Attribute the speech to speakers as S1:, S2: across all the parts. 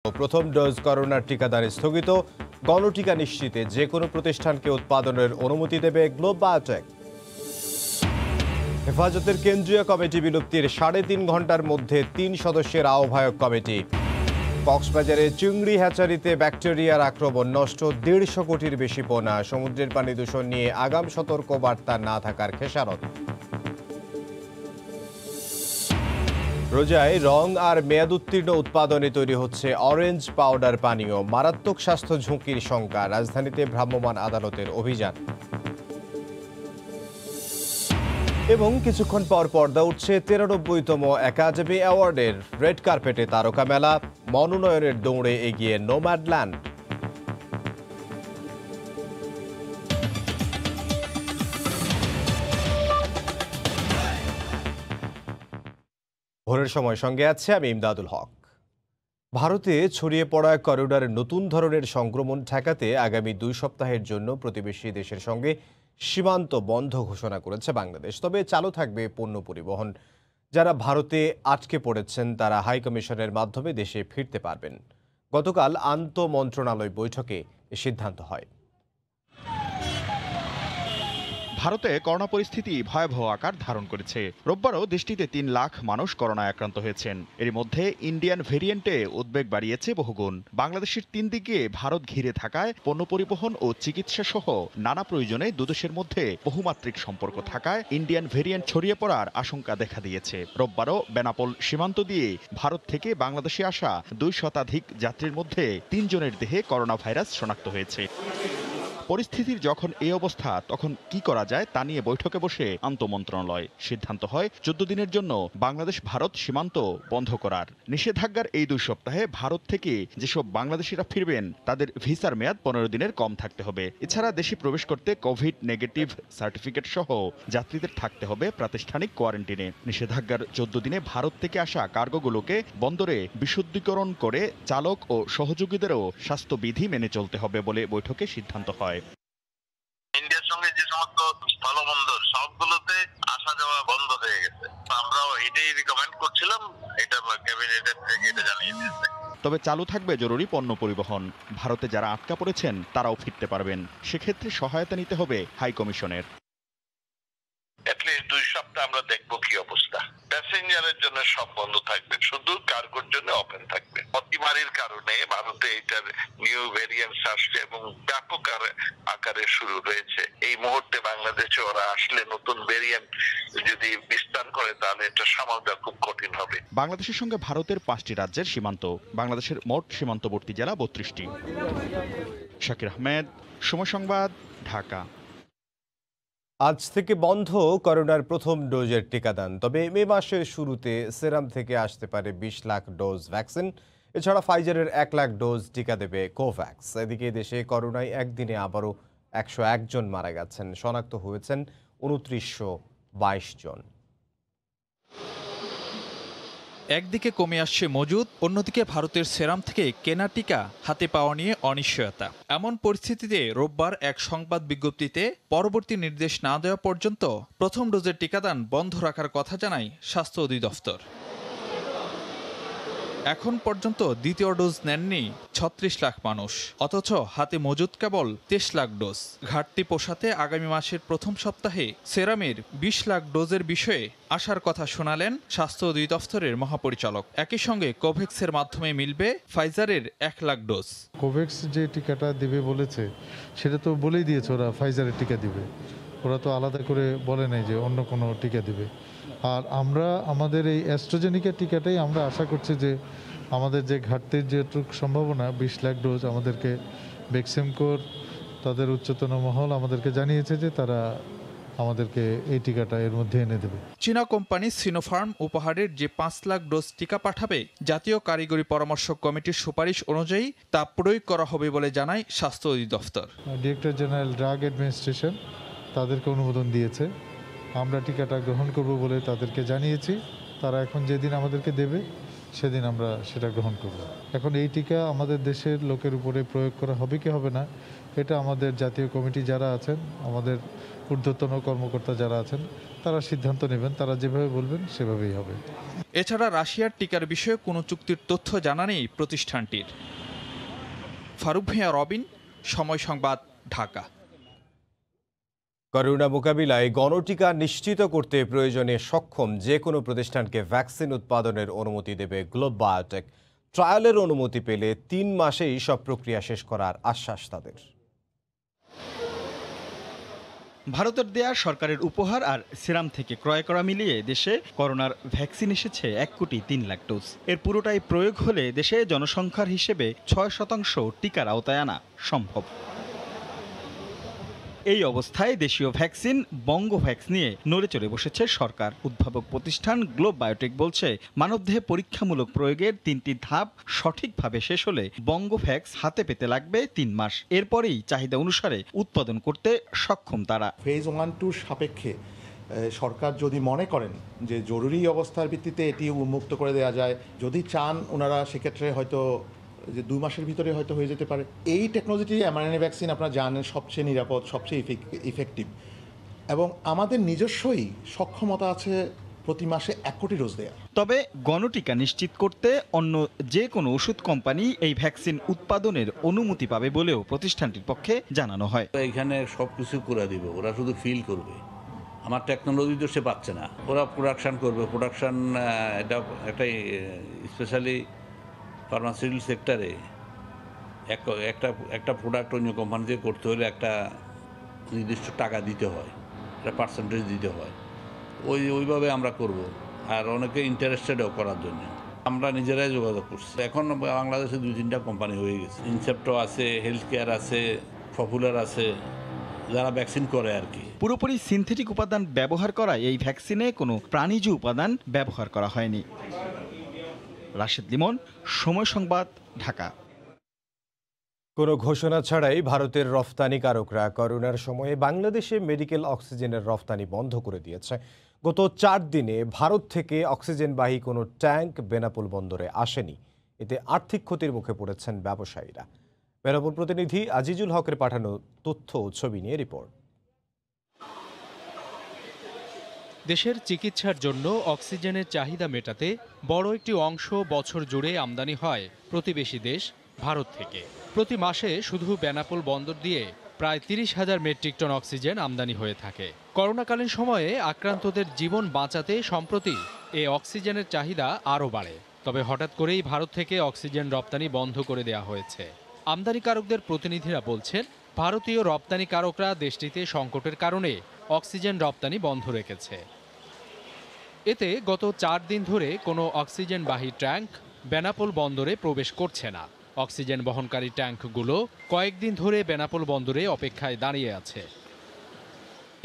S1: প্রথম ডোজ করোনার টিকাদান স্থগিত, গণটিকা নিশ্চিতে যে কোনো প্রতিষ্ঠানকে উৎপাদনের অনুমতি দেবে গ্লোব বায়োটেক। হেফাজতের কেন্দ্রীয় কমিটি বিলুপ্তির ৩.৫ ঘন্টার মধ্যে ৩ সদস্যের আহ্বায়ক কমিটি। কক্সবাজারে চিংড়ি হ্যাচারিতে ব্যাকটেরিয়ার আক্রমণ, নষ্ট ১৫০ কোটির বেশি পোনা। সমুদ্রের পানি দূষণ নিয়ে আগাম সতর্ক বার্তা না থাকার খেসারত। রোজায় রং আর মেয়াদ উত্তীর্ণ উৎপাদনে তৈরি হচ্ছে অরেঞ্জ পাউডার পানীয়, মারাত্মক স্বাস্থ্য ঝুঁকির শঙ্কা। রাজধানীতে ভ্রাম্যমাণ আদালতের অভিযান। এবং কিছুক্ষণ পর পর্দা উঠছে ৯৩তম একাডেমি অ্যাওয়ার্ডের। রেড কার্পেটে তারকা মেলা, মনোনয়নের দৌড়ে এগিয়ে নোম্যাডল্যান্ড। ভোরের সময় সঙ্গে আছে আমি ইমদাদুল হক। ভারতে ছড়িয়ে পড়া করোনার নতুন ধরনের সংক্রমণ ঠেকাতে আগামী ২ সপ্তাহের জন্য প্রতিবেশী দেশের সঙ্গে সীমান্ত বন্ধ ঘোষণা করেছে বাংলাদেশ। তবে চালু থাকবে পণ্য পরিবহন। যারা ভারতে আটকে পড়েছেন তারা হাই কমিশনের মাধ্যমে দেশে ফিরতে পারবেন। গতকাল আন্তঃ মন্ত্রণালয় বৈঠকে এ সিদ্ধান্ত হয়।
S2: ভারতে করোনা পরিস্থিতি ভয়াবহ আকার ধারণ করেছে। রোববারও দেশটিতে ৩ লাখ মানুষ করোনায় আক্রান্ত হয়েছেন। এর মধ্যে ইন্ডিয়ান ভেরিয়েন্টে উদ্বেগ বাড়িয়েছে বহুগুণ। বাংলাদেশের ৩ দিকে ভারত ঘিরে থাকায় পণ্য পরিবহন ও চিকিৎসা সহ নানা প্রয়োজনে দুদেশের মধ্যে বহুমাত্রিক সম্পর্ক থাকায় ইন্ডিয়ান ভেরিয়েন্ট ছড়িয়ে পড়ার আশঙ্কা দেখা দিয়েছে। রোববারও বেনাপোল সীমান্ত দিয়ে ভারত থেকে বাংলাদেশে আসা ২ শতাধিক যাত্রীর মধ্যে ৩ জনের দেহে করোনা ভাইরাস শনাক্ত হয়েছে। পরিস্থিতির যখন এই অবস্থা, তখন কি করা যায় তা নিয়ে বৈঠকে বসে আন্তঃমন্ত্রণালয়। সিদ্ধান্ত হয় ১৪ দিনের জন্য বাংলাদেশ ভারত সীমান্ত বন্ধ করার। নিষেধাজ্ঞার এই ২ সপ্তাহে ভারত থেকে যেসব বাংলাদেশিরা ফিরবেন তাদের ভিসার মেয়াদ ১৫ দিনের কম থাকতে হবে। এছাড়া দেশে প্রবেশ করতে কোভিড নেগেটিভ সার্টিফিকেট সহ যাত্রীদের থাকতে হবে প্রাতিষ্ঠানিক কোয়ারেন্টিনে। নিষেধাজ্ঞার ১৪ দিনে ভারত থেকে আসা কার্গোগুলোকে বন্দরে বিশুদ্ধীকরণ করে চালক ও সহযোগীদেরও স্বাস্থ্যবিধি মেনে চলতে হবে বলে বৈঠকে সিদ্ধান্ত হয়।
S3: ইন্ডিয়ার সঙ্গে যে সমস্ত স্থলবন্দর সবগুলোতে আসা যাওয়া বন্ধ হয়ে গেছে। আমরাও এটাই রিকমেন্ড করছিলাম, এটা ক্যাবিনেটের থেকে এটা জানিয়ে দিয়েছে।
S2: তবে চালু থাকবে জরুরি পণ্য পরিবহন। ভারতে যারা আটকা পড়েছেন তারাও ফিরতে পারবেন। সেক্ষেত্রে সহায়তা নিতে হবে হাই কমিশনের।
S3: অ্যাটলিস্ট ২ সপ্তাহ আমরা দেখবো কি অবস্থা। প্যাসেঞ্জারের জন্য সব বন্ধ থাকবে, শুধু কার্গোর জন্য ওপেন থাকবে। অতিমারির কারণে ভারতে এটার নিউ ভেরিয়েন্টস আসছে এবং ব্যাপক আকারে শুরু হয়েছে। এই মুহূর্তে বাংলাদেশে ওরা আসলে নতুন ভেরিয়েন্ট যদি বিস্তার করে তাহলে এটা সামাল দেওয়া খুব কঠিন হবে।
S2: বাংলাদেশের সঙ্গে ভারতের ৫টি রাজ্যের সীমান্ত। বাংলাদেশের মোট সীমান্তবর্তী জেলা ৩২টি। শাকির আহমেদ, সময় সংবাদ, ঢাকা।
S1: আজ থেকে বন্ধ করোনার প্রথম ডোজের টিকাদান। তবে মে মাসের শুরুতে সেরাম থেকে আসতে পারে ২০ লাখ ডোজ ভ্যাকসিন। এছাড়া ফাইজারের ১ লাখ ডোজ টিকা দেবে কোভ্যাক্স। এদিকে দেশে করোনায় একদিনে আবারও ১০১ জন মারা গেছেন। শনাক্ত হয়েছেন ২৯২২ জন।
S4: একদিকে কমে আসছে মজুদ, অন্যদিকে ভারতের সেরাম থেকে কেনা টিকা হাতে পাওয়া নিয়ে অনিশ্চয়তা। এমন পরিস্থিতিতে রোববার এক সংবাদ বিজ্ঞপ্তিতে পরবর্তী নির্দেশ না দেওয়া পর্যন্ত প্রথম ডোজের টিকাদান বন্ধ রাখার কথা জানায় স্বাস্থ্য অধিদপ্তর। এখন পর্যন্ত দ্বিতীয় ডোজ নেননি ৩৬ লাখ মানুষ, অথচ হাতে মজুদ কেবল ২৩ লাখ ডোজ। ঘাটতি পোষাতে আগামী মাসের প্রথম সপ্তাহে সেরামের ২০ লাখ ডোজের বিষয়ে আসার কথা শোনালেন স্বাস্থ্য অধিদপ্তরের মহাপরিচালক। একই সঙ্গে কোভ্যাক্সের মাধ্যমে মিলবে ফাইজারের ১ লাখ ডোজ।
S5: কোভ্যাক্স যে টিকাটা দেবে বলেছে সেটা তো বলেই দিয়েছে, ওরা ফাইজারের টিকা দিবে। ওরা তো আলাদা করে বলে নাই যে অন্য কোনো টিকা দিবে। আর আমরা আমাদের এই অ্যাস্ট্রাজেনিকা টিকাটাই আমরা আশা করছি যে আমাদের যে ঘাটতির যেটুকু সম্ভাবনা ২০ লাখ ডোজ আমাদেরকে বেক্সিমকোর তাদের উচ্চতন মহল আমাদেরকে জানিয়েছে যে তারা আমাদেরকে এই টিকাটা এর মধ্যে এনে দেবে।
S4: চীনা কোম্পানি সিনোফার্ম উপহারের যে ৫ লাখ ডোজ টিকা পাঠাবে, জাতীয় কারিগরি পরামর্শ কমিটির সুপারিশ অনুযায়ী তা প্রয়োগ করা হবে বলে জানায় স্বাস্থ্য অধিদপ্তর।
S5: ডিরেক্টর জেনারেল ড্রাগ অ্যাডমিনিস্ট্রেশন তাদেরকে অনুমোদন দিয়েছে। আমরা টিকাটা গ্রহণ করব বলে তাদেরকে জানিয়েছি। তারা এখন যেদিন আমাদেরকে দেবে সেদিন আমরা সেটা গ্রহণ করব। এখন এই টিকা আমাদের দেশের লোকের উপরে প্রয়োগ করা হবে কি হবে না, এটা আমাদের জাতীয় কমিটি যারা আছেন, আমাদের ঊর্ধ্বতন কর্মকর্তা যারা আছেন, তারা সিদ্ধান্ত নেবেন, তারা যেভাবে বলবেন সেভাবেই হবে।
S4: এছাড়া রাশিয়ার টিকার বিষয়ে কোনো চুক্তির তথ্য জানা নেই প্রতিষ্ঠানটির। ফারুক ভূঁইয়া, রবিন, সময় সংবাদ, ঢাকা।
S1: করোনা মোকাবিলায় গণটিকা নিশ্চিত করতে প্রয়োজনে সক্ষম যে কোনো প্রতিষ্ঠানকে ভ্যাকসিন উৎপাদনের অনুমতি দেবে গ্লোব বায়োটেক। ট্রায়ালের অনুমতি পেলে 3 মাসেই সব প্রক্রিয়া শেষ করার আশ্বাস তাদের।
S6: ভারতের দেয়া সরকারের উপহার আর সিরাম থেকে ক্রয় করা মিলিয়ে দেশে করোনার ভ্যাকসিন এসেছে 1,03,00,000 ডোজ। এর পুরোটাই প্রয়োগ হলে দেশে জনসংখ্যার হিসেবে 6% টিকার আওতায় আনা সম্ভব। এই অবস্থায় দেশীয় ভ্যাকসিন বঙ্গোভ্যাক্স নিয়ে নড়েচড়ে বসেছে সরকার। উদ্ভাবক প্রতিষ্ঠান গ্লোব বায়োটেক বলছে, মানবদেহে পরীক্ষামূলক প্রয়োগের 3টি ধাপ সঠিকভাবে শেষ হলে বঙ্গোভ্যাক্স হাতে পেতে লাগবে 3 মাস। এরপরেই চাহিদা অনুসারে উৎপাদন করতে সক্ষম তারা।
S7: ফেজ 1-2 সাপেক্ষে সরকার যদি মনে করেন যে জরুরি অবস্থার ভিত্তিতে এটি উন্মুক্ত করে দেওয়া যায়, যদি চান ওনারা, সেক্ষেত্রে হয়তো যে 2 মাসের ভিতরে হয়তো হয়ে যেতে পারে। এই টেকনোলজিটি mRNA ভ্যাকসিন আপনারা জানেন সবচেয়ে নিরাপদ, সবচেয়ে ইফেক্টিভ, এবং আমাদের নিজস্বই সক্ষমতা আছে প্রতি মাসে 1 কোটি ডোজ দেয়া।
S6: তবে গণটিকা নিশ্চিত করতে অন্য যে কোনো ওষুধ কোম্পানি এই ভ্যাকসিন উৎপাদনের অনুমতি পাবে বলেও প্রতিষ্ঠানটির পক্ষে জানানো হয়।
S8: এখানে সবকিছু করে দিবে, ওরা শুধু ফিল করবে। আমার টেকনোলজি তো সে পাচ্ছে না, ওরা প্রোডাকশন করবে। প্রোডাকশন এটা একটা স্পেশালি ফার্মাসিউটিক্যাল সেক্টরে একটা প্রোডাক্ট অন্য কোম্পানিতে করতে হলে একটা নির্দিষ্ট টাকা দিতে হয়, একটা পার্সেন্টেজ দিতে হয়। ওইভাবে আমরা করব, আর অনেকে ইন্টারেস্টেডও করার জন্য। আমরা নিজেরাই যোগাযোগ করছি। এখন বাংলাদেশে 2-3টা কোম্পানি হয়ে গেছে। ইনসেপ্টো আছে, হেলথ কেয়ার আছে, পপুলার আছে, যারা ভ্যাকসিন করে আর কি।
S6: পুরোপুরি সিনথেটিক উপাদান ব্যবহার করা এই ভ্যাকসিনে কোনো প্রাণীজ উপাদান ব্যবহার করা হয়নি। রাশেদ লিমন, সময় সংবাদ, ঢাকা।
S1: কোনো ঘোষণা ছাড়াই ভারতের রফতানিকারকরা করোনার সময়ে বাংলাদেশে মেডিকেল অক্সিজেনের রফতানি বন্ধ করে দিয়েছে। গত 4 দিনে ভারত থেকে অক্সিজেনবাহী কোনো ট্যাঙ্ক বেনাপোল বন্দরে আসেনি। এতে আর্থিক ক্ষতির মুখে পড়েছেন ব্যবসায়ীরা। বেনাপোল প্রতিনিধি আজিজুল হকের পাঠানো তথ্য ও ছবি নিয়ে রিপোর্ট।
S9: দেশের চিকিৎসার জন্য অক্সিজেনের চাহিদা মেটাতে বড় একটি অংশ বছর জুড়ে আমদানি হয় প্রতিবেশী দেশ ভারত থেকে। প্রতি মাসে শুধু বেনাপোল বন্দর দিয়ে প্রায় 30,000 মেট্রিক টন অক্সিজেন আমদানি হয়ে থাকে। করোনাকালীন সময়ে আক্রান্তদের জীবন বাঁচাতে সম্প্রতি এই অক্সিজেনের চাহিদা আরও বাড়ে। তবে হঠাৎ করেই ভারত থেকে অক্সিজেন রপ্তানি বন্ধ করে দেওয়া হয়েছে। আমদানিকারকদের প্রতিনিধিরা বলছেন, ভারতীয় রপ্তানিকারকরা দেশটিতে সংকটের কারণে অক্সিজেন রপ্তানি বন্ধ রেখেছে। এতে গত 4 দিন ধরে কোনো অক্সিজেনবাহী ট্যাঙ্ক বেনাপোল বন্দরে প্রবেশ করছে না। অক্সিজেন বহনকারী ট্যাঙ্কগুলো কয়েকদিন ধরে বেনাপোল বন্দরে অপেক্ষায় দাঁড়িয়ে আছে।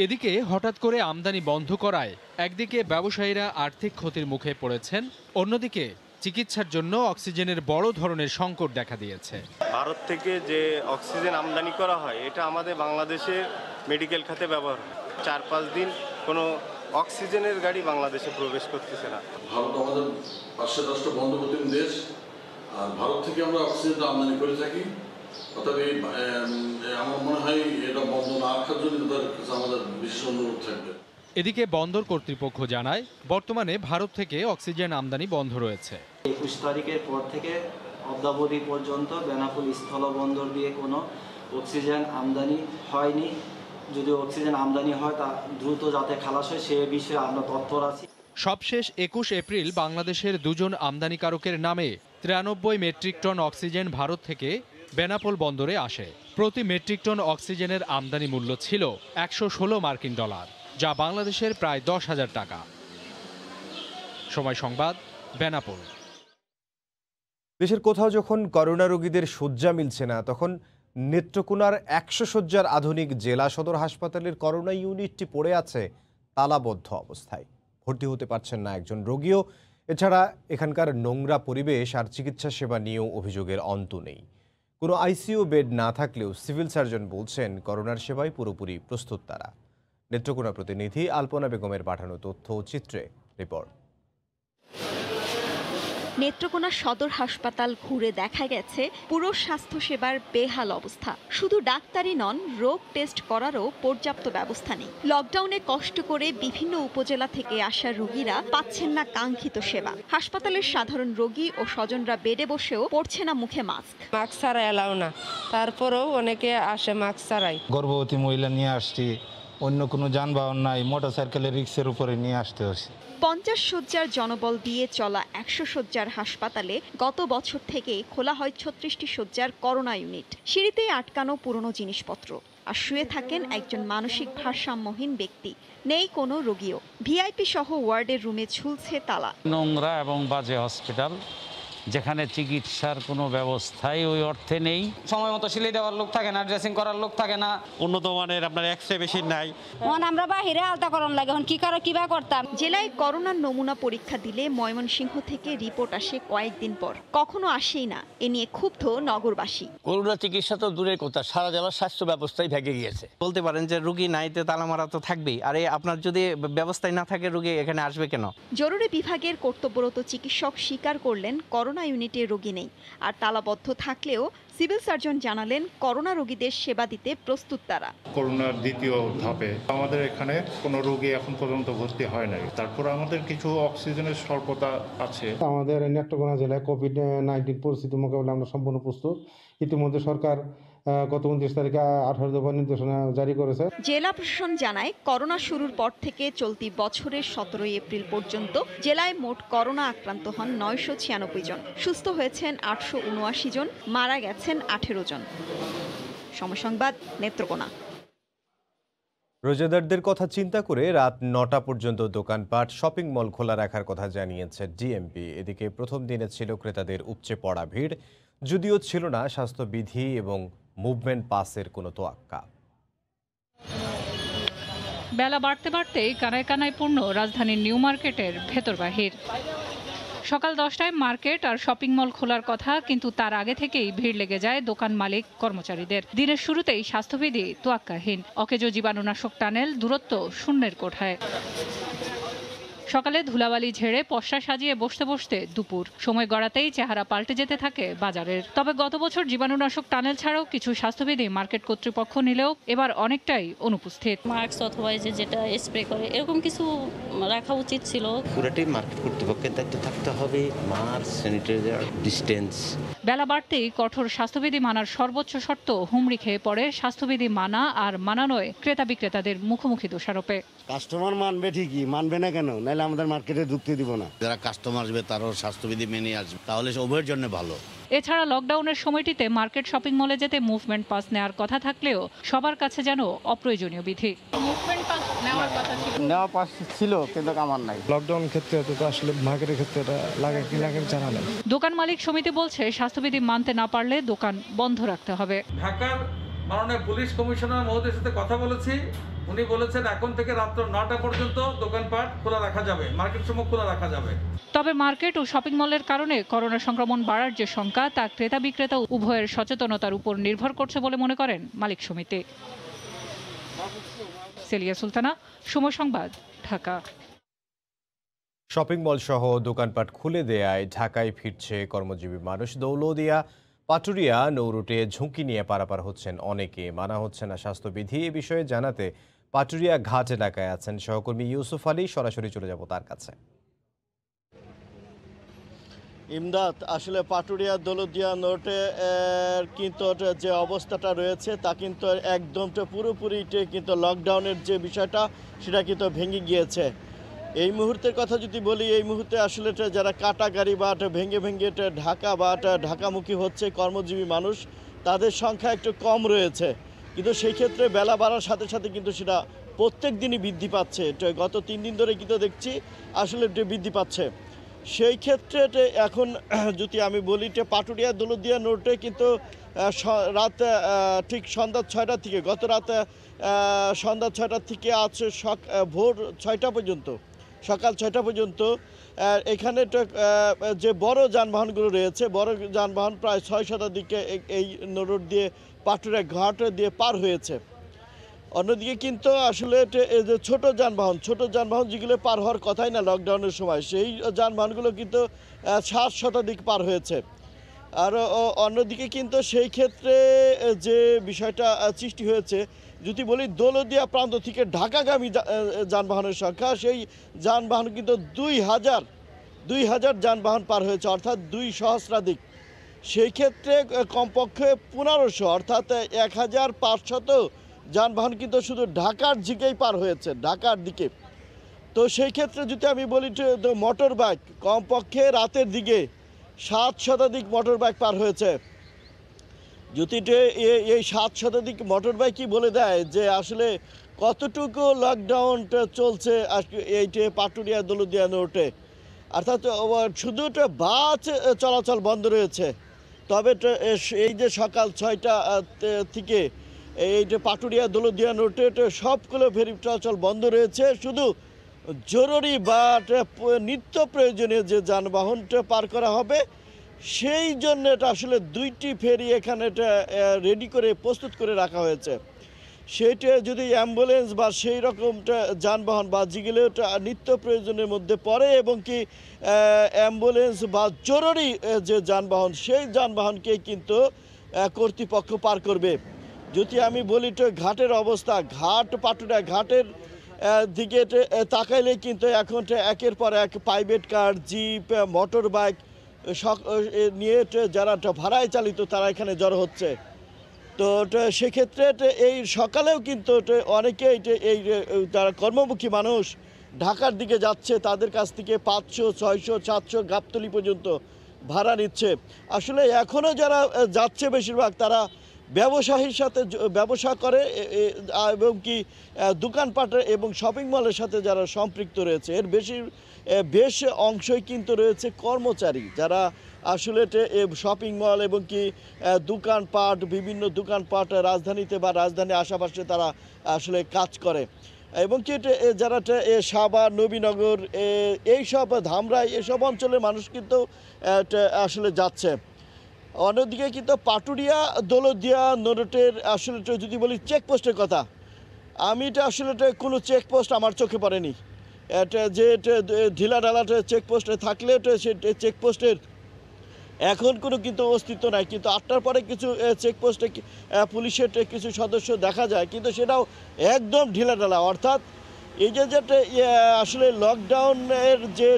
S9: এদিকে হঠাৎ করে আমদানি বন্ধ করায় একদিকে ব্যবসায়ীরা আর্থিক ক্ষতির মুখে পড়েছেন, অন্যদিকে চিকিৎসার জন্য অক্সিজেনের বড় ধরনের সংকট দেখা দিয়েছে।
S10: ভারত থেকে যে অক্সিজেন আমদানি করা হয়, এটা আমাদের বাংলাদেশের মেডিকেল খাতে ব্যবহার হয়। 4-5 দিন কোনো অক্সিজেনের গাড়ি বাংলাদেশে প্রবেশ করতেছে না।
S11: ভারত আমাদের পাশের রাষ্ট্র বন্ধুপ্রতিম দেশ, আর ভারত থেকে আমরা অক্সিজেনটা আমদানি করে থাকি। অর্থাৎ আমার মনে হয় এটা বন্ধ না রাখার জন্য তাদের কাছে আমাদের বিশেষ অনুরোধ থাকবে।
S9: এদিকে বন্দর কর্তৃপক্ষ জানায়, বর্তমানে ভারত থেকে অক্সিজেন আমদানি বন্ধ রয়েছে।
S12: 21 তারিখের পর থেকে অদ্যাবধি পর্যন্ত বেনাপোল স্থলবন্দর দিয়ে কোনো অক্সিজেন আমদানি হয়নি। যদি অক্সিজেন আমদানি হয় তা দ্রুত যাতে খালাস হয় সে বিষয়ে আমরা তৎপর আছি।
S9: সবশেষ 21 এপ্রিল বাংলাদেশের 2 জন আমদানিকারকের নামে 93 মেট্রিক টন অক্সিজেন ভারত থেকে বেনাপোল বন্দরে আসে। প্রতি মেট্রিক টন অক্সিজেনের আমদানি মূল্য ছিল $116 মার্কিন, যা বাংলাদেশের প্রায় 10,000 টাকা। সময় সংবাদ, বেনাপোল।
S1: দেশের কোথাও যখন করোনা রোগীদের শয্যা মিলছে না, তখন নেত্রকোনার 100 শয্যার আধুনিক জেলা সদর হাসপাতালের করোনা ইউনিটটি পড়ে আছে তালাবদ্ধ অবস্থায়। ভর্তি হতে পারছেন না একজন রোগীও। এছাড়া এখানকার নোংরা পরিবেশ আর চিকিৎসা সেবা নিয়েও অভিযোগের অন্ত নেই। কোনো আইসিইউ বেড না থাকলেও সিভিল সার্জন বলছেন করোনার সেবায় পুরোপুরি প্রস্তুত তারা। নেত্রকোনা প্রতিনিধি আলপনা বেগমের পাঠানো তথ্য ও চিত্রে রিপোর্ট।
S13: নেত্রকোনা সদর হাসপাতাল ঘুরে দেখা গেছে পুরো স্বাস্থ্যসেবার বেহাল অবস্থা। শুধু ডাক্তারি নন, রোগ টেস্ট করারও পর্যাপ্ত ব্যবস্থা নেই। লকডাউনে কষ্ট করে বিভিন্ন উপজেলা থেকে আসা রোগীরা পাচ্ছেন না কাঙ্ক্ষিত সেবা। হাসপাতালের সাধারণ রোগী ও স্বজনরা বেডে বসেও পড়ছে না মুখে মাস্ক।
S14: মাস্ক ছাড়া এলাও না, তারপরেও অনেকে আসে মাস্ক ছাড়াই।
S15: গর্ভবতী মহিলা নিয়ে আসছি, অন্য কোনো যানবাহন নাই, মোটরসাইকেলের রিক্সের উপরে নিয়ে আসতে হচ্ছে।
S13: 50 শয্যার জনবল দিয়ে চলা 100 শয্যার হাসপাতালে গত বছর থেকে খোলা হয় 36টি শয্যার করোনা ইউনিট। সিঁড়িতেই আটকানো পুরনো জিনিসপত্র, আর শুয়ে থাকেন একজন মানসিক ভারসাম্যহীন ব্যক্তি। নেই কোনো রোগীও। ভিআইপি সহ ওয়ার্ডের রুমে ঝুলছে তালা।
S16: নোংরা এবং বাজে হসপিটাল, যেখানে চিকিৎসার কোনো ব্যবস্থাই ওই অর্থে নেই।
S17: সময় মতো সিলাই দেওয়ার লোক থাকে না, ড্রেসিং করার লোক থাকে না, উন্নত মানের আপনার এক্সরে মেশিন নাই।
S18: আমরা বাহিরে আলতা করণ লাগে, কি করে কিবা করতাম।
S13: জেলায় করোনার নমুনা পরীক্ষা দিলে ময়মনসিংহ থেকে রিপোর্ট আসে কয়েকদিন পর, কখনো আসেই না। এ নিয়ে ক্ষুব্ধ নগরবাসী।
S19: করোনা চিকিৎসা তো দূরের কথা, সারা জেলার স্বাস্থ্য ব্যবস্থাই ভেঙে গিয়েছে।
S17: বলতে পারেন যে রোগী নাইতে তালা মারা তো থাকবেই, আর আপনার যদি ব্যবস্থায় না থাকে রোগী এখানে আসবে কেন?
S13: জরুরি বিভাগের কর্তব্যরত চিকিৎসক স্বীকার করলেন করোনা ইউনিটে রোগী নেই, আর তালাবদ্ধ থাকলেও সিভিল সার্জন জানালেন করোনা রোগীদের সেবা দিতে প্রস্তুত তারা।
S20: করোনার দ্বিতীয় ধাপে আমাদের এখানে কোনো রোগী এখন পর্যন্ত ভর্তি হয় নাই। তারপর আমাদের কিছু অক্সিজেনের স্বল্পতা আছে।
S21: আমাদের নেত্রকোনা জেলায় কোভিড-19 পরিস্থিতি মোকাবিলায় আমরা সম্পূর্ণ প্রস্তুত। ইতিমধ্যে সরকার গত 29 তারিখে 18 দফা নির্দেশনা জারি করেছে।
S13: জেলা প্রশাসন জানায় করোনা শুরুর পর থেকে চলতি বছরের 17 এপ্রিল পর্যন্ত জেলায় মোট করোনা আক্রান্ত হন 996 জন, সুস্থ হয়েছেন 879 জন, মারা গেছেন 18 জন। সময় সংবাদ, নেত্রকোনা।
S1: রোজাদারদের কথা চিন্তা করে রাত 9টা পর্যন্ত দোকানপাট, শপিং মল খোলা রাখার কথা জানিয়েছে ডিএমপি। এদিকে প্রথম দিনে ছিল ক্রেতাদের উপচে পড়া ভিড়, যদিও ছিল না স্বাস্থ্যবিধি এবং মুভমেন্ট পাসের কোনো তোয়াক্কা।
S22: বেলা বাড়তে বাড়তেই কানায় কানায় পূর্ণ রাজধানীর নিউ মার্কেটের ভেতর বাহির। সকাল 10টায় মার্কেট আর শপিং মল খোলার কথা, কিন্তু তার আগে থেকেই ভিড় লেগে যায় দোকান মালিক কর্মচারীদের। দিনের শুরুতেই স্বাস্থ্যবিধি তোয়াক্কাহীন, অকেজো জীবাণুনাশক টানেল, দূরত্ব শূন্যের কোঠায়। সকালে ধুলাবালি ঝেড়ে পসরা সাজিয়ে বসতে বসতে দুপুর, সময় গড়াতেই চেহারা পাল্টে যেতে থাকে বাজারের। তবে গত বছর জীবাণুনাশক টানেল ছাড়াও কিছু স্বাস্থ্যবিধি মার্কেট কর্তৃপক্ষ নিলেও এবার অনেকটাই অনুপস্থিত।
S23: মাস্ক অথবা যেটা স্প্রে করে এরকম কিছু রাখা উচিত ছিল।
S24: পুরোটাই মার্কেট কর্তৃপক্ষের দায়িত্ব থাকতে হবে, মাস্ক, স্যানিটাইজার, ডিস্টেন্স।
S22: বেলা বাড়তেই কঠোর স্বাস্থ্যবিধি মানার সর্বোচ্চ শর্ত হুমড়ি খেয়ে পড়ে স্বাস্থ্যবিধি মানা আর মানানোয় ক্রেতা বিক্রেতাদের মুখোমুখি দোষারোপে।
S25: কাস্টমার মানবে ঠিকই, মানবে না কেন? নাহলে আমাদের মার্কেটে ঢুকতে দিব না।
S24: যারা কাস্টমার আসবে তারাও স্বাস্থ্যবিধি মেনে আসবে, তাহলে উভয়ের জন্য ভালো।
S22: এছাড়া লকডাউনের সময়টিতে মার্কেট শপিং মলে যেতে মুভমেন্ট পাস নেওয়ার কথা থাকলেও সবার কাছে যেন অপ্রয়োজনীয় বিধি।
S23: মুভমেন্ট পাস নেওয়ার কথা ছিল,
S25: নেওয়া পাস ছিল কিন্তু আমার নাই।
S21: লকডাউন ক্ষেত্রে তো আসলে মার্কেটের ক্ষেত্রে এটা লাগে কি লাগে জানা নেই।
S22: দোকান মালিক সমিতি বলছে স্বাস্থ্যবিধি মানতে না পারলে দোকান বন্ধ রাখতে হবে।
S26: ঢাকার মাননীয় পুলিশ কমিশনার মহোদয়ের সাথে কথা বলেছি, উনি বলেছেন এখন থেকে রাত 9টা পর্যন্ত দোকানপাট খোলা রাখা যাবে, মার্কেট সমূহ খোলা রাখা যাবে।
S22: তবে মার্কেট ও শপিং মলের কারণে করোনা সংক্রমণ বাড়ার যে শঙ্কা, তা ক্রেতা বিক্রেতা উভয়ের সচেতনতার উপর নির্ভর করছে বলে মনে করেন মালিক সমিতি। সেলিয়া সুলতানা, সময় সংবাদ, ঢাকা।
S1: শপিং মল সহ দোকানপাট খুলে দেয়ায় ঢাকায় ফিরছে কর্মজীবী মানুষ। দৌলতদিয়া, পাটুরিয়া নৌরুটে ঝুঁকি নিয়ে পারাপার হচ্ছেন অনেকে, মানা হচ্ছে না স্বাস্থ্যবিধি। এ বিষয়ে জানাতে পাটুরিয়া ঘাট এলাকায় আছেন সহকর্মী ইউসুফ আলী, সরাসরি চলে যাব তার কাছে।
S27: ইমদাদ, আসলে পাটুরিয়া দৌলতদিয়া নোটে কিন্তু যে অবস্থাটা রয়েছে তা কিন্তু একদম পুরোপুরি কিন্তু লকডাউনের যে বিষয়টা সেটা কিন্তু ভেঙে গিয়েছে। এই মুহূর্তের কথা যদি বলি, এই মুহূর্তে আসলে যারা কাটা গাড়ি বা ভেঙে ভেঙে ঢাকা বা ঢাকামুখী হচ্ছে কর্মজীবী মানুষ, তাদের সংখ্যা একটু কম রয়েছে। কিন্তু সেই ক্ষেত্রে বেলা বাড়ার সাথে সাথে কিন্তু সেটা প্রত্যেক দিনই বৃদ্ধি পাচ্ছে। গত 3 দিন ধরে কিন্তু দেখছি আসলে বৃদ্ধি পাচ্ছে। সেই ক্ষেত্রে এখন যদি আমি বলি পাটুরিয়া দৌলতদিয়া নোটে কিন্তু রাত ঠিক সন্ধ্যা 6টা থেকে, গত রাতে সন্ধ্যা 6টা থেকে আজ ভোর 6টা পর্যন্ত, সকাল 6টা পর্যন্ত এখানে যে বড় যানবাহনগুলো রয়েছে, বড় যানবাহন প্রায় 6 শতাধিক এই রোড দিয়ে পাটুরিয়া ঘাট দিয়ে পার হয়েছে। অন্যদিকে কিন্তু আসলে এই যে ছোট যানবাহন যেগুলো পার হওয়ার কথাই না লকডাউনের সময়, সেই যানবাহনগুলো কিন্তু 60 শতাধিক পার হয়েছে। আর অন্যদিকে কিন্তু সেই ক্ষেত্রে যে বিষয়টা সৃষ্টি হয়েছে, যদি বলি দৌলতদিয়া প্রান্ত থেকে ঢাকাগামী যানবাহনের সংখ্যা, সেই যানবাহন কিন্তু 2000 যানবাহন পার হয়েছে, অর্থাৎ 2 সহস্রাধিক। সেই ক্ষেত্রে কমপক্ষে 1500 অর্থাৎ 1500 যানবাহন কিন্তু শুধু ঢাকার দিকেই পার হয়েছে, ঢাকার দিকে। তো সেই ক্ষেত্রে যদি আমি বলি মোটর বাইক, কমপক্ষে রাতের দিকে 7 শতাধিক মোটর বাইক পার হয়েছে। যদি এই 7 শতাধিক মোটর বাইকই বলে দেয় যে আসলে কতটুকু লকডাউনটা চলছে এইটে পাটুরিয়া দৌলতদিয়া রোডে, অর্থাৎ শুধু বাস চলাচল বন্ধ রয়েছে। তবে এই যে সকাল 6টা থেকে এই যে পাটুরিয়া দৌলতদিয়া রোডে সবগুলো ফেরি চলাচল বন্ধ রয়েছে, শুধু জরুরি বা নিত্য প্রয়োজনীয় যে যানবাহনটা পার করা হবে সেই জন্য এটা আসলে 2টি ফেরি এখানে এটা রেডি করে প্রস্তুত করে রাখা হয়েছে। সেইটা যদি অ্যাম্বুলেন্স বা সেই রকমটা যানবাহন বা যেগুলো নিত্য প্রয়োজনের মধ্যে পড়ে এবং কি অ্যাম্বুলেন্স বা জরুরি যে যানবাহন, সেই যানবাহনকে কিন্তু কর্তৃপক্ষ পার করবে। যদি আমি বলি ঘাটের অবস্থা, পাটুরিয়া ঘাটের দিকে তাকাইলে কিন্তু এখন একের পর এক private car, jeep, motor bike নিয়ে যারা ভাড়ায় চালিত তারা এখানে জড়ো হচ্ছে। তো সেক্ষেত্রে এই সকালেও কিন্তু অনেকে এই যারা কর্মমুখী মানুষ ঢাকার দিকে যাচ্ছে, তাদের কাছ থেকে 500, 600, 700 গাবতলী পর্যন্ত ভাড়া নিচ্ছে। আসলে এখনও যারা যাচ্ছে বেশিরভাগ তারা ব্যবসায়ীর সাথে ব্যবসা করে এবং কি দোকানপাটের এবং শপিং মলের সাথে যারা সম্পৃক্ত রয়েছে, এর বেশ অংশই কিন্তু রয়েছে কর্মচারী, যারা আসলে শপিং মল এবং কি দোকানপাট, বিভিন্ন দোকানপাট রাজধানীতে বা রাজধানীর আশেপাশে তারা আসলে কাজ করে। এবং কি যারা সাভার, নবীনগর, এইসব ধামরাই, এসব অঞ্চলের মানুষ কিন্তু আসলে যাচ্ছে। অন্যদিকে কিন্তু পাটুরিয়া দৌলতদিয়া রোডের আসলে যদি বলি চেকপোস্টের কথা, আমি এটা আসলে কোনো চেকপোস্ট আমার চোখে পড়েনি। এটা যে ঢিলাঢালা চেকপোস্টে থাকলে সে চেকপোস্টের এখন কোনো কিন্তু অস্তিত্ব নাই, কিন্তু 8টার পরে কিছু চেকপোস্টে পুলিশের কিছু সদস্য দেখা যায়, কিন্তু সেটাও একদম ঢিলাঢালা। অর্থাৎ এই যে আসলে লকডাউনের যে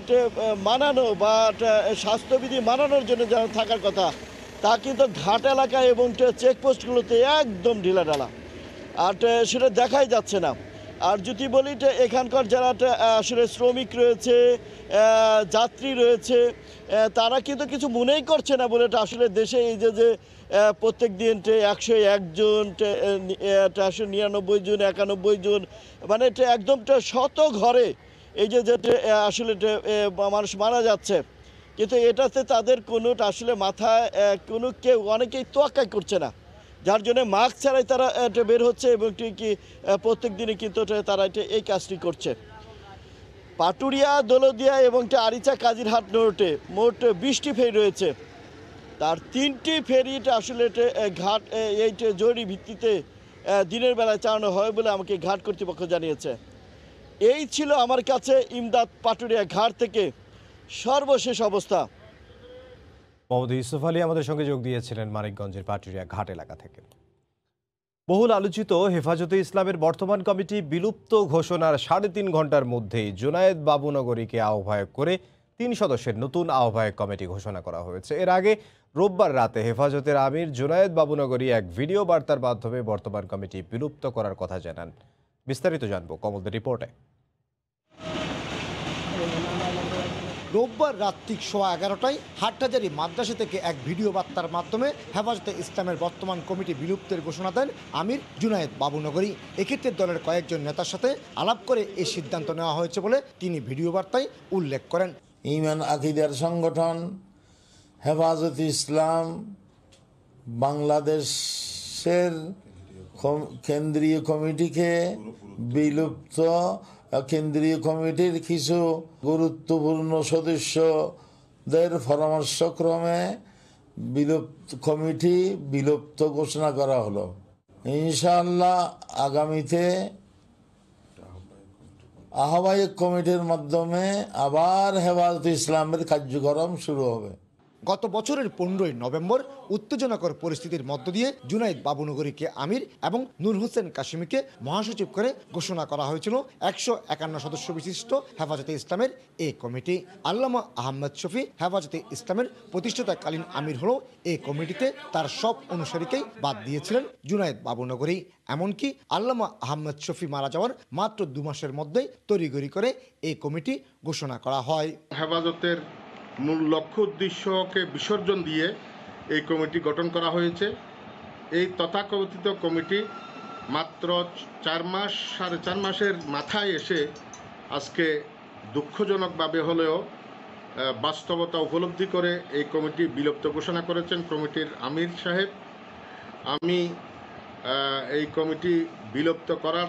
S27: মানানো বা স্বাস্থ্যবিধি মানানোর জন্য যারা থাকার কথা, তা কিন্তু ঘাট এলাকায় এবং চেকপোস্টগুলোতে একদম ঢিলাঢালা, আর সেটা দেখাই যাচ্ছে না। আর যদি বলি এখানকার যারা আসলে শ্রমিক রয়েছে, যাত্রী রয়েছে, তারা কিন্তু কিছু মনেই করছে না বলে আসলে দেশে এই যে প্রত্যেক দিন 101 জন, 99 জন, 91 জন, মানে একদম শত ঘরে এই যে আসলে মানুষ মারা যাচ্ছে, কিন্তু এটাতে তাদের কোনো আসলে মাথায় অনেকেই তোয়াক্কাই করছে না, যার জন্য মাস্ক ছাড়াই তারা বের হচ্ছে এবং ঠিকই প্রত্যেক দিনই কিন্তু তারা এই কাজটি করছে। পাটুরিয়া দৌলতদিয়া এবং আরিচা কাজিরহাট রোডে মোট 20টি ফেরি রয়েছে, তার 3টি ফেরিটা আসলে ঘাট এই জরুরি ভিত্তিতে দিনের বেলায় চালানো হয় বলে আমাকে ঘাট কর্তৃপক্ষ জানিয়েছে। এই ছিল আমার কাছে ইমদাদ পাটুরিয়া ঘাট থেকে সর্বশেষ অবস্থা।
S1: মোহাম্মদ ইউসুফ আলী আমাদের সঙ্গে যোগ দিয়েছিলেন মানিকগঞ্জের পাটুরিয়া ঘাট এলাকা থেকে। বহুল আলোচিত হেফাজতে ইসলামের বর্তমান কমিটি বিলুপ্ত ঘোষণার 3.5 ঘন্টার মধ্যেই জুনায়েদ বাবুনগরীকে আহ্বায়ক করে 3 সদস্যের নতুন আহ্বায়ক কমিটি ঘোষণা করা হয়েছে। এর আগে রোববার রাতে হেফাজতের আমির জুনায়েদ বাবুনগরী এক ভিডিও বার্তার মাধ্যমে বর্তমান কমিটি বিলুপ্ত করার কথা জানান। বিস্তারিত জানবো কমলদের রিপোর্টে।
S2: রোববার রাত ঠিক 11:15টায় হাটহাজারী মাদ্রাসা থেকে এক ভিডিও বার্তার মাধ্যমে হেফাজতে ইসলামের বর্তমান কমিটি বিলুপ্তের ঘোষণা দেন আমির জুনায়েদ বাবুনগরী। এক্ষেত্রে দলের কয়েকজন নেতার সাথে আলাপ করে এই সিদ্ধান্ত নেওয়া হয়েছে বলে তিনি ভিডিও বার্তায় উল্লেখ করেন।
S3: ঈমান আকিদার সংগঠন হেফাজতে ইসলাম বাংলাদেশের কেন্দ্রীয় কমিটিকে বিলুপ্ত, কেন্দ্রীয় কমিটির কিছু গুরুত্বপূর্ণ সদস্যদের পরামর্শক্রমে কমিটি বিলুপ্ত ঘোষণা করা হলো। ইনশাআল্লাহ আগামীতে আহ্বায়ক কমিটির মাধ্যমে আবার হেফাজতে ইসলামের কার্যক্রম শুরু হবে।
S2: গত বছরের 15ই নভেম্বর উত্তেজনাকর পরিস্থিতির মধ্য দিয়ে জুনায়েদ বাবুনগরীকে আমির এবং নূর হোসেন কাশিমিকে মহাসচিব করে ঘোষণা করা হয়েছিল 151 সদস্য বিশিষ্ট হেফাজতে ইসলামের এই কমিটি। আল্লামা আহমদ শফি হেফাজতে ইসলামের প্রতিষ্ঠাতাকালীন আমির হলেও এই কমিটিতে তার সব অনুসারীকেই বাদ দিয়েছিলেন জুনায়েদ বাবুনগরী। এমনকি আল্লামা আহমদ শফি মারা যাওয়ার মাত্র 2 মাসের মধ্যেই তড়িঘড়ি করে এই কমিটি ঘোষণা করা হয়।
S4: হেফাজতের মূল লক্ষ্য উদ্দেশ্যকে বিসর্জন দিয়ে এই কমিটি গঠন করা হয়েছে। এই তথাকথিত কমিটি মাত্র 4.5 মাসের মাথায় এসে আজকে দুঃখজনকভাবে হলেও বাস্তবতা উপলব্ধি করে এই কমিটি বিলুপ্ত ঘোষণা করেছেন কমিটির আমির সাহেব। আমি এই কমিটি বিলুপ্ত করার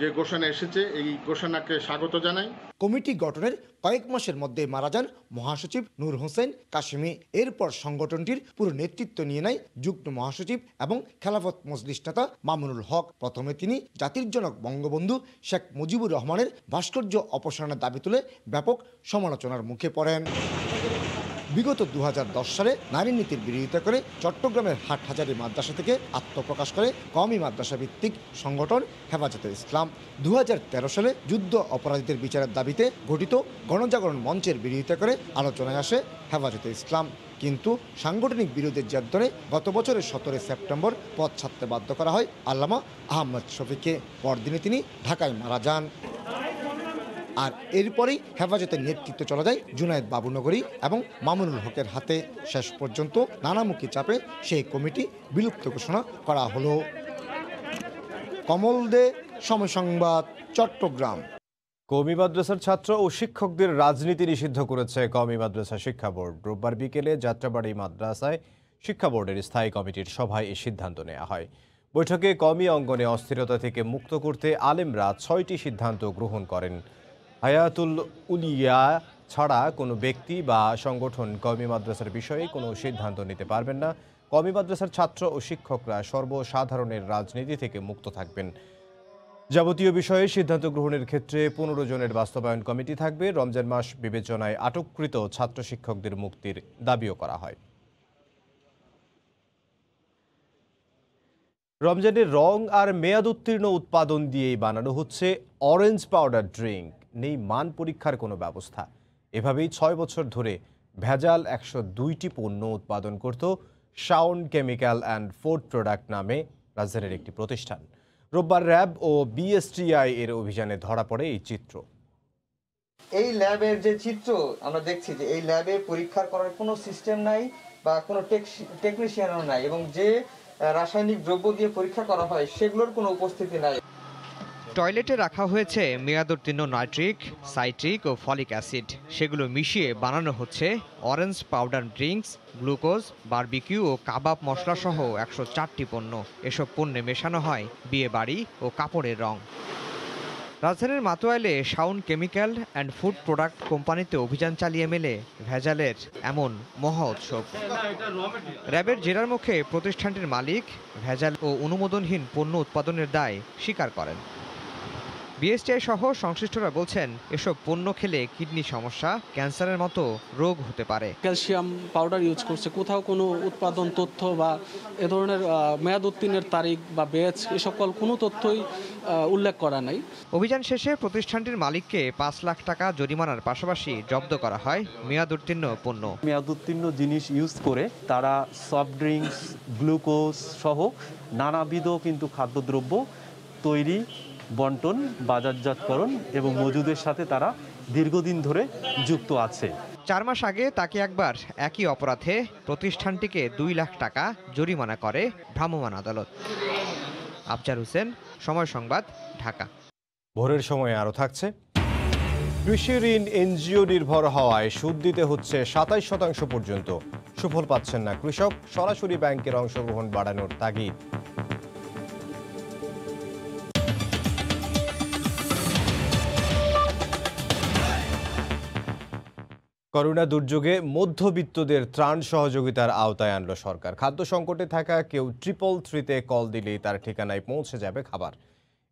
S4: যে ঘোষণা এসেছে এই ঘোষণাকে স্বাগত জানাই।
S2: কমিটি গঠনের কয়েক মাসের মধ্যে মারা যান মহাসচিব নূর হোসেন কাশিমি। এরপর সংগঠনটির পুরো নেতৃত্ব নিয়ে নেয় যুগ্ম মহাসচিব এবং খেলাফত মজলিস নেতা মামুনুল হক। প্রথমে তিনি জাতির জনক বঙ্গবন্ধু শেখ মুজিবুর রহমানের ভাস্কর্য অপসারণের দাবি তুলে ব্যাপক সমালোচনার মুখে পড়েন। বিগত 2010 সালে নারী নীতির বিরোধিতা করে চট্টগ্রামের হাটহাজারী মাদ্রাসা থেকে আত্মপ্রকাশ করে কওমি মাদ্রাসা ভিত্তিক সংগঠন হেফাজতে ইসলাম। 2013 সালে যুদ্ধ অপরাধীদের বিচারের দাবিতে গঠিত গণজাগরণ মঞ্চের বিরোধিতা করে আলোচনায় আসে হেফাজতে ইসলাম। কিন্তু সাংগঠনিক বিরোধের জের ধরে গত বছরের 17 সেপ্টেম্বর পদ ছাড়তে বাধ্য করা হয় আল্লামা আহমদ শফিকে। পরদিনে তিনি ঢাকায় মারা যান। আর এরপরেই হেফাজতের নেতৃত্ব চলে যায় জুনায়েদ বাবুনগরী এবং মামুনুল হকের হাতে। শেষ পর্যন্ত নানামুখী চাপে সেই কমিটি বিলুপ্ত ঘোষণা করা হলো। কমল দে, সময় সংবাদ, চট্টগ্রাম।
S1: কওমি মাদ্রাসার ছাত্র ও শিক্ষকদের রাজনীতি নিষিদ্ধ করেছে কওমি মাদ্রাসা শিক্ষা বোর্ড। রোববার বিকেলে যাত্রাবাড়ি মাদ্রাসায় শিক্ষা বোর্ডের স্থায়ী কমিটির সভায় এই সিদ্ধান্ত নেওয়া হয়। বৈঠকে কওমি অঙ্গনে অস্থিরতা থেকে মুক্ত করতে আলেমরা 6টি সিদ্ধান্ত গ্রহণ করেন। হায়াতুল উলিয়া ছাড়া কোনো ব্যক্তি বা সংগঠন কওমি মাদ্রাসার বিষয়ে কোনো সিদ্ধান্ত নিতে পারবেন না। কওমি মাদ্রাসার ছাত্র ও শিক্ষকরা সর্বসাধারণের রাজনীতি থেকে মুক্ত থাকবেন। যাবতীয় বিষয়ে সিদ্ধান্ত গ্রহণের ক্ষেত্রে 15 জনের বাস্তবায়ন কমিটি থাকবে। রমজান মাস বিবেচনায় আটককৃত ছাত্র শিক্ষকদের মুক্তির দাবিও করা হয়। রমজানের রং আর মেয়াদ উত্তীর্ণ উৎপাদন দিয়েই বানানো হচ্ছে অরেঞ্জ পাউডার ড্রিঙ্ক। নেই মান পরীক্ষার কোনো ব্যবস্থা। এভাবেই 6 বছর ধরে ভেজাল 102টি পণ্য উৎপাদন করত Shaon chemical and food product নামে রাজধানীর একটি প্রতিষ্ঠান। রোববার র্যাব ও বিএসটিআই এর অভিযানে ধরা পড়ে এই চিত্র।
S5: এই ল্যাবের যে চিত্র আমরা দেখছি যে এই ল্যাবে পরীক্ষা করার কোনো সিস্টেম নাই বা কোনো টেকনিশিয়ানও নাই, এবং যে রাসায়নিক দ্রব্য দিয়ে পরীক্ষা করা হয় সেগুলোর কোনো উপস্থিতি নাই।
S6: টয়লেটে রাখা হয়েছে মেয়াদোত্তীর্ণ নাইট্রিক, সাইট্রিক ও ফলিক অ্যাসিড। সেগুলো মিশিয়ে বানানো হচ্ছে orange powder drinks, glucose, barbecue ও কাবাব মশলা সহ 104টি পণ্য। এসব পণ্যে মেশানো হয় বিয়ে বাড়ি ও কাপড়ের রং। রাজধানীর মাতোয়াইলে Shaon chemical and food product কোম্পানিতে অভিযান চালিয়ে মেলে ভেজালের এমন মহা উৎসব। র্যাবের জেরার মুখে প্রতিষ্ঠানটির মালিক ভেজাল ও অনুমোদনহীন পণ্য উৎপাদনের দায় স্বীকার করেন। বিএসটিআই সহ সংশ্লিষ্টরা বলছেন এসব পণ্য খেলে কিডনি সমস্যা, ক্যান্সারের মতো রোগ হতে পারে।
S7: ক্যালসিয়াম পাউডার ইউজ করছে, কোথাও কোনো উৎপাদন তথ্য বা এ ধরনের মেয়াদ উত্তীর্ণের তারিখ বা ব্যাচ এ সকল কোনো তথ্যই উল্লেখ করা নাই।
S6: অভিযান শেষে প্রতিষ্ঠানটির মালিককে 5 লাখ টাকা জরিমানার পাশাপাশি জব্দ করা হয় মেয়াদ উত্তীর্ণ পণ্য।
S8: মেয়াদ উত্তীর্ণ জিনিস ইউজ করে তারা সফট ড্রিঙ্কস, গ্লুকোজ সহ নানাবিধ কিন্তু খাদ্যদ্রব্য তৈরি, বন্টন, বাজারজাতকরণ এবং মজুদের সাথে তারা দীর্ঘদিন ধরে যুক্ত আছে।
S6: 4 মাস আগে তাকে একবার একই অপরাধে প্রতিষ্ঠানটিকে 2 লাখ টাকা জরিমানা করে ভ্রাম্যমাণ আদালত। আফজার হোসেন, সময় সংবাদ, ঢাকা।
S1: ভোরের সময় আরও থাকছে। কৃষি ঋণ এনজিও নির্ভর হওয়ায় সুদ দিতে হচ্ছে 27% পর্যন্ত। সুফল পাচ্ছেন না কৃষক, সরাসরি ব্যাংকের অংশগ্রহণ বাড়ানোর তাগিদ। করোনা দুর্যোগে মধ্যবিত্তদের ত্রাণ সহযোগিতার আওতায় আনল সরকার। খাদ্য সংকটে থাকা কেউ 333-তে কল দিলেই তার ঠিকানায় পৌঁছে যাবে খাবার।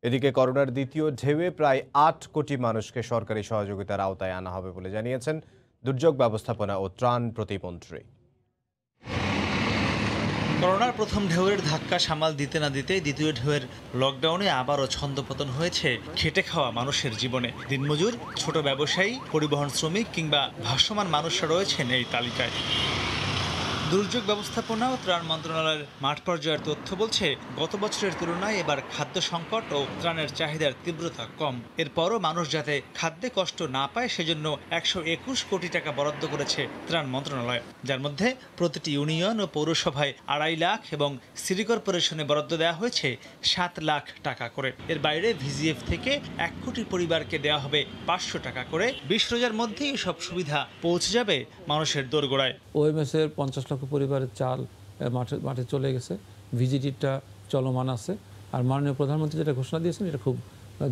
S1: এদিকে করোনার দ্বিতীয় ঢেউয়ে প্রায় 8 কোটি মানুষকে সরকারি সহযোগিতার আওতায় আনা হবে বলে জানিয়েছেন দুর্যোগ ব্যবস্থাপনা ও ত্রাণ প্রতিমন্ত্রী।
S9: করোনার প্রথম ঢেউয়ের ধাক্কা সামাল দিতে না দিতে দ্বিতীয় ঢেউয়ের লকডাউনে আবারও ছন্দপতন হয়েছে খেটে খাওয়া মানুষের জীবনে। দিনমজুর, ছোট ব্যবসায়ী, পরিবহন শ্রমিক কিংবা ভাসমান মানুষরা রয়েছেন এই তালিকায়। দুর্যোগ ব্যবস্থাপনা ও ত্রাণ মন্ত্রণালয়ের মাঠ পর্যায়ের তথ্য বলছে, গত বছরের তুলনায় এবার খাদ্য সংকট ও ত্রাণের চাহিদার তীব্রতা কম। এরপরও মানুষ যাতে খাদ্যে কষ্ট না পায় সেজন্য 121 কোটি টাকা বরাদ্দ করেছে ত্রাণ মন্ত্রণালয়, যার মধ্যে প্রতিটি ইউনিয়ন ও পৌরসভায় 2.5 লাখ এবং সিটি কর্পোরেশনে বরাদ্দ দেওয়া হয়েছে 7 লাখ টাকা করে। এর বাইরে ভিজিএফ থেকে 1 কোটি পরিবারকে দেওয়া হবে 500 টাকা করে। 20 রোজার মধ্যেই সব সুবিধা পৌঁছে যাবে মানুষের দোরগোড়ায়।
S10: ওএমএসের 50 লক্ষ পরিবারের চাল মাঠে চলে গেছে, ভিজিটিটা চলমান আছে। আর মাননীয় প্রধানমন্ত্রী যেটা ঘোষণা দিয়েছেন, এটা খুব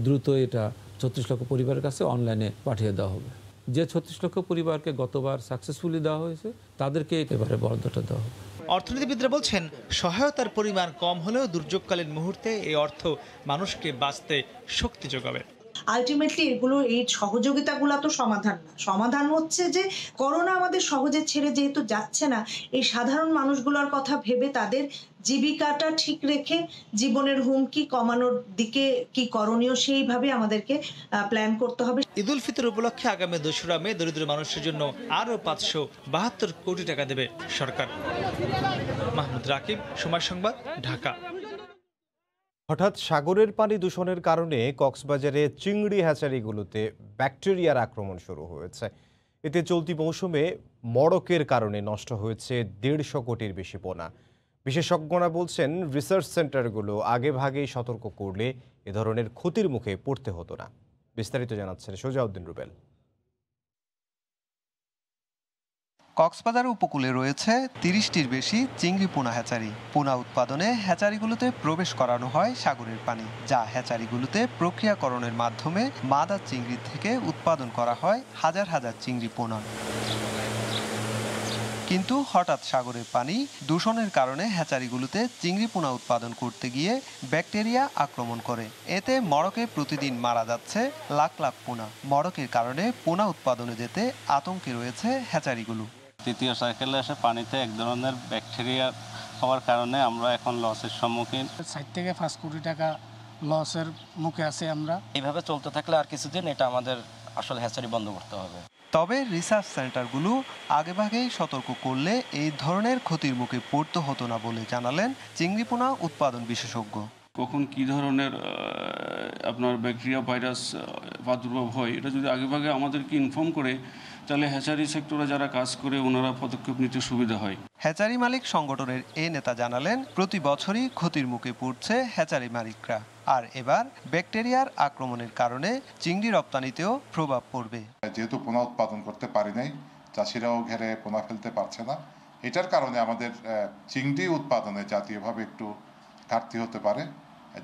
S10: দ্রুত এটা 36 লক্ষ পরিবারের কাছে অনলাইনে পাঠিয়ে দেওয়া হবে। যে 36 লক্ষ পরিবারকে গতবার সাকসেসফুলি দেওয়া হয়েছে, তাদেরকে এবারে বরাদ্দটা দেওয়া হবে।
S9: অর্থনীতিবিদরা বলছেন, সহায়তার পরিমাণ কম হলেও দুর্যোগকালীন মুহূর্তে এই অর্থ মানুষকে বাঁচতে শক্তি যোগাবে।
S11: আলটিমেটলি এগুলো, এই সহযোগিতাগুলো তো সমাধান না। সমাধান হচ্ছে যে করোনা আমাদের সহজে ছেড়ে যেহেতু যাচ্ছে না, এই সাধারণ মানুষগুলোর কথা ভেবে তাদের জীবিকাটা ঠিক রেখে জীবনের হুমকি কমানোর দিকে কি করণীয় সেইভাবে আমাদেরকে প্ল্যান করতে হবে।
S9: ঈদ উল ফিতর উপলক্ষে আগামী 2রা মে দরিদ্র মানুষের জন্য আরও 572 কোটি টাকা দেবে সরকার। মাহমুদ রাকিব, সময় সংবাদ, ঢাকা।
S1: হঠাৎ সাগরের পানি দূষণের কারণে কক্সবাজারে চিংড়ি হ্যাচারিগুলোতে ব্যাকটেরিয়ার আক্রমণ শুরু হয়েছে। এতে চলতি মৌসুমে মড়কের কারণে নষ্ট হয়েছে 150 কোটির বেশি পোনা। বিশেষজ্ঞরা বলছেন, রিসার্চ সেন্টারগুলো আগেভাগেই সতর্ক করলে এ ধরনের ক্ষতির মুখে পড়তে হতো না। বিস্তারিত জানাচ্ছেন সোজাউদ্দিন রুবেল।
S12: কক্সবাজার উপকূলে রয়েছে 30টির বেশি চিংড়ি পোনা হ্যাচারি। পোনা উৎপাদনে হ্যাচারিগুলোতে প্রবেশ করানো হয় সাগরের পানি, যা হ্যাচারিগুলোতে প্রক্রিয়াকরণের মাধ্যমে মাদা চিংড়ি থেকে উৎপাদন করা হয় হাজার হাজার চিংড়ি পোনা। কিন্তু হঠাৎ সাগরের পানি দূষণের কারণে হ্যাচারিগুলোতে চিংড়ি পোনা উৎপাদন করতে গিয়ে ব্যাকটেরিয়া আক্রমণ করে। এতে মড়কে প্রতিদিন মারা যাচ্ছে লাখ লাখ পোনা। মড়কের কারণে পোনা উৎপাদনে যেতে আতঙ্কে রয়েছে হ্যাচারিগুলো।
S14: তৃতীয় সাইকেলে এসে পানিতে এক ধরনের ব্যাকটেরিয়া হওয়ার কারণে আমরা এখন লসের সম্মুখীন।
S15: 60 থেকে 5 কোটি টাকা লসের মুখে আছি আমরা।
S16: এইভাবে চলতে থাকলে আর কিছুদিন এটা আমাদের আসলে হ্যাচারি বন্ধ করতে হবে।
S12: তবে রিসার্চ সেন্টারগুলো আগেভাগেই সতর্ক করলে এই ধরনের ক্ষতির মুখে পড়তে হতো না বলে জানালেন চিংড়ি পোনা উৎপাদন বিশেষজ্ঞ।
S28: কখন কি ধরনের আপনার ব্যাকটেরিয়া ভাইরাস প্রাদুর্ভাব হয়, এটা যদি আগেভাগে আমাদেরকে ইনফর্ম করে, তাহলে হ্যাচারি সেক্টরে যারা কাজ করে ওনারা পদক্ষেপ নিতে সুবিধা হয়।
S12: হ্যাচারি মালিক সংগঠনের এই নেতা জানালেন, প্রতি বছরই ক্ষতির মুখে পড়ছে হ্যাচারি মালিকরা। আর এবার ব্যাকটেরিয়ার আক্রমণের কারণে চিংড়ি রপ্তানিতেও প্রভাব পড়বে।
S29: যেহেতু পোনা উৎপাদন করতে পারি নাই, চাষিরাও ঘেরে পোনা ফেলতে পারছে না, এটার কারণে আমাদের চিংড়ি উৎপাদনে জাতীয়ভাবে একটু ঘাটতি হতে পারে,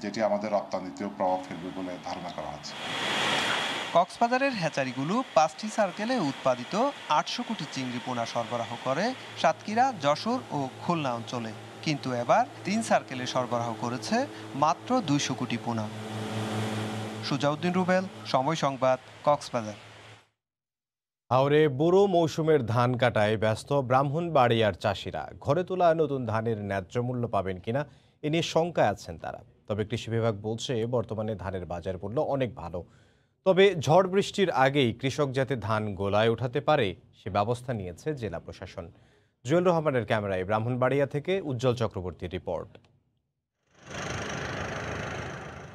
S29: যেটি আমাদের রপ্তানিতেও প্রভাব ফেলবে বলে ধারণা করা হচ্ছে।
S12: কক্সবাজারের হ্যাচারিগুলো 5টি সার্কেলে উৎপাদিত 800 কোটি চিংড়ি পোনা সরবরাহ করে সাতক্ষীরা, যশোর ও খুলনা অঞ্চলে। কিন্তু এবার 3 সার্কেলে সরবরাহ করেছে মাত্র 200 কোটি পোনা। সোজাউদ্দিন রুবেল, সময় সংবাদ, কক্সবাজার।
S1: হাওরে বুড়ো মৌসুমের ধান কাটায় ব্যস্ত ব্রাহ্মণবাড়িয়ার চাষিরা। ঘরে তোলা নতুন ধানের ন্যায্য মূল্য পাবেন কিনা এ নিয়ে শঙ্কায় আছেন তারা। তবে কৃষি বিভাগ বলছে, বর্তমানে ধানের বাজার মূল্য অনেক ভালো। তবে ঝড় বৃষ্টির আগেই কৃষক যাতে ধান গোলায় উঠাতে পারে সে ব্যবস্থা নিয়েছে জেলা প্রশাসন। জুয়েল রহমানের ক্যামেরায় ব্রাহ্মণবাড়িয়া থেকে উজ্জ্বল চক্রবর্তীর রিপোর্ট।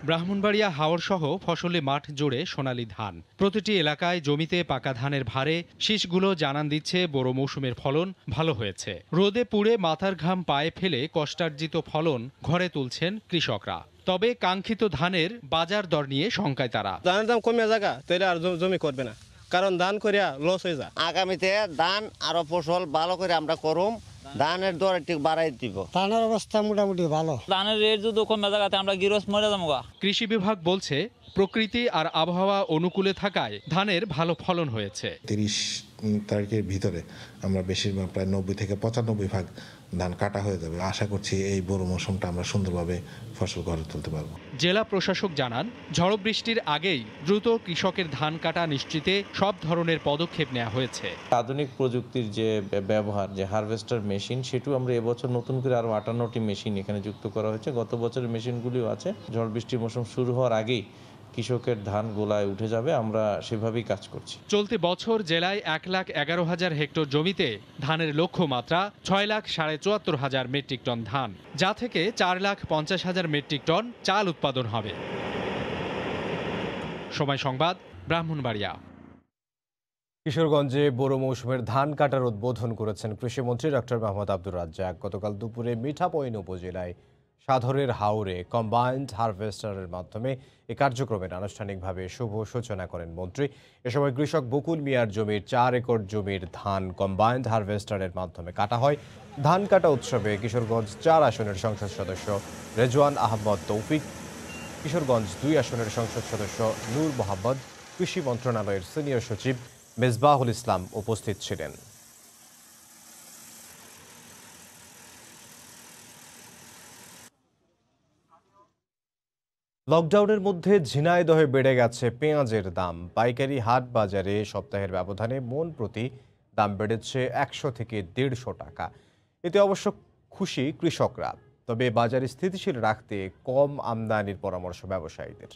S30: ব্রাহ্মণবাড়িয়া হাওর সহ ফসলি মাঠ জুড়ে সোনালী ধান। প্রতিটি এলাকায় জমিতে পাকা ধানের ভারে শীষগুলো জানান দিচ্ছে বড় মৌসুমের ফলন ভালো হয়েছে। রোদে পুড়ে মাথার ঘাম পায়ে ফেলে কষ্টার্জিত ফলন ঘরে তুলছেন কৃষকরা। তবে কাঙ্ক্ষিত ধানের বাজার দর নিয়ে শঙ্কায় তারা।
S31: ধানের দাম কমে জায়গা তাইলে আর জমি করবে না, কারণ ধান করিয়া লস হয়ে যায়।
S27: আগামীতে ধান আরো ফসল ভালো করে আমরা করুম,
S13: ধানের দর একটু বাড়াই দিব।
S17: ধানের অবস্থা মোটামুটি ভালো।
S18: ধানের রেট যদি কমে জায়গাতে আমরা গিরস মরে যাবো।
S30: কৃষি বিভাগ বলছে প্রকৃতি আর আবহাওয়া অনুকূলে থাকায় ধানের ভালো ফলন হয়েছে।
S19: 30 তারিখের ভিতরে আমরা বেশিরভাগ প্রায় 90 থেকে 95% ধান কাটা হয়ে যাবে। আশা করছি এই বড় মৌসুমটা আমরা সুন্দরভাবে ফসল গড়ে তুলতে পারবো।
S30: জেলা প্রশাসক জানান, ঝড় বৃষ্টির আগেই দ্রুত কৃষকের ধান কাটা নিশ্চিতে সব ধরনের পদক্ষেপ নেওয়া হয়েছে।
S20: আধুনিক প্রযুক্তির যে ব্যবহার, যে হারভেস্টার মেশিন, সেটাও আমরা এবছর নতুন করে আরও 58টি মেশিন এখানে যুক্ত করা হয়েছে। গত বছরের মেশিনগুলিও আছে। ঝড় বৃষ্টির মৌসুম শুরু হওয়ার আগেই কৃষকের ধান গোলায় উঠে যাবে, আমরা সেভাবেই কাজ করছি।
S30: চলতি বছর জেলায় 1,11,000 হেক্টর জমিতে ধানের লক্ষ্যমাত্রা 6,74,000 মেট্রিক টন ধান, যা থেকে 4,50,000 মেট্রিক টন চাল উৎপাদন হবে। সময় সংবাদ, ব্রাহ্মণবাড়িয়া।
S1: কিশোরগঞ্জে বোরো মৌসুমের ধান কাটার উদ্বোধন করেছেন কৃষিমন্ত্রী ডক্টর মোহাম্মদ আব্দুর রাজ্জাক। গতকাল দুপুরে মিঠাপইন উপজেলায় সাধরের হাওরে কম্বাইন্ড হারভেস্টারের মাধ্যমে এই কার্যক্রমের আনুষ্ঠানিকভাবে শুভ সূচনা করেন মন্ত্রী। এ সময় কৃষক বকুল মিয়ার জমির 4 একর জমির ধান কম্বাইন্ড হারভেস্টারের মাধ্যমে কাটা হয়। ধান কাটা উৎসবে কিশোরগঞ্জ 4 আসনের সংসদ সদস্য রেজওয়ান আহমদ তৌফিক, কিশোরগঞ্জ 2 আসনের সংসদ সদস্য নূর মোহাম্মদ, কৃষি মন্ত্রণালয়ের সিনিয়র সচিব মেজবাহুল ইসলাম উপস্থিত ছিলেন। লকডাউনের মধ্যে ঝিনাইদহে বেড়ে গেছে পেঁয়াজের দাম। পাইকারি হাট বাজারে সপ্তাহের ব্যবধানে মন প্রতি দাম বেড়েছে 100 থেকে 150 টাকা। এতে অবশ্য খুশি কৃষকরা, তবে বাজারে স্থিতিশীল রাখতে কম আমদানির পরামর্শ ব্যবসায়ীদের।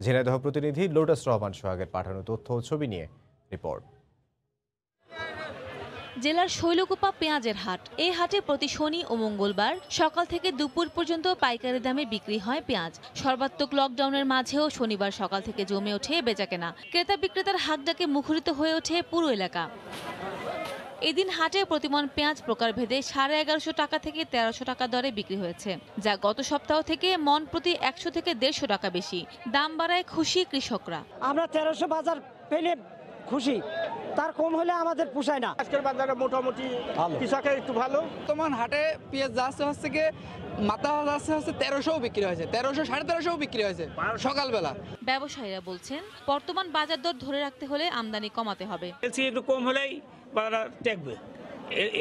S1: ঝিনাইদহ প্রতিনিধি লোটাস রহমান সোহাগের পাঠানো তথ্য ও ছবি নিয়ে রিপোর্ট।
S21: জেলার শৈলকুপা পেঁয়াজের হাট। এই হাটে প্রতি শনি ও মঙ্গলবার সকাল থেকে দুপুর পর্যন্ত পাইকারি দামে বিক্রি হয় পেঁয়াজ। সর্বাত্মক লকডাউনের মাঝেও শনিবার সকাল থেকে জমে ওঠে বেচাকেনা। ক্রেতা বিক্রেতার হাকডাকে মুখরিত হয়ে ওঠে পুরো এলাকা। এদিন হাটে প্রতিমন পেঁয়াজ প্রকারভেদে 1150 টাকা থেকে 1300 টাকা দরে বিক্রি হয়েছে, যা গত সপ্তাহ থেকে মন প্রতি 100 থেকে 150 টাকা বেশি। দাম বাড়ায় খুশি কৃষকরা।
S17: আমরা 1300 বাজার পেলে খুশি, তার কম হলে আমাদের পোষায় না।
S22: আজকের বাজারে মোটামুটি কৃষকের একটু ভালো।
S23: বর্তমান হাটে পেঁয়াজ যাচ্ছে হচ্ছে গিয়ে মাথা যাচ্ছে হচ্ছে 1300 বিক্রি হয়েছে, 1300 1350 বিক্রি হয়েছে সকালবেলা।
S21: ব্যবসায়ীরা বলছেন বর্তমান বাজার দর ধরে রাখতে হলে আমদানি কমাতে হবে।
S22: এলসি একটু কম হলেই বাজার টেকবে।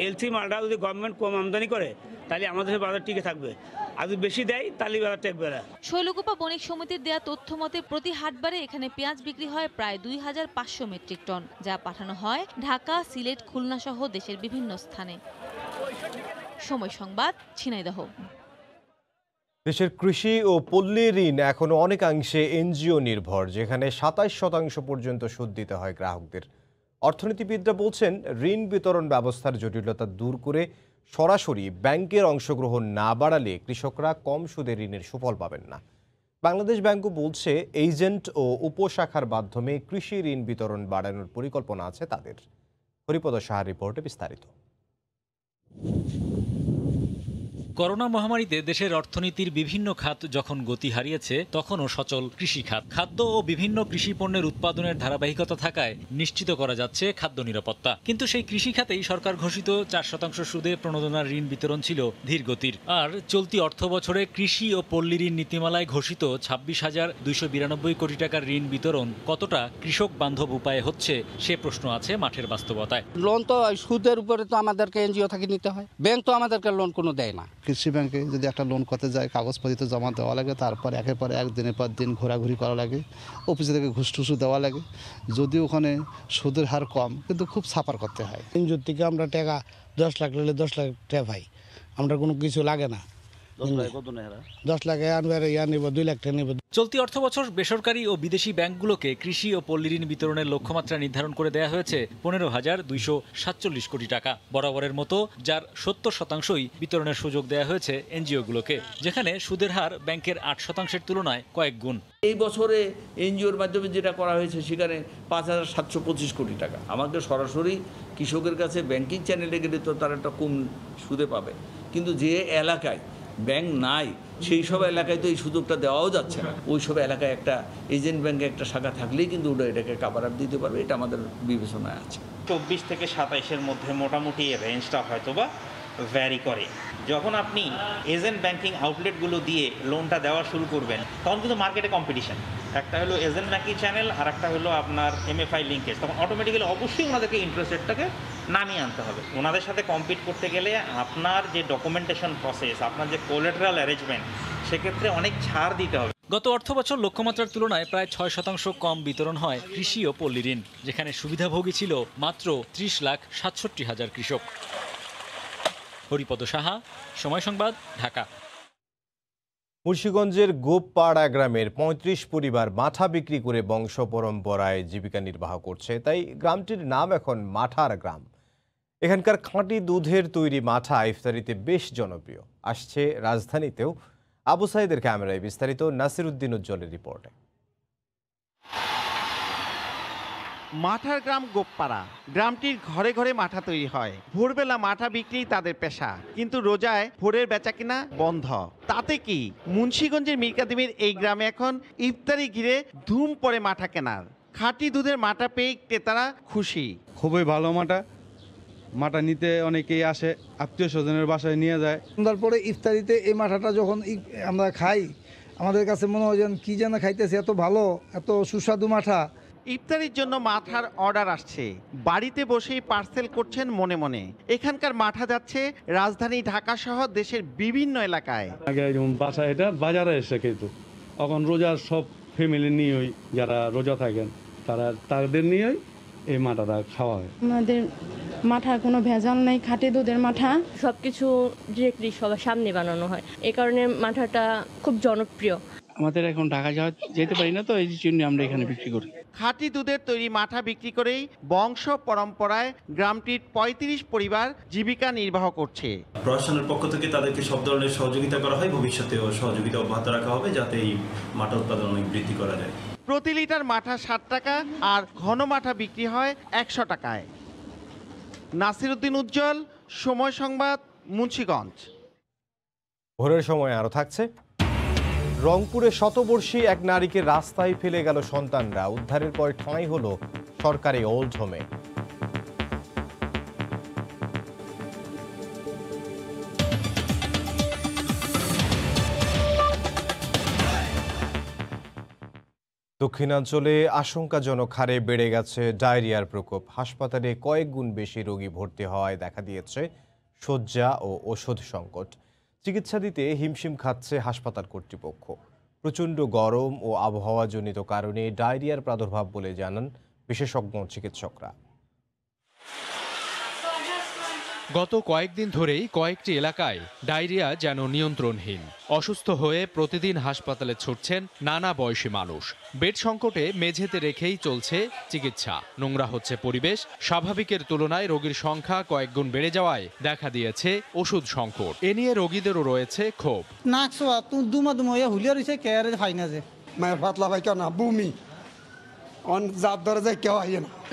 S22: এলসি মালটা যদি গভর্নমেন্ট কম আমদানি করে তাহলে আমাদের বাজার টিকে থাকবে, আর যদি বেশি দেয় তাহলে বাজার টেকবে না।
S21: শৈলকুপা বণিক সমিতির দেয়া তথ্য মতে প্রতি হাটবারে এখানে পেঁয়াজ বিক্রি হয় প্রায় 2500 মেট্রিক টন, যা পাঠানো হয় ঢাকা, সিলেট, খুলনা সহ দেশের বিভিন্ন স্থানে। সময় সংবাদ, ঝিনাইদহ।
S1: দেশের কৃষি ও পল্লী ঋণ এখনো অনেকাংশে এনজিও নির্ভর, যেখানে 27% পর্যন্ত সুদ দিতে হয় গ্রাহকদের। অর্থনীতিবিদরা বলছেন, ঋণ বিতরণ ব্যবস্থার জটিলতা দূর করে সরাসরি ব্যাংকের অংশগ্রহণ না বাড়ালে কৃষকরা কম সুদে ঋণের সুফল পাবেন না। বাংলাদেশ ব্যাংকও বলছে, এজেন্ট ও উপশাখার মাধ্যমে কৃষি ঋণ বিতরণ বাড়ানোর পরিকল্পনা আছে তাদের। হরিপদ সাহার রিপোর্টে বিস্তারিত।
S24: করোনা মহামারীতে দেশের অর্থনীতির বিভিন্ন খাত যখন গতি হারিয়েছে, তখনও সচল কৃষি খাত। খাদ্য ও বিভিন্ন কৃষি পণ্যের উৎপাদনের ধারাবাহিকতা থাকায় নিশ্চিত করা যাচ্ছে খাদ্য নিরাপত্তা। কিন্তু সেই কৃষি খাতেই সরকার ঘোষিত 4% সুদে প্রণোদনার ঋণ বিতরণ ছিল ধীর গতির। আর চলতি অর্থ বছরে কৃষি ও পল্লী ঋণ নীতিমালায় ঘোষিত 26,292 কোটি টাকার ঋণ বিতরণ কতটা কৃষক বান্ধব উপায়ে হচ্ছে, সে প্রশ্ন আছে মাঠের বাস্তবতায়।
S17: লোন তো সুদের উপরে তো আমাদেরকে এনজিও থেকে নিতে হয়, ব্যাংক তো আমাদেরকে লোন কোনো দেয় না।
S25: কৃষি ব্যাংকে যদি একটা লোন করতে যায়, কাগজপত্র জমা দেওয়া লাগে, তারপর একের পর এক দিনের পর দিন ঘোরাঘুরি করা লাগে, অফিসে থেকে ঘুষ টুসু দেওয়া লাগে। যদি ওখানে সুদের হার কম, কিন্তু খুব সাফার করতে হয়।
S17: এনজিও থেকে আমরা টাকা 10 লাখ নিলে 10 লাখ টাকা পাই, আমরা কোনো কিছু লাগে না। 10 লাখে আনবার 2 লাখ টাকা নেব।
S24: চলতি অর্থ বছর বেসরকারি ও বিদেশি ব্যাংকগুলোকে কৃষি ও পল্লী ঋণ বিতরণের লক্ষ্যমাত্রা নির্ধারণ করে দেওয়া হয়েছে 15,247 কোটি টাকা। বরাবরের মতো যার 70%ই বিতরণের সুযোগ দেওয়া হয়েছে এনজিওগুলোকে, যেখানে সুদের হার ব্যাংকের 8%-এর তুলনায় কয়েক গুণ।
S26: এই বছরে এনজিওর মাধ্যমে যেটা করা হয়েছে, সেখানে 5,725 কোটি টাকা। আমাকে সরাসরি কৃষকের কাছে ব্যাংকিং চ্যানেলে গেলে তো তারা একটা কম সুদে পাবে, কিন্তু যে এলাকায় ব্যাংক নাই সেই সব এলাকায় তো এই সুযোগটা দেওয়াও যাচ্ছে না। ওই সব এলাকায় একটা এজেন্ট ব্যাংকে একটা শাখা থাকলেই কিন্তু ওটা এটাকে কাভার আপ দিতে পারবে, এটা আমাদের বিবেচনায় আছে।
S32: 24 থেকে 27-এর মধ্যে মোটামুটি রেঞ্জটা হয়তো বা
S2: ভ্যারি করে। যখন আপনি এজেন্ট ব্যাংকিং আউটলেটগুলো দিয়ে লোনটা দেওয়া শুরু করবেন তখন কিন্তু মার্কেটে কম্পিটিশন, একটা হলো এজেন্ট ব্যাংকিং চ্যানেল আর একটা হলো আপনার এমএফআই লিঙ্কেজ, তখন অটোমেটিক্যালি অবশ্যই ওনাদেরকে ইন্টারেস্ট রেটটাকে নামিয়ে আনতে হবে। ওনাদের সাথে কম্পিট করতে গেলে আপনার যে ডকুমেন্টেশন প্রসেস, আপনার যে কোলাটেরাল অ্যারেঞ্জমেন্ট, সেক্ষেত্রে অনেক ছাড় দিতে হবে।
S24: গত অর্থবছর লক্ষ্যমাত্রার তুলনায় প্রায় 6% কম বিতরণ হয় কৃষি ও পল্লী ঋণ, যেখানে সুবিধাভোগী ছিল মাত্র 30,67,000 কৃষক। হরিপদ সাহা, সময় সংবাদ, ঢাকা।
S1: মুন্সিগঞ্জের গোপপাড়া গ্রামের ৩৫ পরিবার মাঠা বিক্রি করে বংশ পরম্পরায় জীবিকা নির্বাহ করছে, তাই গ্রামটির নাম এখন মাঠার গ্রাম। এখানকার খাঁটি দুধের তৈরি মাঠা ইফতারিতে বেশ জনপ্রিয়। আসছে রাজধানীতেও। আবু সাইদের ক্যামেরায় বিস্তারিত নাসির উদ্দিন উজ্জ্বলের রিপোর্টে।
S3: মাঠার গ্রাম গোপপাড়া। গ্রামটির ঘরে ঘরে মাঠা তৈরি হয়। ভোরবেলা মাঠা বিক্রি তাদের পেশা, কিন্তু রোজায় ভোরের বেচাকেনা বন্ধ। তাতে কি মুন্সিগঞ্জের মিরকাদিমের এই গ্রামে এখন ইফতারি ঘিরে ধুম পড়ে মাঠা কেনার। খাঁটি দুধের মাঠা পেয়ে ক্রেতারা খুশি।
S4: খুবই ভালো মাঠা নিতে অনেকেই আসে, আত্মীয় স্বজনের বাসায় নিয়ে যায়।
S5: তারপরে ইফতারিতে এই মাঠাটা যখন আমরা খাই, আমাদের কাছে মনে হয় যেন কি যেন খাইতেছে, এত ভালো, এত সুস্বাদু মাঠা।
S3: ইফতারির জন্য মাঠার অর্ডার আসছে, বাড়িতে বসেই পার্সেল করছেন মনে মনে। এখানকার মাঠা যাচ্ছে রাজধানী ঢাকা সহ দেশের বিভিন্ন এলাকায়।
S4: আগে যেমন বাসা এটা বাজারে এসে কিন্তু এখন রোজার সব ফ্যামিলি নিয়েই, যারা রোজা থাকেন তাদের নিয়েই এই মাঠাটা খাওয়া হয়।
S6: আমাদের মাঠার কোনো ভেজাল নেই, খাঁটি দুধের মাঠা। সবকিছু ডিরেক্টলি সবার সামনে বানানো হয়, এই কারণে মাঠাটা খুব জনপ্রিয়।
S4: আমাদের এখন ঢাকা যেতে পারি না, তো এই জন্য আমরা এখানে বিক্রি করি।
S3: খাঁটি দুধের তৈরি মাঠা বিক্রি করেই বংশ পরম্পরায় গ্রামটির ৩৫ পরিবার জীবিকা নির্বাহ করছে।
S7: প্রশাসনের পক্ষ থেকে তাদেরকে সব ধরনের সহযোগিতা করা হয়, ভবিষ্যতেও সহযোগিতা অব্যাহত রাখা হবে যাতে এই মাঠা উৎপাদন অনেক বৃদ্ধি করা যায়।
S3: প্রতি লিটার মাঠা 60 টাকা আর ঘন মাঠা বিক্রি হয় 100 টাকায়। নাসির উদ্দিন উজ্জ্বল, সময় সংবাদ, মুন্সিগঞ্জ।
S1: ভোরের সময় আরো থাকছে। রংপুরে শতবর্ষী এক নারীকে রাস্তায় ফেলে গেল সন্তানরা, উদ্ধারের পর ঠাঁই হলো সরকারি ওল্ড হোমে। দক্ষিণাঞ্চলে আশঙ্কাজনক হারে বেড়ে গেছে ডায়রিয়ার প্রকোপ। হাসপাতালে কয়েক গুণ বেশি রোগী ভর্তি হওয়ায় দেখা দিয়েছে শয্যা ও ওষুধ সংকট। চিকিৎসা দিতে হিমশিম খাচ্ছে হাসপাতাল কর্তৃপক্ষ। প্রচণ্ড গরম ও আবহাওয়াজনিত কারণে ডায়রিয়ার প্রাদুর্ভাব বলে জানান বিশেষজ্ঞ চিকিৎসকরা।
S30: গত কয়েকদিন ধরেই কয়েকটি এলাকায় ডায়রিয়া যেন নিয়ন্ত্রণহীন। অসুস্থ হয়ে প্রতিদিন হাসপাতালে ছুটছেন নানা বয়সী মানুষ। বেড সংকটে মেঝেতে রেখেই চলছে চিকিৎসা। নোংরা হচ্ছে পরিবেশ। স্বাভাবিকের তুলনায় রোগীর সংখ্যা কয়েক গুণ বেড়ে যাওয়ায় দেখা দিয়েছে ওষুধ সংকট। এ নিয়ে রোগীদেরও রয়েছে ক্ষোভ।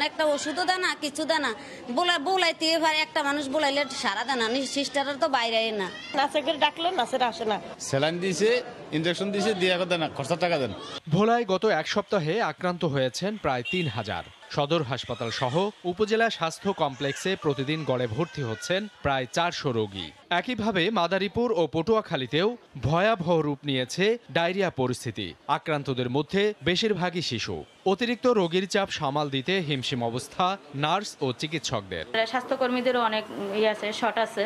S8: একটা ওষুধও দেয় না, কিছু দেয় না। বলাইতে একটা মানুষ বলাইলে সারা দেয় না, সিস্টারের তো বাইরে না। নাচে করে ডাকলে নাচের আসে না।
S4: স্যালাইন দিয়েছে, ইনজেকশন দিয়েছে, দিয়ে দেন না, খরচা টাকা দেন।
S30: ভোলায় গত এক সপ্তাহে আক্রান্ত হয়েছেন প্রায় ৩,০০০। সদর হাসপাতাল সহ উপজেলা স্বাস্থ্য কমপ্লেক্সে প্রতিদিন গড়ে ভর্তি হচ্ছেন প্রায় ৪০০ রোগী। একইভাবে মাদারীপুর ও পটুয়াখালীতেও ভয়াবহ রূপ নিয়েছে ডায়রিয়া পরিস্থিতি। আক্রান্তদের মধ্যে বেশিরভাগই শিশু। অতিরিক্ত রোগীর চাপ সামাল দিতে হিমশিম অবস্থা নার্স ও চিকিৎসকদের।
S6: স্বাস্থ্যকর্মীদেরও অনেক আছে, শর্ট আছে,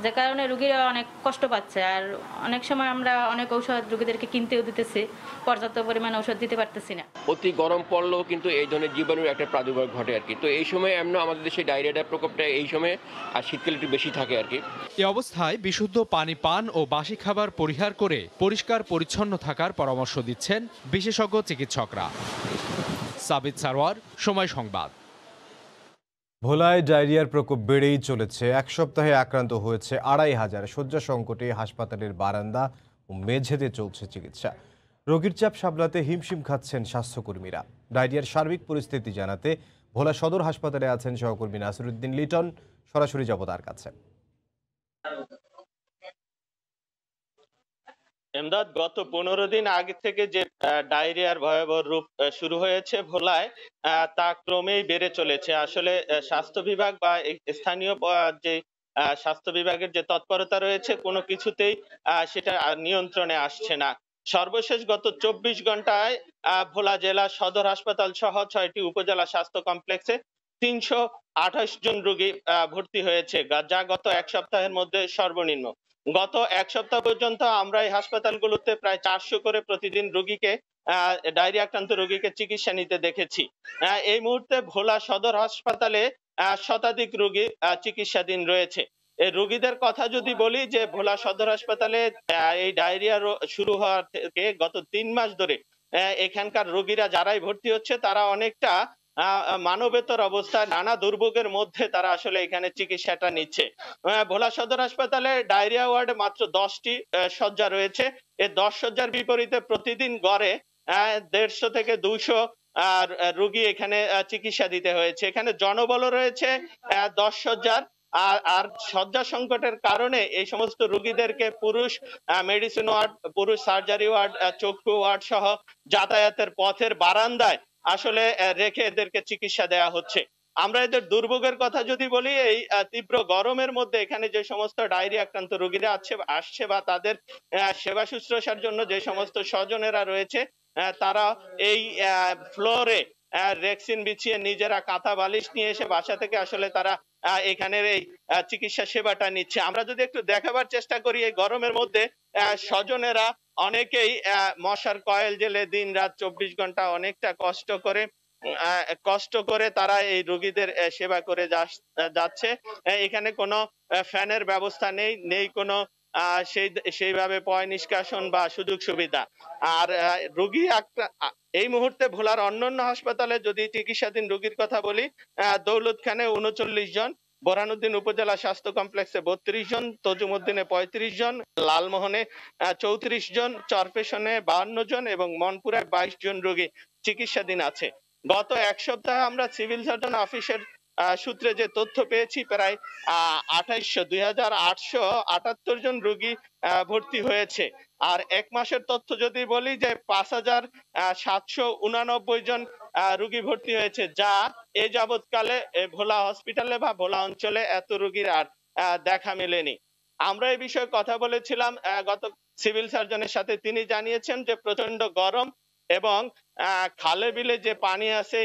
S6: যে কারণে রোগীরা অনেক কষ্ট পাচ্ছে। আর অনেক সময় আমরা অনেক ঔষধ রোগীদেরকে কিনতেও দিতেছি, পর্যাপ্ত পরিমাণে ঔষধ দিতে পারতেছি না।
S9: অতি গরম পড়লেও কিন্তু এই ধরনের জীবাণুর একটা প্রাদুর্ভাব ঘটে আর কি। তো এই সময় এমন আমাদের দেশে ডায়রিয়ার প্রকোপটা এই সময় আর শীতকালে একটু বেশি থাকে আর কি।
S30: এই অবস্থায় বিশুদ্ধ পানি পান ও বাসি খাবার পরিহার করে পরিষ্কার পরিচ্ছন্ন থাকার পরামর্শ দিচ্ছেন বিশেষজ্ঞ চিকিৎসকরা। সাবিত সারোয়ার, সময় সংবাদ।
S1: ভোলায় ডায়রিয়ার প্রকোপ বেড়েই চলেছে। এক সপ্তাহে আক্রান্ত হয়েছে ২৫০০। শয্যা সংকটে হাসপাতালের বারান্দা ও মেঝেতে চলছে চিকিৎসা। রোগীর চাপ সামলাতে হিমশিম খাচ্ছেন স্বাস্থ্যকর্মীরা। ডায়রিয়ার সার্বিক পরিস্থিতি জানাতে ভোলা সদর হাসপাতালে আছেন সহকর্মী নাসির উদ্দিন লিটন। সরাসরি যাব তার কাছে।
S10: এমদাদ, গত ১৫ দিন আগে থেকে যে ডায়রিয়ার ভয়াবহ রূপ শুরু হয়েছে ভোলায়, তা ক্রমেই বেড়ে চলেছে। আসলে স্বাস্থ্য বিভাগ বা স্থানীয় যে স্বাস্থ্য বিভাগের যে তৎপরতা রয়েছে কোনো কিছুতেই সেটা নিয়ন্ত্রণে আসছে না। সর্বশেষ গত 24 ঘন্টায় ভোলা জেলা সদর হাসপাতাল সহ 6টি উপজেলা স্বাস্থ্য কমপ্লেক্সে 328 জন রোগী ভর্তি হয়েছে, যা গত এক সপ্তাহের মধ্যে সর্বনিম্ন। গত এক সপ্তাহ পর্যন্ত আমরা এই হাসপাতালগুলোতে প্রায় 400 করে প্রতিদিন রোগীকে ডায়রিয়া আক্রান্ত রোগীকে চিকিৎসা নিতে দেখেছি। এই মুহূর্তে ভোলা সদর হাসপাতালে শতাধিক রোগী চিকিৎসাধীন রয়েছে। এই রোগীদের কথা যদি বলি যে ভোলা সদর হাসপাতালে এই ডায়রিয়া শুরু হওয়ার থেকে গত 3 মাস ধরে এখানকার রোগীরা যারাই ভর্তি হচ্ছে তারা অনেকটা মানবেতর অবস্থায় নানা দুর্ভোগের মধ্যে তারা আসলে এখানে চিকিৎসাটা নিচ্ছে। ভোলা সদর হাসপাতালে ডায়রিয়া ওয়ার্ডে মাত্র 10টি শয্যা রয়েছে। এই 10 শয্যার বিপরীতে প্রতিদিন গড়ে 150 থেকে 200 রোগী এখানে চিকিৎসা দিতে হয়েছে। এখানে জনবলও রয়েছে 10 শয্যার। আর শয্যা সংকটের কারণে এই সমস্ত রোগীদেরকে পুরুষ মেডিসিন ওয়ার্ড, পুরুষ সার্জারি ওয়ার্ড, চক্ষু ওয়ার্ড সহ যাতায়াতের পথের বারান্দায় আসলে রেখে এদেরকে চিকিৎসা দেওয়া হচ্ছে। আমরা এদের দুর্ভোগের কথা যদি বলি, এই তীব্র গরমের মধ্যে এখানে যে সমস্ত ডায়রিয়া আক্রান্ত রোগীরা আসছে বা তাদের সেবা শুশ্রূষার জন্য যে সমস্ত স্বজনেরা রয়েছে তারা এই ফ্লোরে রেক্সিন বিছিয়ে নিজেরা কাঁথা বালিশ নিয়ে এসে বাসা থেকে আসলে তারা এখানের এই চিকিৎসা সেবাটা নিচ্ছে। আমরা যদি একটু দেখাবার চেষ্টা করি, এই গরমের মধ্যে স্বজনেরা অনেকেই মশার কয়েল জেলে দিন রাত 24 ঘন্টা অনেকটা কষ্ট করে তারা এই রোগীদের সেবা করে যাচ্ছে। এখানে কোনো ফ্যানের ব্যবস্থা নেই কোনো সেইভাবে পয় নিষ্কাশন বা সুযোগ সুবিধা। আর রোগী এই মুহূর্তে ভোলার অন্যান্য হাসপাতালে যদি চিকিৎসাধীন রোগীর কথা বলি, দৌলতখানে 39 জন, বোরহানউদ্দিন উপজেলা স্বাস্থ্য কমপ্লেক্সে 32 জন, তজুমউদ্দিনে 35 জন, লালমোহনে 34 জন, চরপেশনে 52 জন এবং মনপুরায় 22 জন রোগী চিকিৎসাধীন আছে। গত এক সপ্তাহে আমরা সিভিল সার্জন অফিসের সূত্রে যে তথ্য পেয়েছি, প্রায় 2878 জন রোগী ভর্তি হয়েছে। আর এক মাসের তথ্য যদি বলি যে 5789 জন রোগী ভর্তি হয়েছে, যা এ যাবৎকালে ভোলা হসপিটালে বা ভোলা অঞ্চলে এত রোগীর আর দেখা মেলেনি। আমরা এই বিষয়ে কথা বলেছিলাম গত সিভিল সার্জনের সাথে, তিনি জানিয়েছেন যে প্রচন্ড গরম এবং খালে বিলে যে পানি আছে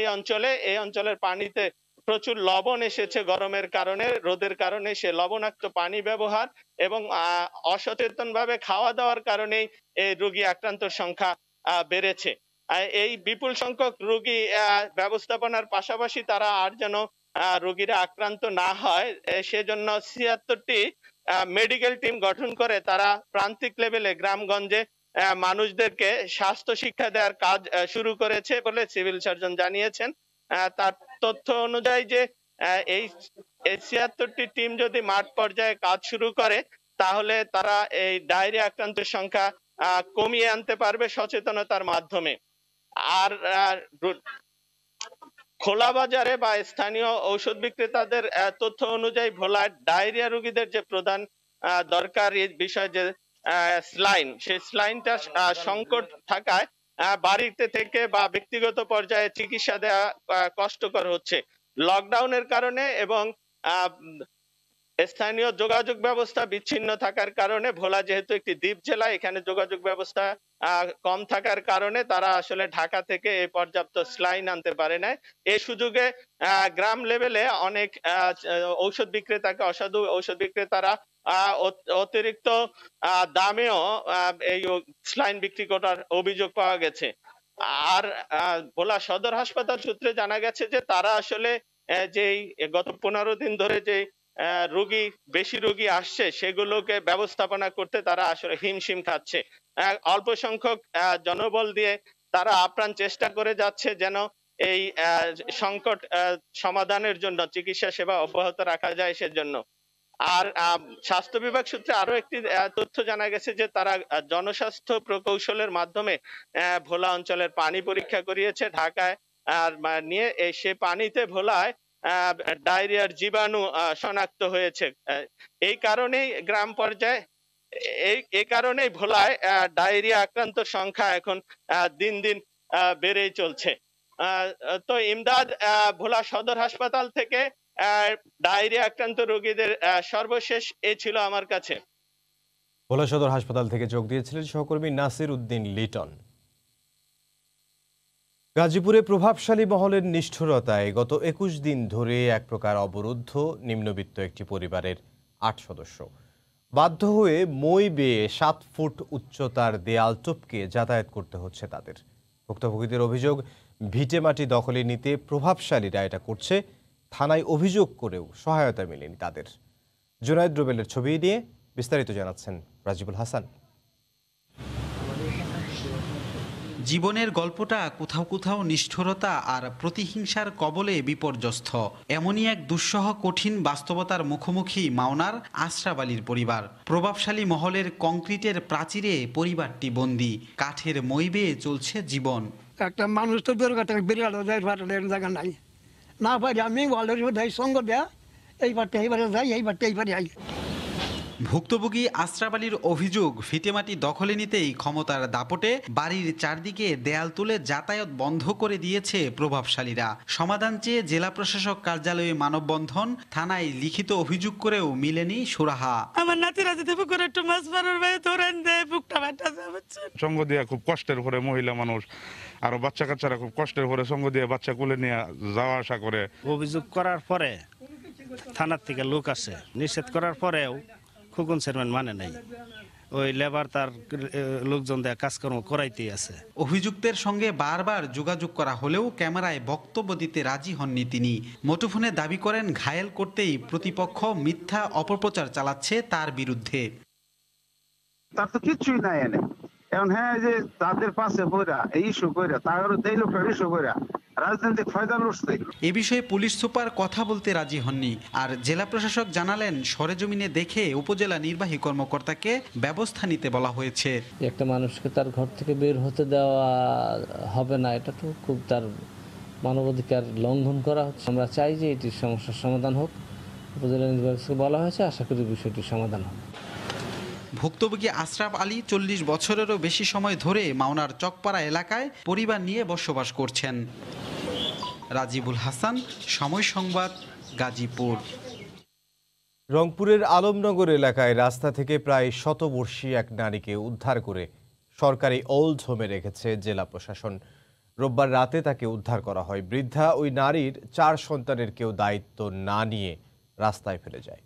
S10: এই অঞ্চলের পানিতে প্রচুর লবণ এসেছে গরমের কারণে, রোদের কারণে। সে লবণাক্ত পানি ব্যবহার এবং অসচেতন ভাবে খাওয়া দাওয়ার কারণেই এই রোগী আক্রান্তর সংখ্যা বেড়েছে। এই বিপুল সংখ্যক রোগী ব্যবস্থাপনার পাশাপাশি তারা আর যেন রোগীরা আক্রান্ত না হয় সেজন্য 76টি মেডিকেল টিম গঠন করে তারা প্রান্তিক লেভেলে গ্রামগঞ্জে মানুষদেরকে স্বাস্থ্য শিক্ষা দেওয়ার কাজ শুরু করেছে বলে সিভিল সার্জন জানিয়েছেন। তার তথ্য অনুযায়ী যে এই 76টি টিম যদি মাঠ পর্যায়ে কাজ শুরু করে তাহলে তারা এই ডায়রিয়া আক্রান্তের সংখ্যা কমিয়ে আনতে পারবে সচেতনতার মাধ্যমে। আর খোলা বাজারে বা স্থানীয় ঔষধ বিক্রেতাদের তথ্য অনুযায়ী ভোলার ডায়রিয়া রোগীদের যে প্রধান দরকারি বিষয় যে স্লাইন, সেই স্লাইনটা সংকট থাকায় বাড়িতে থেকে বা ব্যক্তিগত পর্যায়ে চিকিৎসা দেওয়া কষ্টকর হচ্ছে। লকডাউনের কারণে এবং স্থানীয় যোগাযোগ ব্যবস্থা বিচ্ছিন্ন থাকার কারণে, ভোলা যেহেতু একটি দ্বীপ জেলা, এখানে যোগাযোগ ব্যবস্থা কম থাকার কারণে তারা আসলে ঢাকা থেকে এই পর্যাপ্ত স্লাইন আনতে পারে না। এই সুযোগে গ্রাম লেভেলে অনেক ঔষধ বিক্রেতাকে, অসাধু ঔষধ বিক্রেতারা অতিরিক্ত দামেও এই স্লাইন বিক্রি করার অভিযোগ পাওয়া গেছে। আর ভোলা সদর হাসপাতাল সূত্রে জানা গেছে যে তারা আসলে যেই গত 15 দিন ধরে যে বেশি রোগী আসছে সেগুলোকে ব্যবস্থাপনা করতে তারা আসলে হিমশিম খাচ্ছে। অল্প সংখ্যক জনবল দিয়ে তারা আপ্রাণ চেষ্টা করে যাচ্ছে যেন এই সংকট সমাধানের জন্য চিকিৎসা সেবা অব্যাহত রাখা যায় সেজন্য। আর স্বাস্থ্য বিভাগ সূত্রে আরো একটি তথ্য জানা গেছে যে তারা জনস্বাস্থ্য প্রকৌশলের মাধ্যমে ভোলা অঞ্চলের পানি পরীক্ষা করিয়েছে ঢাকায়, আর নিয়ে সে পানিতে ভোলায় ডায়রিয়ার জীবাণু শনাক্ত হয়েছে। এই কারণেই গ্রাম পর্যায়ে এই কারণেই ভোলায় ডায়রিয়া আক্রান্ত সংখ্যা এখন দিন দিন বেড়েই চলছে। তো ইমদাদ ভোলা সদর হাসপাতাল থেকে ডায়রিয়া আক্রান্ত রোগীদের সর্বশেষ এ ছিল আমার কাছে।
S1: ভোলা সদর হাসপাতাল থেকে যোগ দিয়েছিলেন সহকর্মী নাসির উদ্দিন লিটন। গাজীপুরে প্রভাবশালী মহলের নিষ্ঠুরতায় গত ২১ দিন ধরে এক প্রকার অবরুদ্ধ নিম্নবিত্ত একটি পরিবারের ৮ সদস্য। বাধ্য হয়ে মই বেয়ে ৭ ফুট উচ্চতার দেয়াল টপকে যাতায়াত করতে হচ্ছে তাদের। ভুক্তভোগীদের অভিযোগ, ভিটেমাটি দখলে নিতে প্রভাবশালীরা এটা করছে, থানায় অভিযোগ করেও সহায়তা মেলেনি তাদের। জুনায়েদ রুবেলের ছবি নিয়ে বিস্তারিত জানাচ্ছেন রাজিবুল হাসান।
S11: জীবনের গল্পটা কোথাও কোথাও নিষ্ঠুরতা আর প্রতিহিংসার কবলে বিপর্যস্ত। এমনই এক দুঃসহ কঠিন বাস্তবতার মুখোমুখি মাওনার আশরাফ আলীর পরিবার। প্রভাবশালী মহলের কংক্রিটের প্রাচীরে পরিবারটি বন্দী, কাঠের মই বেয়ে চলছে জীবন।
S12: একটা মানুষ তো বিরাট জায়গা নাই, না পারি আমি সঙ্গ দেয়া এইবারটা এইবারে যাই, এইবারটা এইবারে আই।
S11: ভুক্তভোগী আশরাফ আলীর অভিযোগ, ভিটেমাটি দখলে নিতেই ক্ষমতার দাপটে বাড়ির চারদিকে দেয়াল তুলে যাতায়াত বন্ধ করে দিয়েছে প্রভাবশালীরা। সমাধান চেয়ে জেলা প্রশাসক কার্যালয়ে মানববন্ধন, থানায় লিখিত অভিযোগ করেও মিলেনি সুরাহা।
S22: আমার নাতিরা যদি পুকুরে একটু মাছ মারার ভাই ধরেন দেয়, বুকটা বাটা যাচ্ছে।
S13: সঙ্গ দিয়ে খুব কষ্টের করে মহিলা মানুষ আর বাচ্চা কাচ্চারা খুব কষ্টের করে সঙ্গ দিয়ে বাচ্চা কোলে নিয়ে যাওয়া আসা করে।
S22: অভিযোগ করার পরে থানার থেকে লোক আসে, নিষেধ করার পরেও খোকন চেয়ারম্যান মানে নাই, ওই লেবার তার লোকজন দেয়া কাজকর্ম করাইতেই আছে।
S11: অভিযুক্তের সঙ্গে বারবার যোগাযোগ করা হলেও ক্যামেরায় বক্তব্য দিতে রাজি হননি তিনি। মুঠোফোনে দাবি করেন ঘায়েল করতেই প্রতিপক্ষ মিথ্যা অপপ্রচার চালাচ্ছে তার বিরুদ্ধে।
S14: তার তো কিচ্ছুই নাই এনে, এখন হ্যাঁ যে তাদের পাশে বইরা এই ইস্যু কইরা তার এই লোকটা ইস্যু কইরা রাজনৈতিক ফায়দা লুটছে।
S11: এ বিষয়ে পুলিশ সুপার কথা বলতে রাজি হননি। আর জেলা প্রশাসক জানালেন সরেজমিনে দেখে উপজেলা নির্বাহী কর্মকর্তাকে ব্যবস্থা নিতে বলা হয়েছে।
S15: একটা মানুষকে তার ঘর থেকে বের হতে দেওয়া হবে না, এটা তো খুব তার মানবাধিকার লঙ্ঘন করা হচ্ছে। আমরা চাই যে এটির সমস্যার সমাধান হোক, উপজেলা নির্বাহীকে বলা হয়েছে, আশা করি বিষয়টির সমাধান হবে।
S11: ভুক্তভোগী আশরাফ আলী ৪০ বছরেরও বেশি সময় ধরে মাওনার চকপাড়া এলাকায় পরিবার নিয়ে বসবাস করছেন। রাজিবুল হাসান, সময় সংবাদ, গাজীপুর।
S1: রংপুরের আলমনগর এলাকায় রাস্তা থেকে প্রায় শতবর্ষী এক নারীকে উদ্ধার করে সরকারি ওল্ড হোমে রেখেছে জেলা প্রশাসন। রোববার রাতে তাকে উদ্ধার করা হয়। বৃদ্ধা ওই নারীর ৪ সন্তানের কেউ দায়িত্ব না নিয়ে রাস্তায় ফেলে যায়।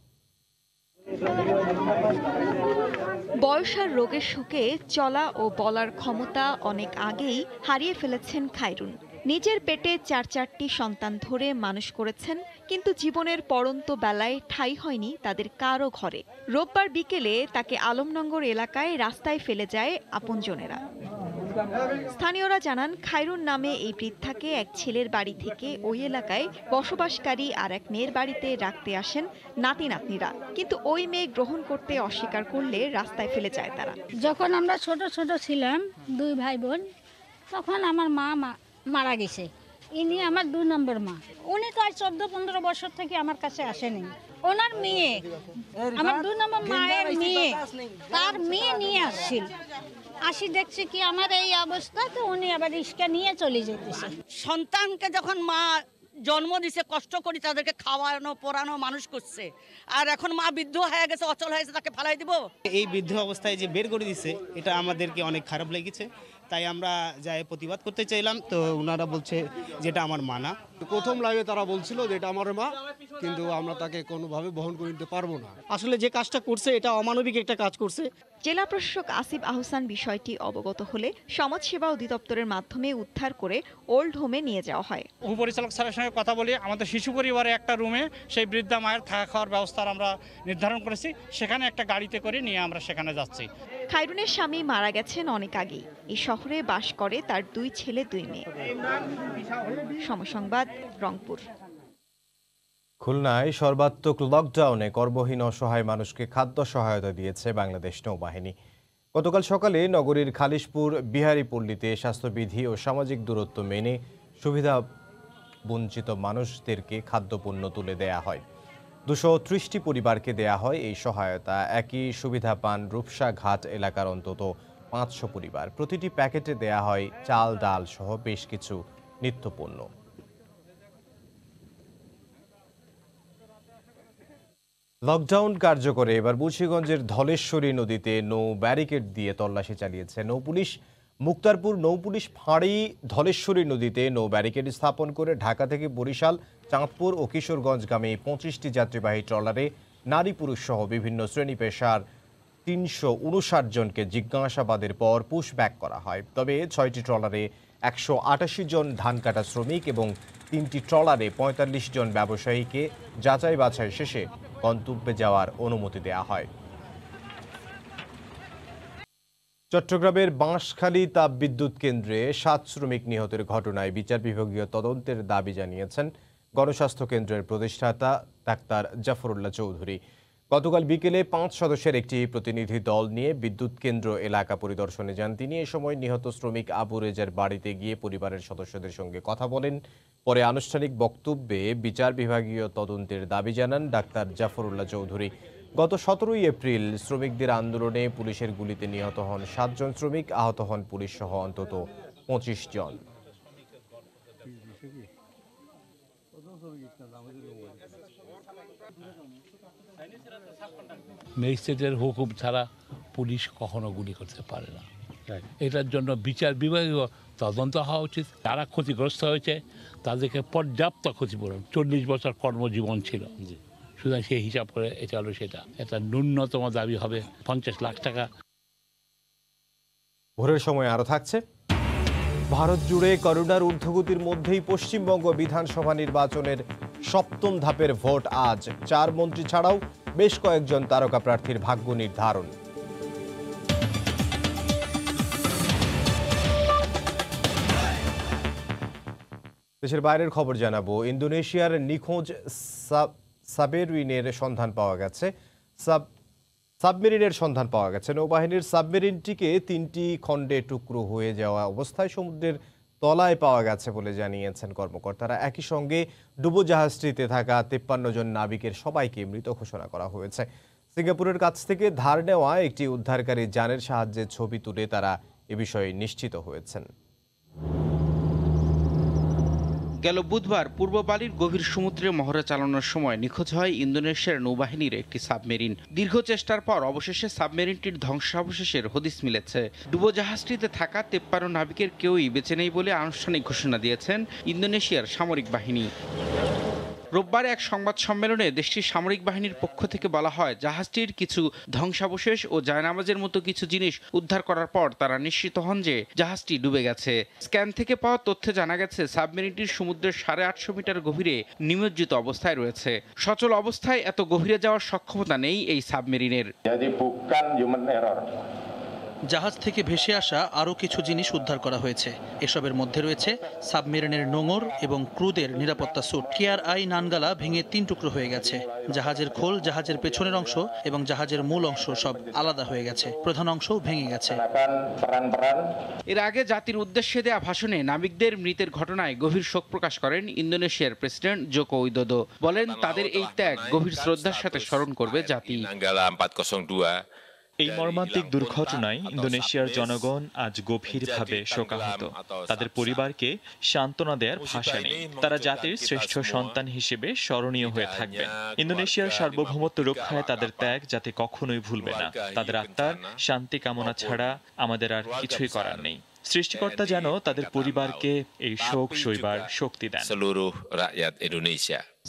S16: বয়স আর রোগের শোকে চলা ও বলার ক্ষমতা অনেক আগেই হারিয়ে ফেলেছেন খায়রুন। নিজের পেটে ৪টি সন্তান ধরে মানুষ করেছেন, কিন্তু জীবনের পড়ন্ত বেলায় ঠাঁই হয়নি তাদের কারো ঘরে। রোববার বিকেলে তাকে আলমনগর এলাকায় রাস্তায় ফেলে যায় আপনজনেরা। স্থানীয়রা জানান, খায়রুন নামে এই বৃদ্ধাকে এক ছেলের বাড়ি থেকে ওই এলাকায় বসবাসকারী আর এক মেয়ের বাড়িতে রাখতে আসেন নাতি নাতনিরা, কিন্তু ওই মেয়ে গ্রহণ করতে অস্বীকার করলে রাস্তায় ফেলে যায় তারা।
S18: যখন আমরা ছোট ছোট ছিলাম 2 ভাই বোন, তখন আমার মা মারা গেছে। ইনি আমার 2 নম্বর মা। উনি তো আর 14-15 বছর থেকে আমার কাছে আসেনি। ওনার মেয়ে, আমার 2 নম্বর মায়ের মেয়ে, তার মেয়ে নিয়ে আসছিল। আসি দেখছি কি আমার এই অবস্থা, তো উনি আবার রিস্কা নিয়ে চলে যেতেছে।
S27: সন্তানকে যখন মা জন্ম দিছে, কষ্ট করে তাদেরকে খাওয়ানো পড়ানো মানুষ করছে, আর এখন মা বৃদ্ধ হয়ে গেছে, অচল হয়ে গেছে, তাকে ফালাই দিব?
S28: এই বৃদ্ধ অবস্থায় যে বের করে দিছে, এটা আমাদেরকে অনেক খারাপ লেগেছে। তাই আমরা যাই প্রতিবাদ করতে চাইলাম, তো ওনারা বলছে যেটা আমার মা না।
S29: প্রথম লাইভে তারা বলছিল যে এটা আমার মা, কিন্তু আমরা তাকে কোনোভাবে বহন করে নিতে পারবো না।
S28: আসলে যে কাজটা করছে এটা অমানবিক একটা কাজ করছে।
S16: জেলা প্রশাসক আসিফ আহসান বিষয়টি অবগত হলে সমাজসেবা অধিদপ্তরের মাধ্যমে উদ্ধার করে ওল্ড হোমে নিয়ে যাওয়া হয়।
S22: উপপরিচালক স্যারের সঙ্গে কথা বলি, আমাদের শিশু পরিবারে একটা রুমে সেই বৃদ্ধা মায়ের থাকা খাওয়ার ব্যবস্থা আমরা নির্ধারণ করেছি, সেখানে একটা গাড়িতে করে নিয়ে আমরা সেখানে যাচ্ছি।
S16: খায়রুনের স্বামী মারা গেছেন অনেক আগেই। এই শহরে বাস করে তার 2 ছেলে 2 মেয়ে। সময় সংবাদ, রংপুর।
S1: খুলনায় সর্বাত্মক লকডাউনে কর্মহীন অসহায় মানুষকে খাদ্য সহায়তা দিয়েছে বাংলাদেশ নৌবাহিনী। গতকাল সকালে নগরীর খালিশপুর বিহারীপল্লীতে স্বাস্থ্যবিধি ও সামাজিক দূরত্ব মেনে সুবিধা বঞ্চিত মানুষদেরকে খাদ্যপণ্য তুলে দেয়া হয়। 230টি পরিবারকে দেয়া হয় এই সহায়তা। একই সুবিধা পান রূপসা ঘাট এলাকার অন্তত 500 পরিবার। প্রতিটি প্যাকেটে দেয়া হয় চাল, ডাল সহ বেশ কিছু নিত্যপণ্য। লকডাউন কার্যকরে এবার মুন্সিগঞ্জের ধলেশ্বরী নদীতে নৌ ব্যারিকেড দিয়ে তল্লাশি চালিয়েছে নৌপুলিশ। মুক্তারপুর নৌপুলিশ ফাঁড়ি ধলেশ্বরী নদীতে নৌ ব্যারিকেড স্থাপন করে ঢাকা থেকে বরিশাল, চাঁদপুর ও কিশোরগঞ্জগামী 25টি যাত্রীবাহী ট্রলারে নারী পুরুষ সহ বিভিন্ন শ্রেণী পেশার 359 জনকে জিজ্ঞাসাবাদের পর পুশব্যাক করা হয়। তবে 6টি ট্রলারে 188 জন ধান কাটা শ্রমিক এবং 3টি ট্রলারে 45 জন ব্যবসায়ীকে যাচাই বাছাই শেষে গন্তব্যে যাওয়ার অনুমতি দেওয়া হয়। চট্টগ্রামের বাঁশখালী তাপবিদ্যুৎ কেন্দ্রে 7 শ্রমিক নিহতের ঘটনায় বিচার বিভাগীয় তদন্তের দাবি জানিয়েছেন গণস্বাস্থ্য কেন্দ্রের প্রতিষ্ঠাতা ডাক্তার জাফরুল্লাহ চৌধুরী। গতকাল বিকেলে 5 সদস্যের একটি প্রতিনিধি দল নিয়ে বিদ্যুৎ কেন্দ্র এলাকা পরিদর্শনে যান তিনি। এ সময় নিহত শ্রমিক আবু রেজার বাড়িতে গিয়ে পরিবারের সদস্যদের সঙ্গে কথা বলেন। পরে আনুষ্ঠানিক বক্তব্যে বিচার বিভাগীয় তদন্তের দাবি জানান ডাক্তার জাফরুল্লাহ চৌধুরী। গত 17 এপ্রিল শ্রমিকদের আন্দোলনে পুলিশের গুলিতে নিহত হন 7 জন শ্রমিক, আহত হন পুলিশ সহ অন্তত 25 জন।
S2: ম্যাজিস্ট্রেটের হুকুম ছাড়া পুলিশ কখনো গুলি করতে পারে না। এটার জন্য বিচার বিভাগীয় তদন্ত হওয়া উচিত। যারা ক্ষতিগ্রস্ত হয়েছে তাদেরকে পর্যাপ্ত ক্ষতিপূরণ, 40 বছর কর্মজীবন ছিল, সুতরাং সেই হিসাব করে এটা হলো সেটা। এটা ন্যূনতম দাবি হবে 50 লাখ টাকা।
S1: ভোরের সময় আরো থাকছে, ভারত জুড়ে করোনার ঊর্ধ্বগতির মধ্যেই পশ্চিমবঙ্গ বিধানসভা নির্বাচনের 7ম ধাপের ভোট আজ। 4 মন্ত্রী ছাড়াও বেশ কয়েকজন তারকা প্রার্থীর ভাগ্য নির্ধারণ। দেশের বাইরের খবর জানাবো। ইন্দোনেশিয়ার নিখোঁজ সাবমেরিনের সন্ধান পাওয়া গেছে। সাবমেরিনের সন্ধান পাওয়া গেছে। নৌবাহিনীর সাবমেরিনটিকে 3টি খণ্ডে টুকরো হয়ে যাওয়া অবস্থায় সমুদ্রের তলায় পাওয়া গেছে বলে জানিয়েছেন কর্মকর্তারা। একই সঙ্গে ডুবোজাহাজটিতে থাকা 53 জন নাবিকের সবাইকে মৃত ঘোষণা করা হয়েছে। সিঙ্গাপুরের কাছ থেকে ধার নেওয়া একটি উদ্ধারকারী যানের সাহায্যে ছবি তুলে তারা এ বিষয়ে নিশ্চিত হয়েছেন।
S5: গেল বুধবার পূর্ব বালির গভীর সমুদ্রে মহড়া চালানোর সময় নিখোঁজ হয় ইন্দোনেশিয়ার নৌবাহিনীর একটি সাবমেরিন। দীর্ঘ চেষ্টার পর অবশেষে সাবমেরিনটির ধ্বংসাবশেষের হদিস মিলেছে। ডুবোজাহাজটিতে থাকা 53 নাবিকের কেউই বেঁচে নেই বলে আনুষ্ঠানিক ঘোষণা দিয়েছেন ইন্দোনেশিয়ার সামরিক বাহিনী। রোববার এক সংবাদ সম্মেলনে দেশটির সামরিক বাহিনীর পক্ষ থেকে বলা হয়, জাহাজটির কিছু ধ্বংসাবশেষ ও জায়নামাজের মতো কিছু জিনিস উদ্ধার করার পর তারা নিশ্চিত হন যে জাহাজটি ডুবে গেছে। স্ক্যান থেকে পাওয়া তথ্যে জানা গেছে সাবমেরিনটির সমুদ্রের 850 মিটার গভীরে নিমজ্জিত অবস্থায় রয়েছে। সচল অবস্থায় এত গভীরে যাওয়ার সক্ষমতা নেই এই সাবমেরিনের।
S17: জাহাজ থেকে ভেসে আসা আরও কিছু জিনিস উদ্ধার করা হয়েছে। এসবের মধ্যে রয়েছে সাবমেরিনের নোঙর এবং ক্রুদের নিরাপত্তা স্যুট। KRI নানগালা ভেঙে 3 টুকরো হয়ে গেছে। জাহাজের খোল, জাহাজের পেছনের অংশ এবং জাহাজের মূল অংশ সব আলাদা হয়ে গেছে। প্রধান অংশও ভেঙে গেছে।
S5: এর আগে জাতির উদ্দেশ্যে দেয়া ভাষণে নাবিকদের মৃতের ঘটনায় গভীর শোক প্রকাশ করেন ইন্দোনেশিয়ার প্রেসিডেন্ট জোকো উইদোদো। বলেন, তাদের এই ত্যাগ গভীর শ্রদ্ধার সাথে স্মরণ করবে জাতি।
S19: এই মর্মান্তিক দুর্ঘটনায় ইন্দোনেশিয়ার জনগণ আজ গভীরভাবে শোকাহত। তাদের পরিবারকে সান্ত্বনা দেওয়ার ভাষা নেই। তারা জাতির শ্রেষ্ঠ সন্তান হিসেবে স্মরণীয় হয়ে থাকবেন। ইন্দোনেশিয়ার সার্বভৌমত্ব রক্ষায় তাদের ত্যাগ যাতে কখনোই ভুলবে না। তাদের আত্মার শান্তি কামনা ছাড়া আমাদের আর কিছুই করার নেই। সৃষ্টিকর্তা যেন তাদের পরিবারকে এই শোক সইবার শক্তি দেন।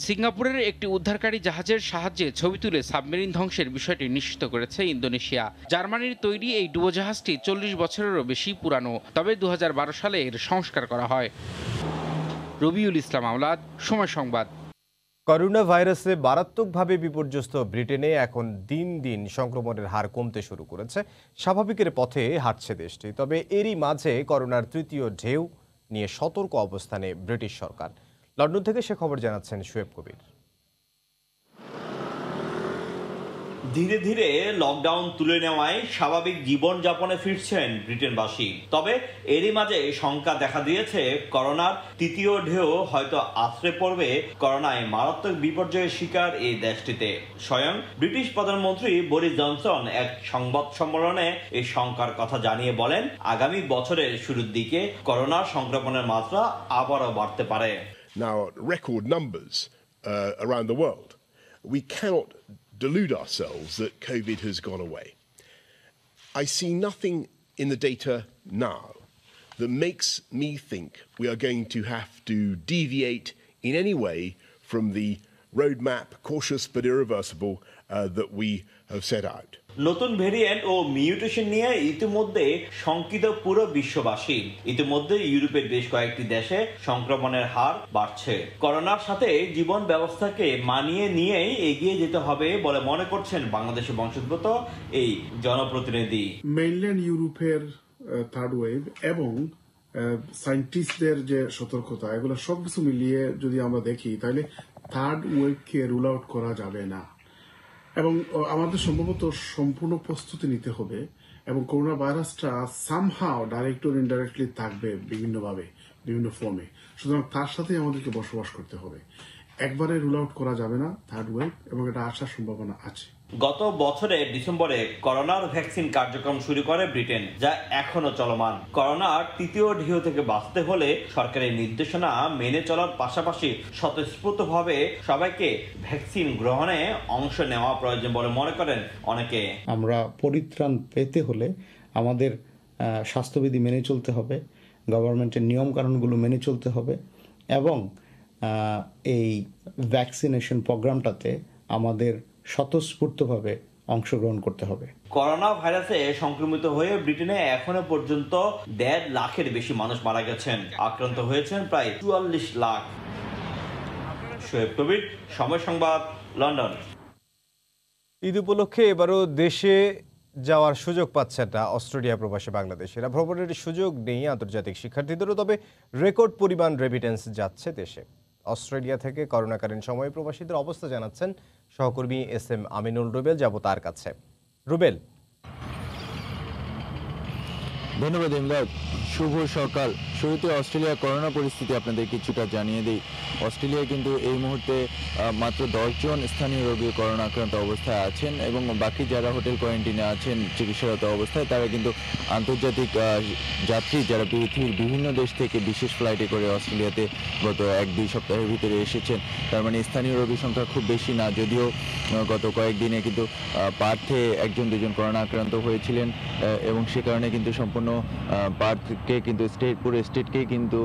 S5: সিঙ্গাপুরের একটি উদ্ধারকারী জাহাজের সাহায্যে ছবি তুলে সাবমেরিন ধ্বংসের বিষয়টি নিশ্চিত করেছে ইন্দোনেশিয়া। জার্মানির তৈরি এই ডুবোজাহাজটি 40 বছরেরও বেশি পুরানো। তবে 2012 সালে এর সংস্কার করা হয়। রবিউল ইসলাম আওলাদ, সময় সংবাদ।
S1: করোনা ভাইরাসে মারাত্মকভাবে বিপর্যস্ত ব্রিটেনে এখন দিন দিন সংক্রমণের হার কমতে শুরু করেছে। স্বাভাবিকের পথে হাঁটছে দেশটি। তবে এরই মাঝে করোনার 3য় ঢেউ নিয়ে সতর্ক অবস্থানে ব্রিটিশ সরকার। লন্ডন থেকে সে খবর জানাচ্ছেন শোয়েব কবির।
S20: ধীরে ধীরে লকডাউন তুলে নেওয়ায় স্বাভাবিক জীবনযাপনে ফিরছেন ব্রিটেনবাসী। তবে এরই মাঝে শঙ্কা দেখা দিয়েছে করোনার 3য় ঢেউ হয়তো আছড়ে পড়বে করোনায় মারাত্মক বিপর্যয়ের শিকার এই দেশটিতে। স্বয়ং ব্রিটিশ প্রধানমন্ত্রী বরিস জনসন এক সংবাদ সম্মেলনে এই শঙ্কার কথা জানিয়ে বলেন, আগামী বছরের শুরুর দিকে করোনা সংক্রমণের মাত্রা আবারও বাড়তে পারে।
S21: Now, record numbers around the world. We cannot
S3: delude ourselves that COVID has gone away. I see nothing in the data now that makes me think we are going to have to deviate in any way from the roadmap, cautious but irreversible, that we have set out.
S20: নতুন variant ও mutation নিয়ে ইতিমধ্যে শঙ্কিত পুরো বিশ্ববাসী। ইতিমধ্যে ইউরোপের বেশ কয়েকটি দেশে সংক্রমণের হার বাড়ছে। করোনার সাথে জীবন ব্যবস্থাকে মানিয়ে নিয়েই এগিয়ে যেতে হবে বলে মনে করছেন বাংলাদেশি বংশোদ্ভূত এই জনপ্রতিনিধি।
S4: মেইনল্যান্ড ইউরোপের থার্ড ওয়েভ এবং সায়েন্টিস্টদের যে সতর্কতা, এগুলো সবকিছু মিলিয়ে যদি আমরা দেখি তাহলে থার্ড ওয়েভকে রুল আউট করা যাবে না এবং আমাদের সম্ভবত সম্পূর্ণ প্রস্তুতি নিতে হবে এবং করোনা ভাইরাসটা সামহাও ডাইরেক্ট অর ইনডাইরেক্টলি থাকবে বিভিন্নভাবে, বিভিন্ন ফর্মে। সুতরাং তার সাথে আমাদেরকে বসবাস করতে হবে। একবারে রুল আউট করা যাবে না থার্ড ওয়েভ, এবং এটা আসার সম্ভাবনা আছে।
S20: গত বছরের ডিসেম্বরে করোনার ভ্যাকসিন কার্যক্রম শুরু করে ব্রিটেন, যা এখনো চলমান। করোনার তৃতীয় ঢেউ থেকে বাঁচতে হলে সরকারের নির্দেশনা মেনে চলার পাশাপাশি স্বতঃস্ফূর্তভাবে সবাইকে ভ্যাকসিন গ্রহণে অংশ নেওয়া প্রয়োজন বলে মনে করেন অনেকে।
S6: আমরা পরিত্রাণ পেতে হলে আমাদের স্বাস্থ্যবিধি মেনে চলতে হবে, গভর্নমেন্টের নিয়মকানুনগুলো মেনে চলতে হবে এবং এই ভ্যাকসিনেশন প্রোগ্রামটাতে আমাদের স্বতঃস্ফূর্তভাবে অংশগ্রহণ করতে হবে।
S20: করোনা ভাইরাসে সংক্রমিত হয়ে ব্রিটেনে এখনো পর্যন্ত 1.5 লাখের বেশি মানুষ মারা গেছেন, আক্রান্ত হয়েছেন প্রায় 44 লাখ। শোয়েব কবির, সময় সংবাদ, লন্ডন।
S1: ঈদ উপলক্ষে এবারও দেশে যাওয়ার সুযোগ পাচ্ছেন না অস্ট্রেলিয়া প্রবাসী বাংলাদেশিরা। ভ্রমণের সুযোগ নেই আন্তর্জাতিক শিক্ষার্থীদেরও, তবে রেকর্ড পরিমাণ রেমিটেন্স যাচ্ছে দেশে। অস্ট্রেলিয়া থেকে করোনাকালীন সময়ে প্রবাসীদের অবস্থা জানাচ্ছেন সহকর্মী SM আমিনুল রুবেল। যাব তার কাছে। রুবেল,
S7: ধন্যবাদ ইমদাদ। শুভ সকাল। শুরুতে অস্ট্রেলিয়ার করোনা পরিস্থিতি আপনাদের কিছুটা জানিয়ে দিই। অস্ট্রেলিয়ায় কিন্তু এই মুহূর্তে মাত্র 10 জন স্থানীয় রোগী করোনা আক্রান্ত অবস্থায় আছেন এবং বাকি যারা হোটেল কোয়ারেন্টিনে আছেন চিকিৎসারত অবস্থায়, তারা কিন্তু আন্তর্জাতিক যাত্রী যারা পৃথিবীর বিভিন্ন দেশ থেকে বিশেষ ফ্লাইটে করে অস্ট্রেলিয়াতে গত 1-2 সপ্তাহের ভিতরে এসেছেন। তার মানে স্থানীয় রোগীর সংখ্যা খুব বেশি না, যদিও গত কয়েকদিনে কিন্তু পার্থে 1-2 জন করোনা আক্রান্ত হয়েছিলেন এবং সে কারণে কিন্তু সম্পূর্ণ পার্থকে কিন্তু পুরো স্টেটকেই কিন্তু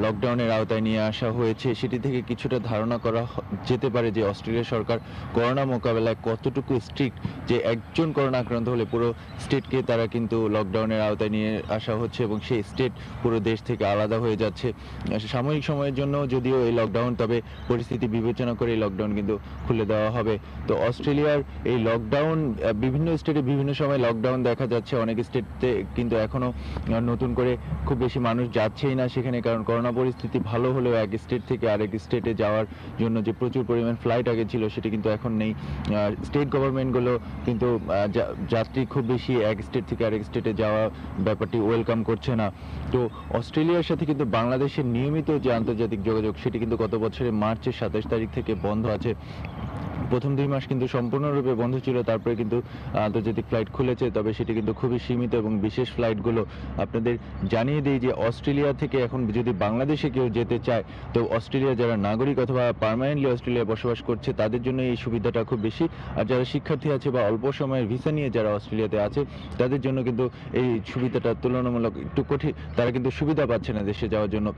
S7: লকডাউনের আওতায় নিয়ে আসা হয়েছে। সেটি থেকে কিছুটা ধারণা করা যেতে পারে যে অস্ট্রেলিয়া সরকার করোনা মোকাবেলায় কতটুকু স্ট্রিক্ট, যে একজন করোনা আক্রান্ত হলে পুরো স্টেটকে তারা কিন্তু লকডাউনের আওতায় নিয়ে আসা হচ্ছে এবং সেই স্টেট পুরো দেশ থেকে আলাদা হয়ে যাচ্ছে সাময়িক সময়ের জন্য। যদিও এই লকডাউন, তবে পরিস্থিতি বিবেচনা করে এই লকডাউন কিন্তু খুলে দেওয়া হবে। তো অস্ট্রেলিয়ার এই লকডাউন বিভিন্ন স্টেটে বিভিন্ন সময় লকডাউন দেখা যাচ্ছে, অনেক স্টেটে কিন্তু এখনো নতুন করে খুব বেশি মানুষ যাচ্ছেই না সেখানে, কারণ করোনা পরিস্থিতি ভালো হলেও এক স্টেট থেকে আরেক স্টেটে যাওয়ার জন্য যে প্রচুর পরিমাণ ফ্লাইট আগে ছিল সেটি কিন্তু এখন নেই। স্টেট গভর্নমেন্টগুলো কিন্তু যাত্রী খুব বেশি এক স্টেট থেকে আরেক স্টেটে যাওয়া ব্যাপারটি ওয়েলকাম করছে না। তো অস্ট্রেলিয়ার সাথে কিন্তু বাংলাদেশের নিয়মিত যে আন্তর্জাতিক যোগাযোগ সেটি কিন্তু গত বছরের মার্চের 27 তারিখ থেকে বন্ধ আছে। প্রথম 2 মাস কিন্তু সম্পূর্ণরূপে বন্ধ ছিল, তারপরে কিন্তু আন্তর্জাতিক ফ্লাইট খুলেছে, তবে সেটি কিন্তু খুবই সীমিত এবং বিশেষ ফ্লাইটগুলো। আপনাদের জানিয়ে দিই যে অস্ট্রেলিয়া থেকে এখন যদি বাংলাদেশে কেউ যেতে চায়, তো অস্ট্রেলিয়া যারা নাগরিক অথবা পার্মানেন্টলি অস্ট্রেলিয়ায় বসবাস করছে তাদের জন্য এই সুবিধাটা খুব বেশি। আর যারা শিক্ষার্থী আছে বা অল্প সময়ের ভিসা নিয়ে যারা অস্ট্রেলিয়াতে আছে তাদের জন্য কিন্তু এই সুবিধাটা তুলনামূলক একটু কঠিন, তারা কিন্তু সুবিধা পাচ্ছে না দেশে যাওয়ার জন্য।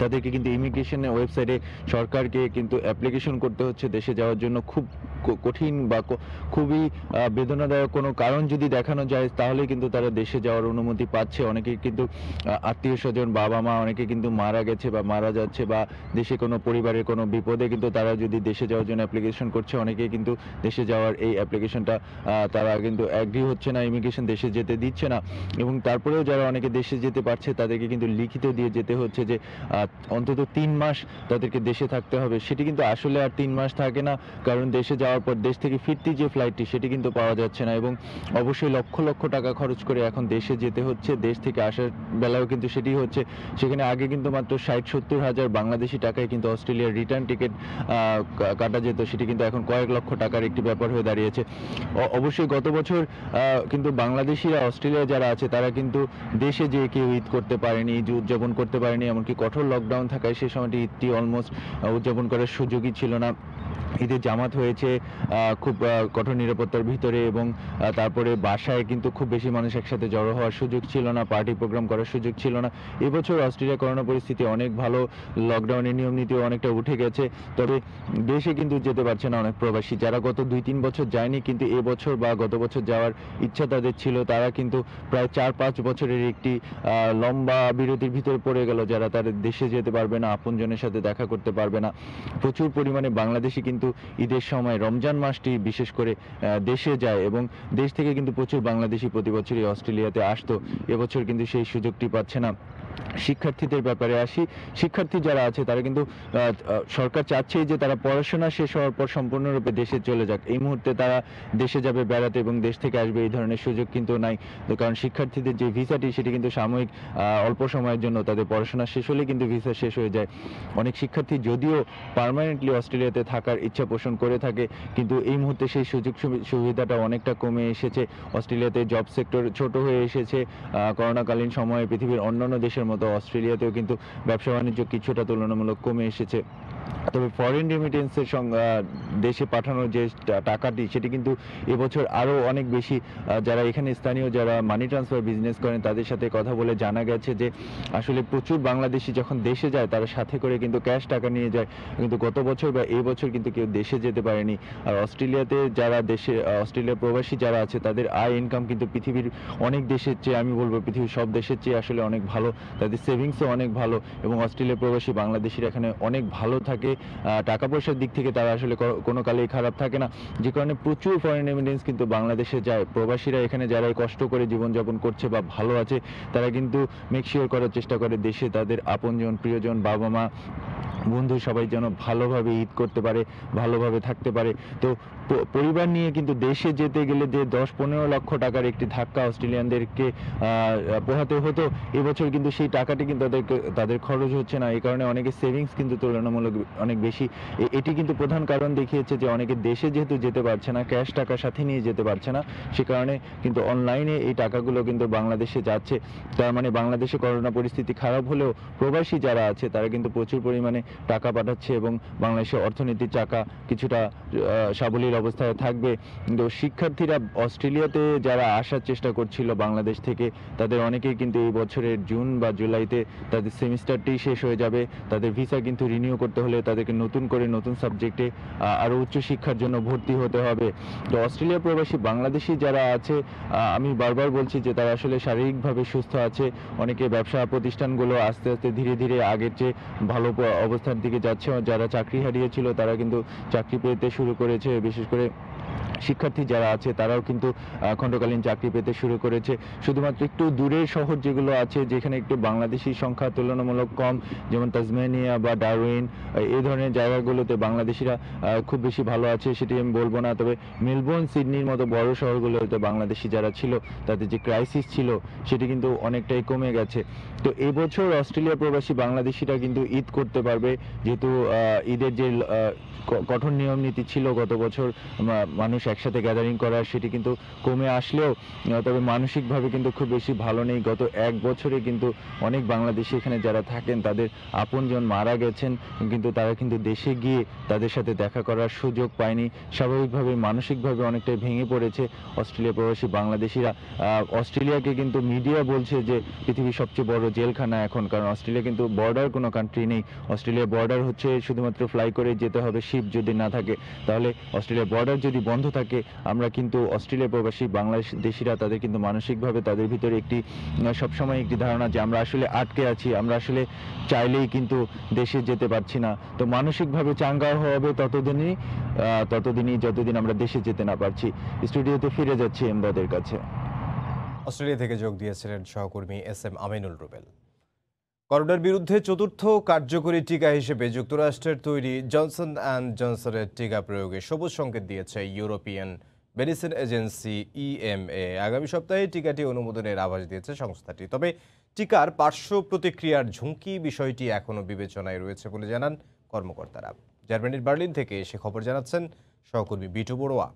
S7: তাদেরকে কিন্তু ইমিগ্রেশনের ওয়েবসাইটে সরকারকে কিন্তু অ্যাপ্লিকেশন করতে হচ্ছে দেশে যাওয়ার জন্য। খুব কঠিন বা খুবই বেদনাদায়ক কোনো কারণ যদি দেখানো যায় তাহলে কিন্তু তারা দেশে যাওয়ার অনুমতি পাচ্ছে। অনেকে কিন্তু আত্মীয় স্বজন, বাবা মা অনেকে কিন্তু মারা গেছে বা মারা যাচ্ছে, বা দেশে কোনো পরিবারের কোনো বিপদে কিন্তু তারা যদি দেশে যাওয়ার জন্য অ্যাপ্লিকেশন করছে, অনেকে কিন্তু দেশে যাওয়ার এই অ্যাপ্লিকেশনটা তারা কিন্তু অ্যাগ্রি হচ্ছে না, ইমিগ্রেশন দেশে যেতে দিচ্ছে না। এবং তারপরেও যারা অনেকে দেশে যেতে পারছে তাদেরকে কিন্তু লিখিত দিয়ে যেতে হচ্ছে যে অন্তত 3 মাস তাদেরকে দেশে থাকতে হবে। সেটি কিন্তু আসলে আর 3 মাস থাকে না, কারণ দেশে যাওয়ার পর দেশ থেকে ফিরতি যে ফ্লাইটটি সেটি কিন্তু পাওয়া যাচ্ছে না এবং অবশ্যই লক্ষ লক্ষ টাকা খরচ করে এখন দেশে যেতে হচ্ছে। দেশ থেকে আসার বেলাও কিন্তু সেটি হচ্ছে। সেখানে আগে কিন্তু মাত্র 60-70 হাজার বাংলাদেশি টাকায় কিন্তু অস্ট্রেলিয়ার রিটার্ন টিকিট কাটা যেত, সেটি কিন্তু এখন কয়েক লক্ষ টাকার একটি ব্যাপার হয়ে দাঁড়িয়েছে। অবশ্যই গত বছর কিন্তু বাংলাদেশিরা অস্ট্রেলিয়া যারা আছে তারা কিন্তু দেশে যেয়ে কেউ ঈদ করতে পারেনি, ঈদ উদযাপন করতে পারেনি, এমনকি কঠোর লকডাউন থাকায় সেই সময়টি ঈদটি অলমোস্ট উদযাপন করার সুযোগই ছিল না। ঈদের জামাত হয়েছে খুব কঠোর নিরাপত্তার ভিতরে, এবং তারপরে বাসায় কিন্তু খুব বেশি মানুষ একসাথে জড়ো হওয়ার সুযোগ ছিল না, পার্টি প্রোগ্রাম করার সুযোগ ছিল না। এবছর অস্ট্রেলিয়া করোনা পরিস্থিতি অনেক ভালো, লকডাউনের নিয়ম নীতিও অনেকটা উঠে গেছে, তবে দেশে কিন্তু যেতে পারছে না অনেক প্রবাসী যারা গত 2-3 বছর যায়নি, কিন্তু এবছর বা গত বছর যাওয়ার ইচ্ছা তাদের ছিল। তারা কিন্তু প্রায় 4-5 বছরের একটি লম্বা বিরতির ভিতরে পড়ে গেল, যারা তাদের দেশে যেতে পারবে না, আপনজনের সাথে দেখা করতে পারবে না। প্রচুর পরিমাণে বাংলাদেশি কিন্তু ঈদের সময় রমজান মাসটি বিশেষ করে দেশে যায়, এবং দেশ থেকে কিন্তু প্রচুর বাংলাদেশি প্রতি বছরই অস্ট্রেলিয়াতে আসতো। এবছর কিন্তু সেই সুযোগটি পাচ্ছে না। শিক্ষার্থীদের ব্যাপারে আসি, শিক্ষার্থী যারা আছে তারা কিন্তু সরকার চাচ্ছেই যে তারা পড়াশোনা শেষ হওয়ার পর সম্পূর্ণরূপে দেশে চলে যাক। এই মুহূর্তে তারা দেশে যাবে বেড়াতে এবং দেশ থেকে আসবে, এই ধরনের সুযোগ কিন্তু নাই। তো কারণ শিক্ষার্থীদের যে ভিসাটি সেটি কিন্তু সাময়িক অল্প সময়ের জন্য, তাদের পড়াশোনা শেষ হলে কিন্তু ভিসা শেষ হয়ে যায়। অনেক শিক্ষার্থী যদিও পার্মানেন্টলি অস্ট্রেলিয়াতে থাকার ইচ্ছা পোষণ করে থাকে, কিন্তু এই মুহূর্তে সেই সুযোগ সুবিধাটা অনেকটা কমে এসেছে। অস্ট্রেলিয়াতে জব সেক্টর ছোট হয়ে এসেছে। করোনাকালীন সময়ে পৃথিবীর অন্যান্য দেশের মতো অস্ট্রেলিয়াতেও কিন্তু ব্যবসা বাণিজ্য কিছুটা তুলনামূলক কমে এসেছে। তবে ফরেন রেমিটেন্সের দেশে পাঠানোর যে টাকাটি সেটি কিন্তু এবছর আরও অনেক বেশি। যারা এখানে স্থানীয় যারা মানি ট্রান্সফার বিজনেস করেন তাদের সাথে কথা বলে জানা গেছে যে আসলে প্রচুর বাংলাদেশি যখন দেশে যায় তারা সাথে করে কিন্তু ক্যাশ টাকা নিয়ে যায়, কিন্তু গত বছর বা এই বছর কিন্তু কেউ দেশে যেতে পারেনি। আর অস্ট্রেলিয়াতে যারা অস্ট্রেলিয়া প্রবাসী যারা আছে তাদের আয় ইনকাম কিন্তু পৃথিবীর অনেক দেশের চেয়ে, আমি বলবো পৃথিবীর সব দেশের চেয়ে আসলে অনেক ভালো, তাদের সেভিংসও অনেক ভালো, এবং অস্ট্রেলিয়া প্রবাসী বাংলাদেশিরা এখানে অনেক ভালো থাকে। টাকা পয়সার দিক থেকে তারা আসলে কোনো কালেই খারাপ থাকে না, যে কারণে প্রচুর ফরেন রেমিটেন্স কিন্তু বাংলাদেশে যায়। প্রবাসীরা এখানে যারা কষ্ট করে জীবনযাপন করছে বা ভালো আছে তারা কিন্তু মেকশিওর করার চেষ্টা করে দেশে তাদের আপনজন, প্রিয়জন, বাবা মা, বন্ধু সবাই যেন ভালোভাবে ঈদ করতে পারে, ভালোভাবে থাকতে পারে। তো পরিবার নিয়ে কিন্তু দেশে যেতে গেলে যে 10-15 লক্ষ টাকার একটি ধাক্কা অস্ট্রেলিয়ানদেরকে পোহাতে হতো, এবছর কিন্তু সেই টাকাটি কিন্তু তাদের খরচ হচ্ছে না। এই কারণে অনেকের সেভিংস কিন্তু তুলনামূলক অনেক বেশি। এটি কিন্তু প্রধান কারণ দেখিয়েছে যে অনেকে দেশে যেহেতু যেতে পারছে না, ক্যাশ টাকা সাথে নিয়ে যেতে পারছে না, সে কারণে কিন্তু অনলাইনে এই টাকাগুলো কিন্তু বাংলাদেশে যাচ্ছে। তার মানে বাংলাদেশে করোনা পরিস্থিতি খারাপ হলেও প্রবাসী যারা আছে তারা কিন্তু প্রচুর পরিমাণে টাকা পাঠাচ্ছে, এবং বাংলাদেশের অর্থনীতির চাকা কিছুটা সাবলীল অবস্থায় থাকবে। কিন্তু শিক্ষার্থীরা অস্ট্রেলিয়াতে যারা আসার চেষ্টা করছিল বাংলাদেশ থেকে, তাদের অনেকেই কিন্তু এই বছরের জুন বা জুলাইতে তাদের সেমিস্টারটি শেষ হয়ে যাবে। তাদের ভিসা কিন্তু রিনিউ করতে হলে তাদেরকে নতুন করে নতুন সাবজেক্টে আরও উচ্চশিক্ষার জন্য ভর্তি হতে হবে। তো অস্ট্রেলিয়া প্রবাসী বাংলাদেশি যারা আছে, আমি বারবার বলছি যে তারা আসলে শারীরিকভাবে সুস্থ আছে। অনেকে ব্যবসা প্রতিষ্ঠানগুলো আস্তে আস্তে ধীরে ধীরে আগের চেয়ে ভালো অবস্থার দিকে যাচ্ছে। যারা চাকরি হারিয়েছিল তারা কিন্তু চাকরি পেতে শুরু করেছে, বিশেষ করে শিক্ষার্থী যারা আছে তারাও কিন্তু খণ্ডকালীন চাকরি পেতে শুরু করেছে। শুধুমাত্র একটু দূরের শহর যেগুলো আছে, যেখানে একটু বাংলাদেশি সংখ্যা তুলনামূলক কম, যেমন তাজমানিয়া বা ডারউইন, এই ধরনের জায়গাগুলোতে বাংলাদেশিরা খুব বেশি ভালো আছে সেটি আমি বলবো না। তবে মেলবোর্ন, সিডনির মতো বড় শহরগুলোতে বাংলাদেশি যারা ছিল তাদের যে ক্রাইসিস ছিল সেটি কিন্তু অনেকটাই কমে গেছে। তো এবছর অস্ট্রেলিয়া প্রবাসী বাংলাদেশিরা কিন্তু ঈদ করতে পারবে, যেহেতু ঈদের যে কঠোর নিয়ম নীতি ছিল গত বছর মানুষ একসাথে গ্যাদারিং করার, সেটি কিন্তু কমে আসলেও তবে মানসিকভাবে কিন্তু খুব বেশি ভালো নেই। গত 1 বছরে কিন্তু অনেক বাংলাদেশি এখানে যারা থাকেন তাদের আপনজন মারা গেছেন, কিন্তু তারা কিন্তু দেশে গিয়ে তাদের সাথে দেখা করার সুযোগ পায়নি। স্বাভাবিকভাবে মানসিকভাবে অনেকটাই ভেঙে পড়েছে অস্ট্রেলিয়া প্রবাসী বাংলাদেশিরা। অস্ট্রেলিয়াকে কিন্তু মিডিয়া বলছে যে পৃথিবীর সবচেয়ে বড় জেলখানা এখন, কারণ অস্ট্রেলিয়া কিন্তু বর্ডার কোনো কান্ট্রি নেই। অস্ট্রেলিয়া বর্ডার হচ্ছে শুধুমাত্র ফ্লাই করে যেতে হবে, শিপ যদি না থাকে। তাহলে অস্ট্রেলিয়া বর্ডার যদি বন্ধ থাকে, আমরা কিন্তু অস্ট্রেলিয়া প্রবাসী বাংলাদেশিরা তাদের কিন্তু মানসিকভাবে তাদের ভিতরে একটি সবসময় একটি ধারণা যে আমরা আসলে আটকে আছি, আমরা আসলে চাইলেই কিন্তু দেশে যেতে পারছি না। তো মানসিকভাবে চাঙ্গা হবে ততদিনই যতদিন আমরা দেশে যেতে না পারছি। স্টুডিওতে ফিরে যাচ্ছি এমদাদের কাছে।
S1: অস্ট্রেলিয়া থেকে যোগ দিয়েছিলেন সহকর্মী SM আমিনুল রুবেল। করোনার বিরুদ্ধে চতুর্থ কার্যকরী টিকা হিসেবে যুক্তরাষ্ট্রের তৈরি জনসন অ্যান্ড জনসনের টিকা প্রয়োগে সবুজ সংকেত দিয়েছে ইউরোপিয়ান মেডিসিন এজেন্সি EMA। আগামী সপ্তাহে টিকাটি অনুমোদনের আভাস দিয়েছে সংস্থাটি। তবে টিকার পার্শ্ব প্রতিক্রিয়ার ঝুঁকি বিষয়টি এখনও বিবেচনায় রয়েছে বলে জানান কর্মকর্তারা। জার্মানির বার্লিন থেকে সে খবর জানাচ্ছেন সহকর্মী বিটু বড়ুয়া।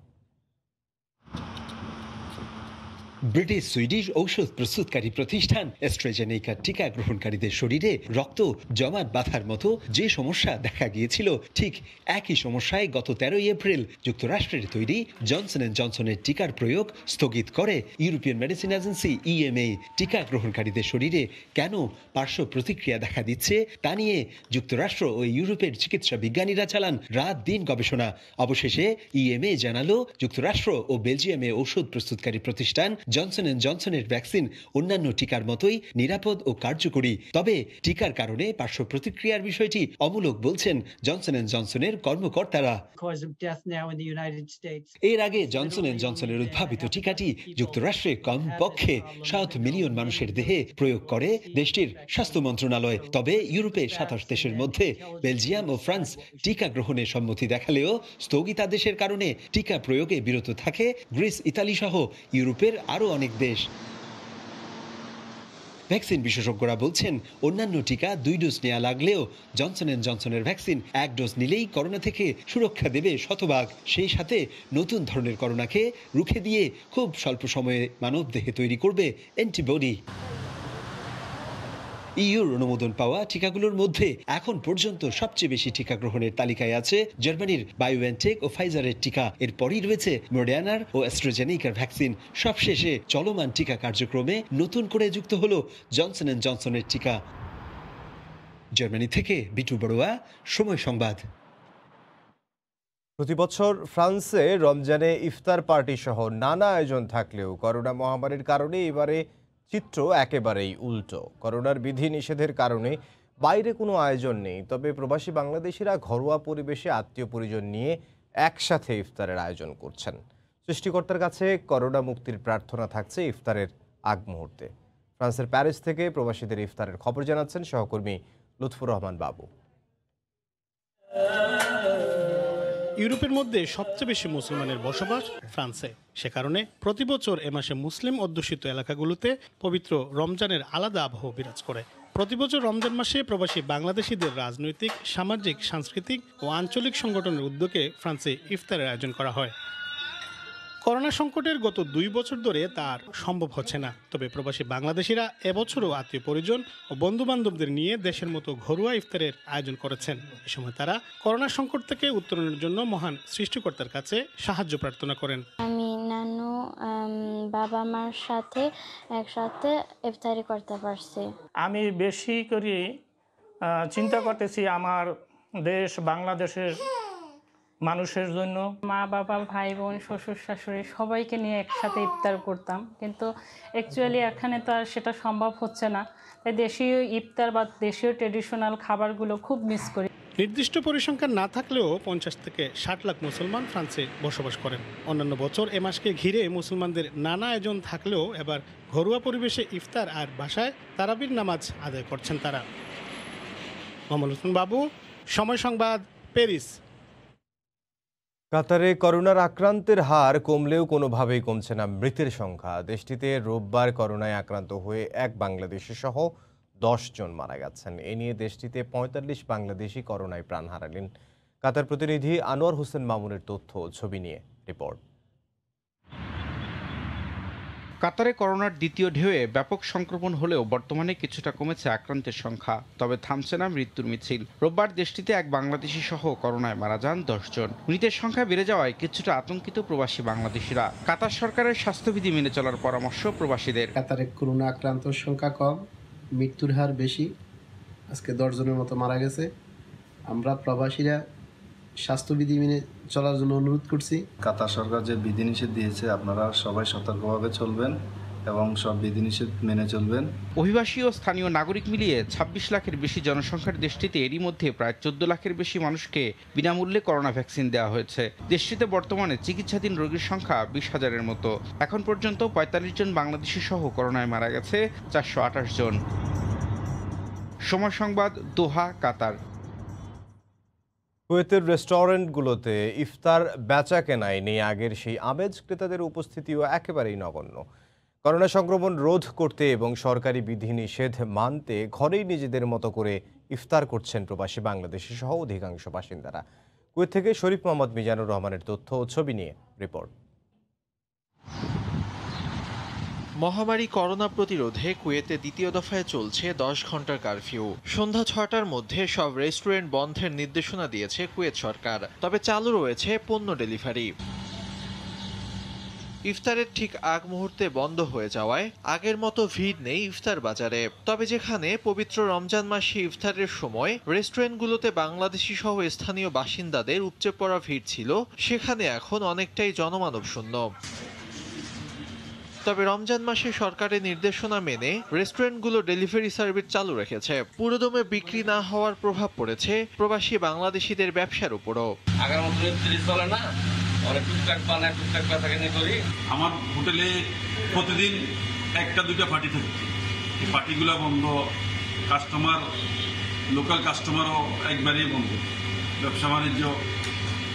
S8: ব্রিটিশ সুইডিশ ঔষধ প্রস্তুতকারী প্রতিষ্ঠান অ্যাস্ট্রাজেনেকা টিকা গ্রহণকারীদের শরীরে রক্ত জমাট বাঁধার মতো যে সমস্যা দেখা গিয়েছিল, ঠিক একই সমস্যায় গত 13 এপ্রিল যুক্তরাষ্ট্রের তৈরি জনসন অ্যান্ড জনসনের টিকার প্রয়োগ স্থগিত করে। ইউরোপিয়ান মেডিসিন এজেন্সি ইএমএ টিকা গ্রহণকারীদের শরীরে কেন পার্শ্ব প্রতিক্রিয়া দেখা দিচ্ছে তা নিয়ে যুক্তরাষ্ট্র ও ইউরোপের চিকিৎসা বিজ্ঞানীরা চালান রাত দিন গবেষণা। অবশেষে ইএমএ জানালো যুক্তরাষ্ট্র ও বেলজিয়ামে ঔষধ প্রস্তুতকারী প্রতিষ্ঠান জনসন অ্যান্ড জনসনের ভ্যাকসিন অন্যান্য টিকার মতোই নিরাপদ ও কার্যকরী। তবে টিকার কারণে পার্শ্ব প্রতিক্রিয়ার বিষয়টি অমূলক বলছেন জনসন অ্যান্ড জনসনের কর্মকর্তারা। এর আগে জনসন অ্যান্ড জনসনের উদ্ভাবিত টিকাটি যুক্তরাষ্ট্রে কমপক্ষে 7 মিলিয়ন মানুষের দেহে প্রয়োগ করে দেশটির স্বাস্থ্য মন্ত্রণালয়। তবে ইউরোপে 27 দেশের মধ্যে বেলজিয়াম ও ফ্রান্স টিকা গ্রহণে সম্মতি দেখালেও স্থগিতাদেশের কারণে টিকা প্রয়োগে বিরত থাকে গ্রিস, ইতালি সহ ইউরোপের আরও অনেক দেশ। ভ্যাকসিন বিশেষজ্ঞরা বলছেন অন্যান্য টিকা 2 ডোজ নেওয়া লাগলেও জনসন অ্যান্ড জনসনের ভ্যাকসিন 1 ডোজ নিলেই করোনা থেকে সুরক্ষা দেবে শতভাগ। সেই সাথে নতুন ধরনের করোনাকে রুখে দিয়ে খুব স্বল্প সময়ে মানব দেহে তৈরি করবে অ্যান্টিবডি। ইউর অনুমোদন পাওয়া টিকাগুলোর মধ্যে এখন পর্যন্ত সবচেয়ে বেশি টিকা গ্রহণের তালিকায় আছে জার্মানির বায়োএনটেক ও ফাইজারের টিকা। এরপরই রয়েছে মডার্নার ও অ্যাস্ট্রাজেনেকার ভ্যাকসিন। সবশেষে চলমান টিকা কার্যক্রমে নতুন করে যুক্ত হলো জনসন অ্যান্ড জনসনের টিকা। জার্মানি থেকে বিটু বড়ুয়া, সময় সংবাদ।
S1: প্রতি বছর ফ্রান্সে রমজানে ইফতার পার্টি সহ নানা আয়োজন থাকলেও করোনা মহামারীর কারণে এবারে চিত্র একেবারেই উল্টো। করোনার বিধি নিষেধের কারণে বাইরে কোনো আয়োজন নেই, তবে প্রবাসী বাংলাদেশিরা ঘরোয়া পরিবেশে আত্মীয় পরিজন নিয়ে একসাথে ইফতারের আয়োজন করছেন। সৃষ্টিকর্তার কাছে করোনা মুক্তির প্রার্থনা থাকছে ইফতারের আগ মুহূর্তে। ফ্রান্সের প্যারিস থেকে প্রবাসীদের ইফতারের খবর জানাচ্ছেন সহকর্মী লুৎফুর রহমান বাবু।
S9: ইউরোপের মধ্যে সবচেয়ে বেশি মুসলমানের বসবাস ফ্রান্সে। সে কারণে প্রতি বছর এ মাসে মুসলিম অধ্যুষিত এলাকাগুলোতে পবিত্র রমজানের আলাদা আবহ বিরাজ করে। প্রতি বছর রমজান মাসে প্রবাসী বাংলাদেশিদের রাজনৈতিক, সামাজিক, সাংস্কৃতিক ও আঞ্চলিক সংগঠনের উদ্যোগে ফ্রান্সে ইফতারের আয়োজন করা হয়। করোনা সংকটের গত 2 বছর ধরে তার সম্ভব হচ্ছে না, তবে প্রবাসী বাংলাদেশিরা এবছরও আত্মীয় পরিজন ও বন্ধু বান্ধবদের নিয়ে দেশের মতো ঘরোয়া ইফতারের আয়োজন করেছেন। এ সময় তারা করোনা সংকট থেকে উত্তরণের জন্য মহান সৃষ্টিকর্তার কাছে সাহায্য প্রার্থনা করেন।
S10: আমি নানু বাবা মার সাথে একসাথে ইফতারি করতে পারছি।
S12: আমি বেশি করে চিন্তা করতেছি আমার দেশ বাংলাদেশের মানুষের জন্য।
S21: মা বাবা, ভাই বোন, শ্বশুর শাশুড়ি সবাইকে নিয়ে একসাথে ইফতার করতাম, কিন্তু অ্যাকচুয়ালি এখানে তো আর সেটা সম্ভব হচ্ছে না। তাই দেশীয় ইফতার বা দেশীয় ট্রেডিশনাল খাবারগুলো খুব মিস করি।
S9: নির্দিষ্ট পরিসংখ্যান না থাকলেও 50 থেকে 60 লাখ মুসলমান ফ্রান্সে বসবাস করেন। অন্যান্য বছর এ মাসকে ঘিরে মুসলমানদের নানা আয়োজন থাকলেও এবার ঘরোয়া পরিবেশে ইফতার আর বাসায় তারাবির নামাজ আদায় করছেন তারা। মোহাম্মদ হোসেন বাবু, সময় সংবাদ, প্যারিস।
S1: কাতারে করোনার আক্রান্তের হার কমলেও কোনোভাবেই কমছে না মৃতের সংখ্যা। দেশটিতে রোববার করোনায় আক্রান্ত হয়ে এক বাংলাদেশি সহ 10 জন মারা গেছেন। এ নিয়ে দেশটিতে 45 বাংলাদেশি করোনায় প্রাণ হারালেন। কাতার প্রতিনিধি আনোয়ার হোসেন মামুনের তথ্য ও ছবি নিয়ে রিপোর্ট।
S5: কাতারে করোনার দ্বিতীয় ঢেউয়ে ব্যাপক সংক্রমণ হলেও বর্তমানে কিছুটা কমেছে আক্রান্তের সংখ্যা, তবে থামছে না মৃত্যুর মিছিল। রোববার দেশটিতে এক বাংলাদেশি সহ করোনায় মারা যান 10 জন। মৃতের সংখ্যা বেড়ে যাওয়ায় কিছুটা আতঙ্কিত প্রবাসী বাংলাদেশিরা। কাতার সরকারের স্বাস্থ্যবিধি মেনে চলার পরামর্শ প্রবাসীদের।
S23: কাতারে করোনা আক্রান্তর সংখ্যা কম, মৃত্যুর হার বেশি। আজকে 10 জনের মতো মারা গেছে। আমরা প্রবাসীরা স্বাস্থ্যবিধি মেনে চলার জন্য অনুরোধ করছি।
S24: কাতার সরকার যে বিধিনিষেধ দিয়েছে আপনারা সবাই সতর্কভাবে চলবেন এবং সব বিধিনিষেধ মেনে চলবেন।
S5: অভিবাসী ও স্থানীয় নাগরিক মিলিয়ে 26 লাখের বেশি জনসংখ্যার দেশটিতে এরই মধ্যে প্রায় 14 লাখের বেশি মানুষকে বিনামূল্যে করোনা ভ্যাকসিন দেওয়া হয়েছে। দেশটিতে বর্তমানে চিকিৎসাধীন রোগীর সংখ্যা 20,000-এর মতো। এখন পর্যন্ত 45 জন বাংলাদেশি সহ করোনায় মারা গেছে 428 জন। সময় সংবাদ, দোহা, কাতার।
S1: কুয়েতের রেস্টুরেন্টগুলোতে ইফতার বেচা কেনায় নেই আগের সেই আমেজ, ক্রেতাদের উপস্থিতিও একেবারেই নগণ্য। করোনা সংক্রমণ রোধ করতে এবং সরকারি বিধিনিষেধ মানতে ঘরেই নিজেদের মতো করে ইফতার করছেন প্রবাসী বাংলাদেশি সহ অধিকাংশ বাসিন্দারা। কুয়েত থেকে শরীফ মোহাম্মদ মিজানুর রহমানের তথ্য ও ছবি নিয়ে রিপোর্ট।
S11: মহামারী করোনা প্রতিরোধে কুয়েতে দ্বিতীয় দফায় চলছে 10 ঘন্টার কারফিউ। সন্ধ্যা 6টার মধ্যে সব রেস্টুরেন্ট বন্ধের নির্দেশনা দিয়েছে কুয়েত সরকার, তবে চালু রয়েছে পণ্য ডেলিভারি। ইফতারের ঠিক আগ মুহূর্তে বন্ধ হয়ে যাওয়ায় আগের মতো ভিড় নেই ইফতার বাজারে। তবে যেখানে পবিত্র রমজান মাসে ইফতারের সময় রেস্টুরেন্টগুলোতে বাংলাদেশি সহ স্থানীয় বাসিন্দাদের উপচে পড়া ভিড় ছিল, সেখানে এখন অনেকটাই জনমানব শূন্য। তবে রমজান মাসে সরকারের নির্দেশনা মেনে রেস্টুরেন্টগুলো ডেলিভারি সার্ভিস চালু রেখেছে। পুরোদমে বিক্রি না হওয়ার প্রভাব পড়েছে প্রবাসী বাংলাদেশিদের ব্যবসার উপরও।
S13: আমার হোটেলে প্রতিদিন একটা দুইটা পার্টি থাকে, এই পার্টিগুলো বন্ধ, লোকাল কাস্টমারও একবারেই বন্ধ, ব্যবসা বাণিজ্য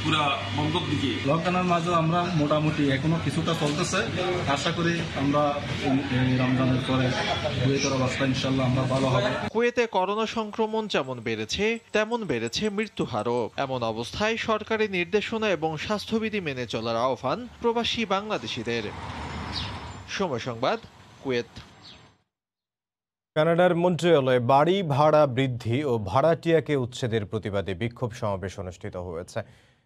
S13: পুরা বন্ধর দিকে।
S14: লকডাউনের মাঝে আমরা মোটামুটি এখনো কিছুটা চলতেছে, আশা করি আমরা রমজানের পরে দুইটার অবস্থা ইনশাল্লাহ আমরা ভালো হবে।
S11: কুয়েতে করোনা সংক্রমণ যেমন বেড়েছে তেমন বেড়েছে মৃত্যু হারও। এমন অবস্থায় সরকারি নির্দেশনা এবং স্বাস্থ্যবিধি মেনে চলার আহ্বান প্রবাসী বাংলাদেশিদের। সময় সংবাদ, কুয়েত।
S1: কানাডার মন্ট্রিয়লে বাড়ি ভাড়া বৃদ্ধি ও ভাড়াটিয়াকে উচ্ছেদের প্রতিবাদে বিক্ষোভ সমাবেশ অনুষ্ঠিত হয়েছে।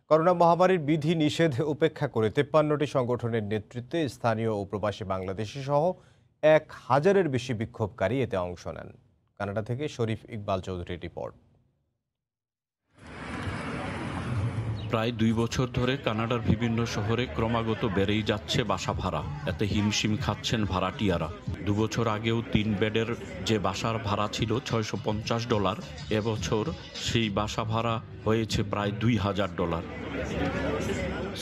S1: করোনা মহামারীর বিধি নিষেধ উপেক্ষা করে 53টি সংগঠনের নেতৃত্বে স্থানীয় ও প্রবাসী বাংলাদেশি সহ 1000-এর বেশি বিক্ষোভকারী এতে অংশ নেন। কানাডা থেকে শরীফ ইকবাল চৌধুরীর রিপোর্ট।
S15: প্রায় 2 বছর ধরে কানাডার বিভিন্ন শহরে ক্রমাগত বেড়েই যাচ্ছে বাসা ভাড়া। এতে হিমশিম খাচ্ছেন ভাড়াটিয়ারা। 2 বছর আগেও 3 বেডের যে বাসার ভাড়া ছিল $650, এবছর সেই বাসা ভাড়া হয়েছে প্রায় $2000।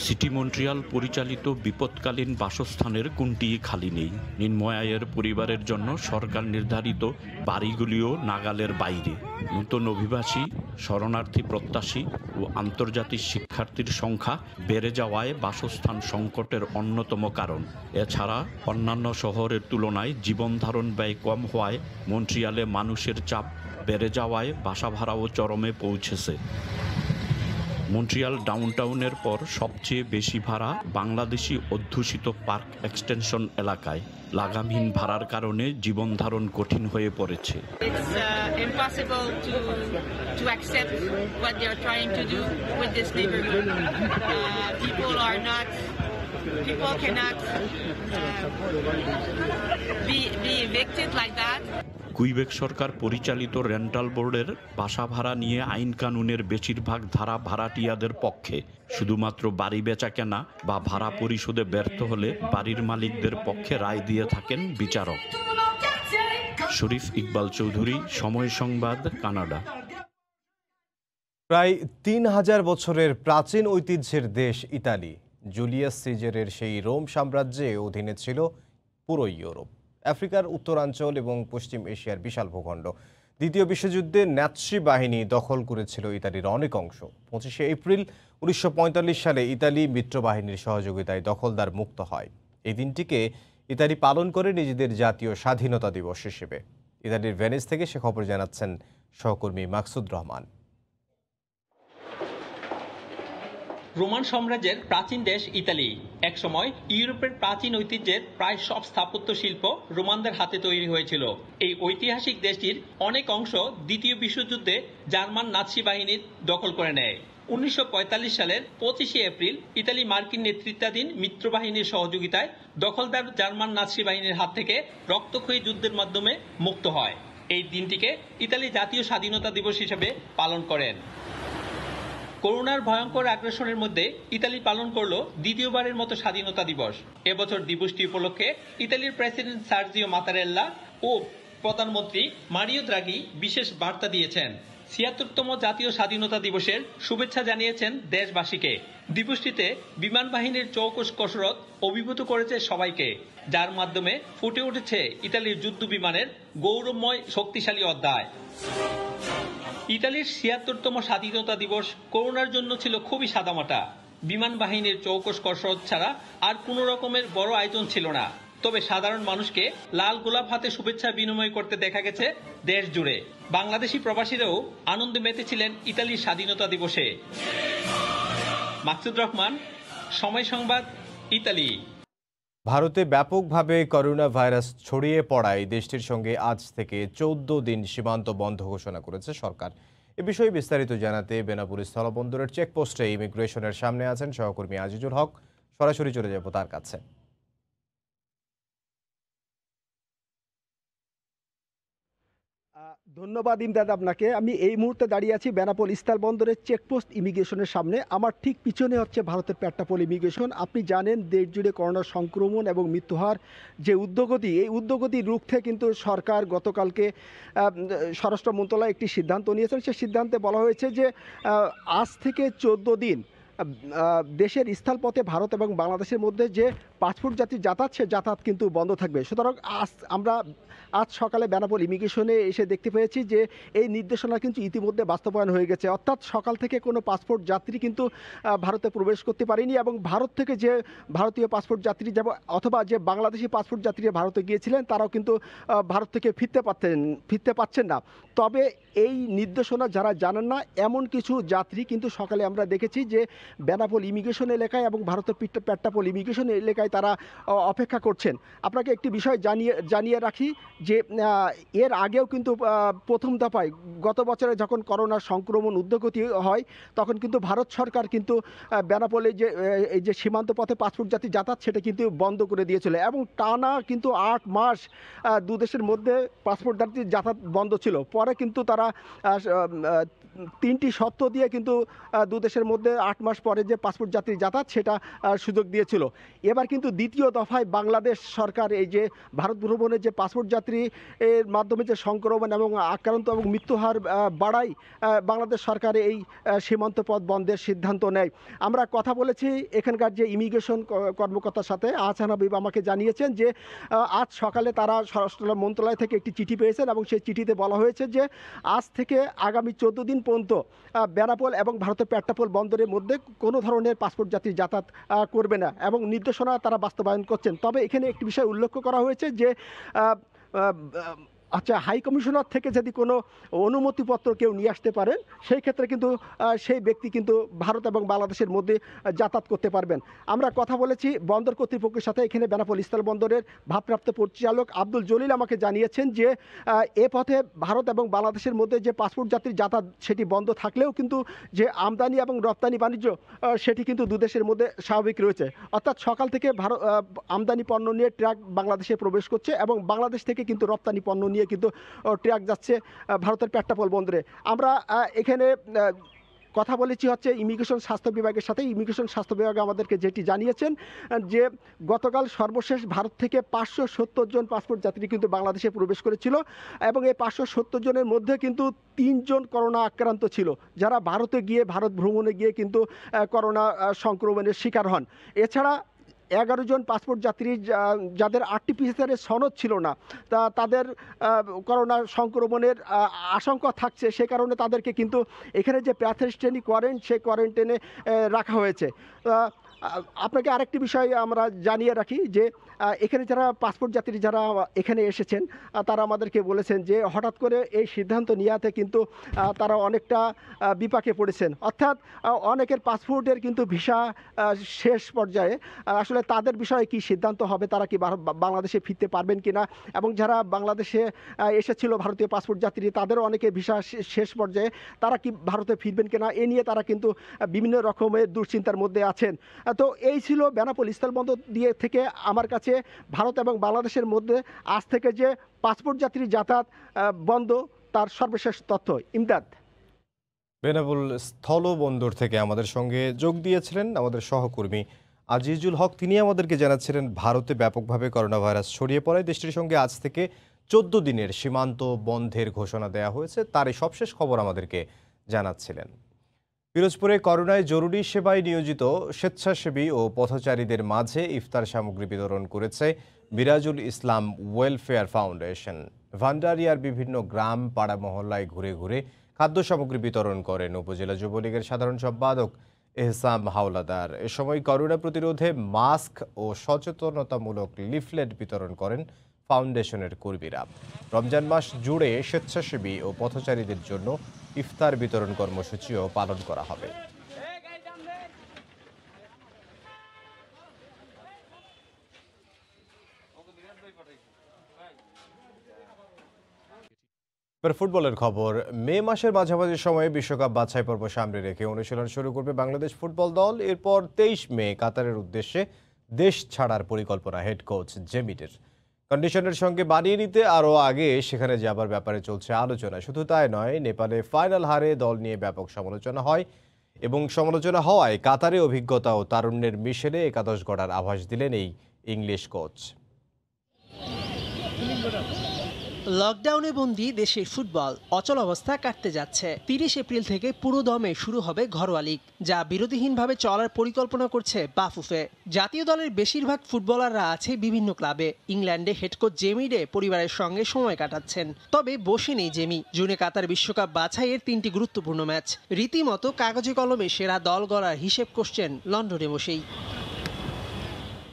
S15: সিটি মন্ট্রিয়াল পরিচালিত বিপদকালীন বাসস্থানের কোনটিই খালি নেই। নিম্ন আয়ের পরিবারের জন্য সরকার নির্ধারিত বাড়িগুলিও নাগালের বাইরে। নতুন অভিবাসী, শরণার্থী প্রত্যাশী ও আন্তর্জাতিক শিক্ষার্থীর সংখ্যা বেড়ে যাওয়ায় বাসস্থান সংকটের অন্যতম কারণ। এছাড়া অন্যান্য শহরের তুলনায় জীবনধারণ ব্যয় কম হওয়ায় মন্ট্রিয়ালে মানুষের চাপ বেড়ে যাওয়ায় বাসা ভাড়াও চরমে পৌঁছেছে। মন্ট্রিয়াল ডাউনটাউনের পর সবচেয়ে বেশি ভাড়া বাংলাদেশি অধ্যুষিত পার্ক এক্সটেনশন এলাকায়। লাগামহীন ভাড়ার কারণে জীবনধারণ কঠিন হয়ে পড়েছে। কুইবেক সরকার পরিচালিত রেন্টাল বোর্ডের বাসা ভাড়া নিয়ে আইন কানুনের বেশিরভাগ ধারা ভাড়াটিয়াদের পক্ষে। শুধুমাত্র বাড়ি বেচা কেনা বা ভাড়া পরিশোধে ব্যর্থ হলে বাড়ির মালিকদের পক্ষে রায় দিয়ে থাকেন বিচারক। শরীফ ইকবাল চৌধুরী, সময় সংবাদ, কানাডা।
S1: প্রায় 3000 বছরের প্রাচীন ঐতিহ্যের দেশ ইতালি। জুলিয়াস সিজারের সেই রোম সাম্রাজ্যে অধীনে ছিল পুরো ইউরোপ, আফ্রিকার উত্তরাঞ্চল এবং পশ্চিম এশিয়ার বিশাল ভূখণ্ড। দ্বিতীয় বিশ্বযুদ্ধে ন্যাৎসি বাহিনী দখল করেছিল ইতালির অনেক অংশ। 25শে এপ্রিল 1945 সালে ইতালি মিত্রবাহিনীর সহযোগিতায় দখলদার মুক্ত হয়। এই দিনটিকে ইতালি পালন করে নিজেদের জাতীয় স্বাধীনতা দিবস হিসেবে। ইতালির ভেনিস থেকে সে খবর জানাচ্ছেন সহকর্মী মাকসুদ রহমান।
S18: রোমান সাম্রাজ্যের প্রাচীন দেশ ইতালি একসময় ইউরোপের প্রাচীন ঐতিহ্যের প্রায় সব স্থাপত্য শিল্প রোমানদের হাতে তৈরি হয়েছিল। এই ঐতিহাসিক দেশটির অনেক অংশ দ্বিতীয় বিশ্বযুদ্ধে জার্মান নাৎসি বাহিনীর দখল করে নেয়। 1945 সালের 25শে এপ্রিল ইতালি মার্কিন নেতৃত্বাধীন মিত্রবাহিনীর সহযোগিতায় দখলদার জার্মান নাৎসি বাহিনীর হাত থেকে রক্তক্ষয়ী যুদ্ধের মাধ্যমে মুক্ত হয়। এই দিনটিকে ইতালি জাতীয় স্বাধীনতা দিবস হিসেবে পালন করেন। করোনার ভয়ঙ্কর আগ্রাসনের মধ্যে ইতালি পালন করলো দ্বিতীয়বারের মতো স্বাধীনতা দিবস। এবছর দিবসটি উপলক্ষে ইতালির প্রেসিডেন্ট সার্জিও মাতারেল্লা ও প্রধানমন্ত্রী মারিও দ্রাগি বিশেষ বার্তা দিয়েছেন। ৭৬তম জাতীয় স্বাধীনতা দিবসের শুভেচ্ছা জানিয়েছেন দেশবাসীকে। দিবসটিতে বিমান বাহিনীর চৌকস কসরত অভিভূত করেছে সবাইকে, যার মাধ্যমে ফুটে উঠেছে ইতালির যুদ্ধ বিমানের গৌরবময় শক্তিশালী অধ্যায়। ইতালির ৭৬তম স্বাধীনতা দিবস করোনার জন্য ছিল খুবই সাদামাটা। বিমান বাহিনীর চৌকস কসরত ছাড়া আর কোনো রকমের বড় আয়োজন ছিল না। তবে সাধারণ মানুষকে লাল গোলাপ হাতে শুভেচ্ছা বিনিময় করতে দেখা গেছে দেশ জুড়ে। বাংলাদেশি প্রবাসীরাও আনন্দে মেতেছিলেন ইতালির স্বাধীনতা দিবসে। মাকসুদ রহমান, সময় সংবাদ, ইতালি।
S1: ভারতে ব্যাপকভাবে করোনা ভাইরাস ছড়িয়ে পড়ায় দেশটির সঙ্গে আজ থেকে 14 দিন সীমান্ত বন্ধ ঘোষণা করেছে সরকার। এ বিষয়ে বিস্তারিত জানাতে বেনাপুর স্থলবন্দরের চেকপোস্টে ইমিগ্রেশনের সামনে আছেন সহকর্মী আজিজুল হক। সরাসরি চলে যাব তার কাছে।
S2: ধন্যবাদ ইমদাদ আপনাকে। আমি এই মুহূর্তে দাঁড়িয়ে আছি বেনাপোল স্থলবন্দরের চেকপোস্ট ইমিগ্রেশনের সামনে। আমার ঠিক পিছনে হচ্ছে ভারতের পেট্টাপোল ইমিগ্রেশন। আপনি জানেন দেশ জুড়ে করোনা সংক্রমণ এবং মৃত্যুহার যে উদ্যোগতি, এই উদ্যোগতি রুখতে কিন্তু সরকার গতকালকে স্বরাষ্ট্র মন্ত্রণালয় একটি সিদ্ধান্ত নিয়েছেন। সেই সিদ্ধান্তে বলা হয়েছে যে আজ থেকে 14 দিন দেশের স্থলপথে ভারত এবং বাংলাদেশের মধ্যে যে পাসপোর্ট জাতির যাতায়াত, সে যাতায়াত কিন্তু বন্ধ থাকবে। সুতরাং আজ সকালে বেনাপোল ইমিগ্রেশনে এসে দেখতে পেয়েছি যে এই নির্দেশনা কিন্তু ইতিমধ্যে বাস্তবায়ন হয়ে গেছে। অর্থাৎ সকাল থেকে কোনো পাসপোর্ট যাত্রী কিন্তু ভারতে প্রবেশ করতে পারেনি এবং ভারত থেকে যে ভারতীয় পাসপোর্ট যাত্রী যাব অথবা যে বাংলাদেশি পাসপোর্ট যাত্রী ভারতে গিয়েছিলেন তারাও কিন্তু ভারত থেকে ফিরতে পারছেন না। তবে এই নির্দেশনা যারা জানেন না এমন কিছু যাত্রী কিন্তু সকালে আমরা দেখেছি যে বেনাপোল ইমিগ্রেশন এলাকায় এবং ভারতের পেট্টাপোল ইমিগ্রেশন এলাকায় তারা অপেক্ষা করছেন। আপনাকে একটি বিষয় জানিয়ে রাখি যে এর আগেও কিন্তু প্রথম দফায় গত বছরে যখন করোনার সংক্রমণ উদ্যোগতি হয় তখন কিন্তু ভারত সরকার কিন্তু বেনাপোলে এই যে সীমান্ত পথে পাসপোর্ট যাত্রী যাতায়াত সেটা কিন্তু বন্ধ করে দিয়েছিল এবং টানা কিন্তু 8 মাস দু দেশের মধ্যে পাসপোর্ট যাত্রী যাতায়াত বন্ধ ছিল। পরে কিন্তু তারা 3টি শর্ত দিয়ে কিন্তু দু দেশের মধ্যে 8 মাস পরে যে পাসপোর্ট যাত্রী যাতায়াত সেটা সুযোগ দিয়েছিল। এবার কিন্তু দ্বিতীয় দফায় বাংলাদেশ সরকার এই যে ভারত ভ্রমণের যে পাসপোর্ট যাত্রী এর মাধ্যমে যে সংক্রমণ এবং আক্রান্ত এবং মৃত্যুহার বাড়ায় বাংলাদেশ সরকার এই সীমান্ত পথ বন্ধের সিদ্ধান্ত নেয়। আমরা কথা বলেছি এখানকার যে ইমিগ্রেশন কর্মকর্তার সাথে, আহসান হাবিব আমাকে জানিয়েছেন যে আজ সকালে তারা স্বরাষ্ট্র মন্ত্রণালয় থেকে একটি চিঠি পেয়েছেন এবং সেই চিঠিতে বলা হয়েছে যে আজ থেকে আগামী 14 দিন পর্যন্ত বেনাপোল এবং ভারতের পেট্টাপোল বন্দরের মধ্যে কোনো ধরনের পাসপোর্ট যাত্রী যাতায়াত করবে না এবং নির্দেশনা তারা বাস্তবায়ন করছেন। তবে এখানে একটি বিষয় উল্লেখ করা হয়েছে যে হাই কমিশনার থেকে যদি কোনো অনুমতিপত্র কেউ নিয়ে আসতে পারেন সেই ক্ষেত্রে কিন্তু সেই ব্যক্তি কিন্তু ভারত এবং বাংলাদেশের মধ্যে যাতায়াত করতে পারবেন। আমরা কথা বলেছি বন্দর কর্তৃপক্ষের সাথে। এখানে বেনাপোল স্থলবন্দরের ভারপ্রাপ্ত পরিচালক আব্দুল জলিল আমাকে জানিয়েছেন যে এ পথে ভারত এবং বাংলাদেশের মধ্যে যে পাসপোর্ট যাত্রীর যাতায়াত সেটি বন্ধ থাকলেও কিন্তু যে আমদানি এবং রপ্তানি বাণিজ্য সেটি কিন্তু দু দেশের মধ্যে স্বাভাবিক রয়েছে। অর্থাৎ সকাল থেকে আমদানি পণ্য নিয়ে ট্রাক বাংলাদেশে প্রবেশ করছে এবং বাংলাদেশ থেকে কিন্তু রপ্তানি পণ্য নিয়ে কিন্তু ট্রাক যাচ্ছে ভারতের পেট্টাপোল বন্দরে। আমরা এখানে কথা বলেছি হচ্ছে ইমিগ্রেশন স্বাস্থ্য বিভাগের সাথে। ইমিগ্রেশন স্বাস্থ্য বিভাগ আমাদেরকে যেটি জানিয়েছেন যে গতকাল সর্বশেষ ভারত থেকে 570 জন পাসপোর্ট যাত্রী কিন্তু বাংলাদেশে প্রবেশ করেছিল এবং এই 570 জনের মধ্যে কিন্তু 3 জন করোনা আক্রান্ত ছিল, যারা ভারতে গিয়ে ভারত ভ্রমণে গিয়ে কিন্তু করোনা সংক্রমণের শিকার হন। এছাড়া 11 জন পাসপোর্ট যাত্রী যাদের আরটিপিসিআরের সনদ ছিল না তাদের করোনা সংক্রমণের আশঙ্কা থাকছে, সে কারণে তাদেরকে কিন্তু এখানে যে প্যাথোজেনিক কোয়ারেন্টাইন সেই কোয়ারেন্টাইনে রাখা হয়েছে। আপনাকে আরেকটি বিষয় আমরা জানিয়ে রাখি যে এখানে যারা পাসপোর্ট যাত্রী যারা এখানে এসেছেন তারা আমাদেরকে বলেছেন যে হঠাৎ করে এই সিদ্ধান্ত নেওয়াতে কিন্তু তারা অনেকটা বিপাকে পড়েছেন। অর্থাৎ অনেকের পাসপোর্টের কিন্তু ভিসা শেষ পর্যায়ে, আসলে তাদের বিষয়ে কি সিদ্ধান্ত হবে, তারা কি বাংলাদেশে ফিরতে পারবেন কিনা এবং যারা বাংলাদেশে এসেছিল ভারতীয় পাসপোর্ট যাত্রী তাদেরও অনেকের ভিসা শেষ পর্যায়ে, তারা কি ভারতে ফিরবেন কিনা এ নিয়ে তারা কিন্তু বিভিন্ন রকমের দুশ্চিন্তার মধ্যে আছেন। তো এই ছিল বেনাপোল স্থলবন্দর দিয়ে থেকে আমার কাছে ভারত এবং বাংলাদেশের মধ্যে আজ থেকে যে পাসপোর্ট যাত্রী যাতায়াত বন্ধ তার সর্বশেষ তথ্য। ইমদাদ।
S1: বেনাপোল স্থলবন্দর থেকে আমাদের সঙ্গে যোগ দিয়েছিলেন আমাদের সহকর্মী আজিজুল হক। তিনি আমাদেরকে জানাচ্ছিলেন ভারতে ব্যাপকভাবে করোনা ভাইরাস ছড়িয়ে পড়ায় দেশটির সঙ্গে আজ থেকে 14 দিনের সীমান্ত বন্ধের ঘোষণা দেওয়া হয়েছে, তার এই সবশেষ খবর আমাদেরকে জানাচ্ছিলেন। পিরোজপুরে করোনায় জরুরি সেবায় নিয়োজিত স্বেচ্ছাসেবী ও পথচারীদের মাঝে ইফতার সামগ্রী বিতরণ করেছে মিরাজুল ইসলাম ওয়েলফেয়ার ফাউন্ডেশন। ভান্ডারিয়ার বিভিন্ন গ্রাম পাড়া মহল্লায় ঘুরে ঘুরে খাদ্য সামগ্রী বিতরণ করেন উপজেলা যুবলীগের সাধারণ সম্পাদক এহসাম হাওলাদার। এ সময় করোনা প্রতিরোধে মাস্ক ও সচেতনতামূলক লিফলেট বিতরণ করেন ফাউন্ডেশনের কর্মীরা। রমজান মাস জুড়ে স্বেচ্ছাসেবী ও পথচারীদের জন্য ইফতার বিতরণ কর্মসূচিও পালন করা হবে। এবার ফুটবলের খবর। মে মাসের মাঝামাঝি সময়ে বিশ্বকাপ বাছাই পর্ব সামনে রেখে অনুশীলন শুরু করবে বাংলাদেশ ফুটবল দল। এরপর 23 মে কাতারের উদ্দেশ্যে দেশ ছাড়ার পরিকল্পনা হেড কোচ জেমিডের। কন্ডিশনের সঙ্গে বানিয়ে নিতে আরও আগে সেখানে যাবার ব্যাপারে চলছে আলোচনা। শুধু তাই নয়, নেপালে ফাইনাল হারে দল নিয়ে ব্যাপক সমালোচনা হয় এবং সমালোচনা হওয়ায় কাতারে অভিজ্ঞতা ও তারুণ্যের মিশেলে একাদশ গড়ার আভাস দিলেন এই ইংলিশ কোচ।
S16: লকডাউনে বন্দী দেশের ফুটবল অচল অবস্থা কাটতে যাচ্ছে। 30 এপ্রিল থেকে পুরো দমে শুরু হবে ঘরোয়া লীগ, যা বিরতিহীনভাবে চলার পরিকল্পনা করছে বাফুফে। জাতীয় দলের বেশিরভাগ ফুটবলাররা আছে বিভিন্ন ক্লাবে। ইংল্যান্ডে হেড কোচ জেমিডে পরিবারের সঙ্গে সময় কাটাচ্ছেন। তবে বসে নেই জেমি। জুনে কাতার বিশ্বকাপ বাছাইয়ের 3টি গুরুত্বপূর্ণ ম্যাচ। রীতিমতো কাগজে কলমে সেরা দল গড়ার হিসেব করছেন লন্ডনে বসেই।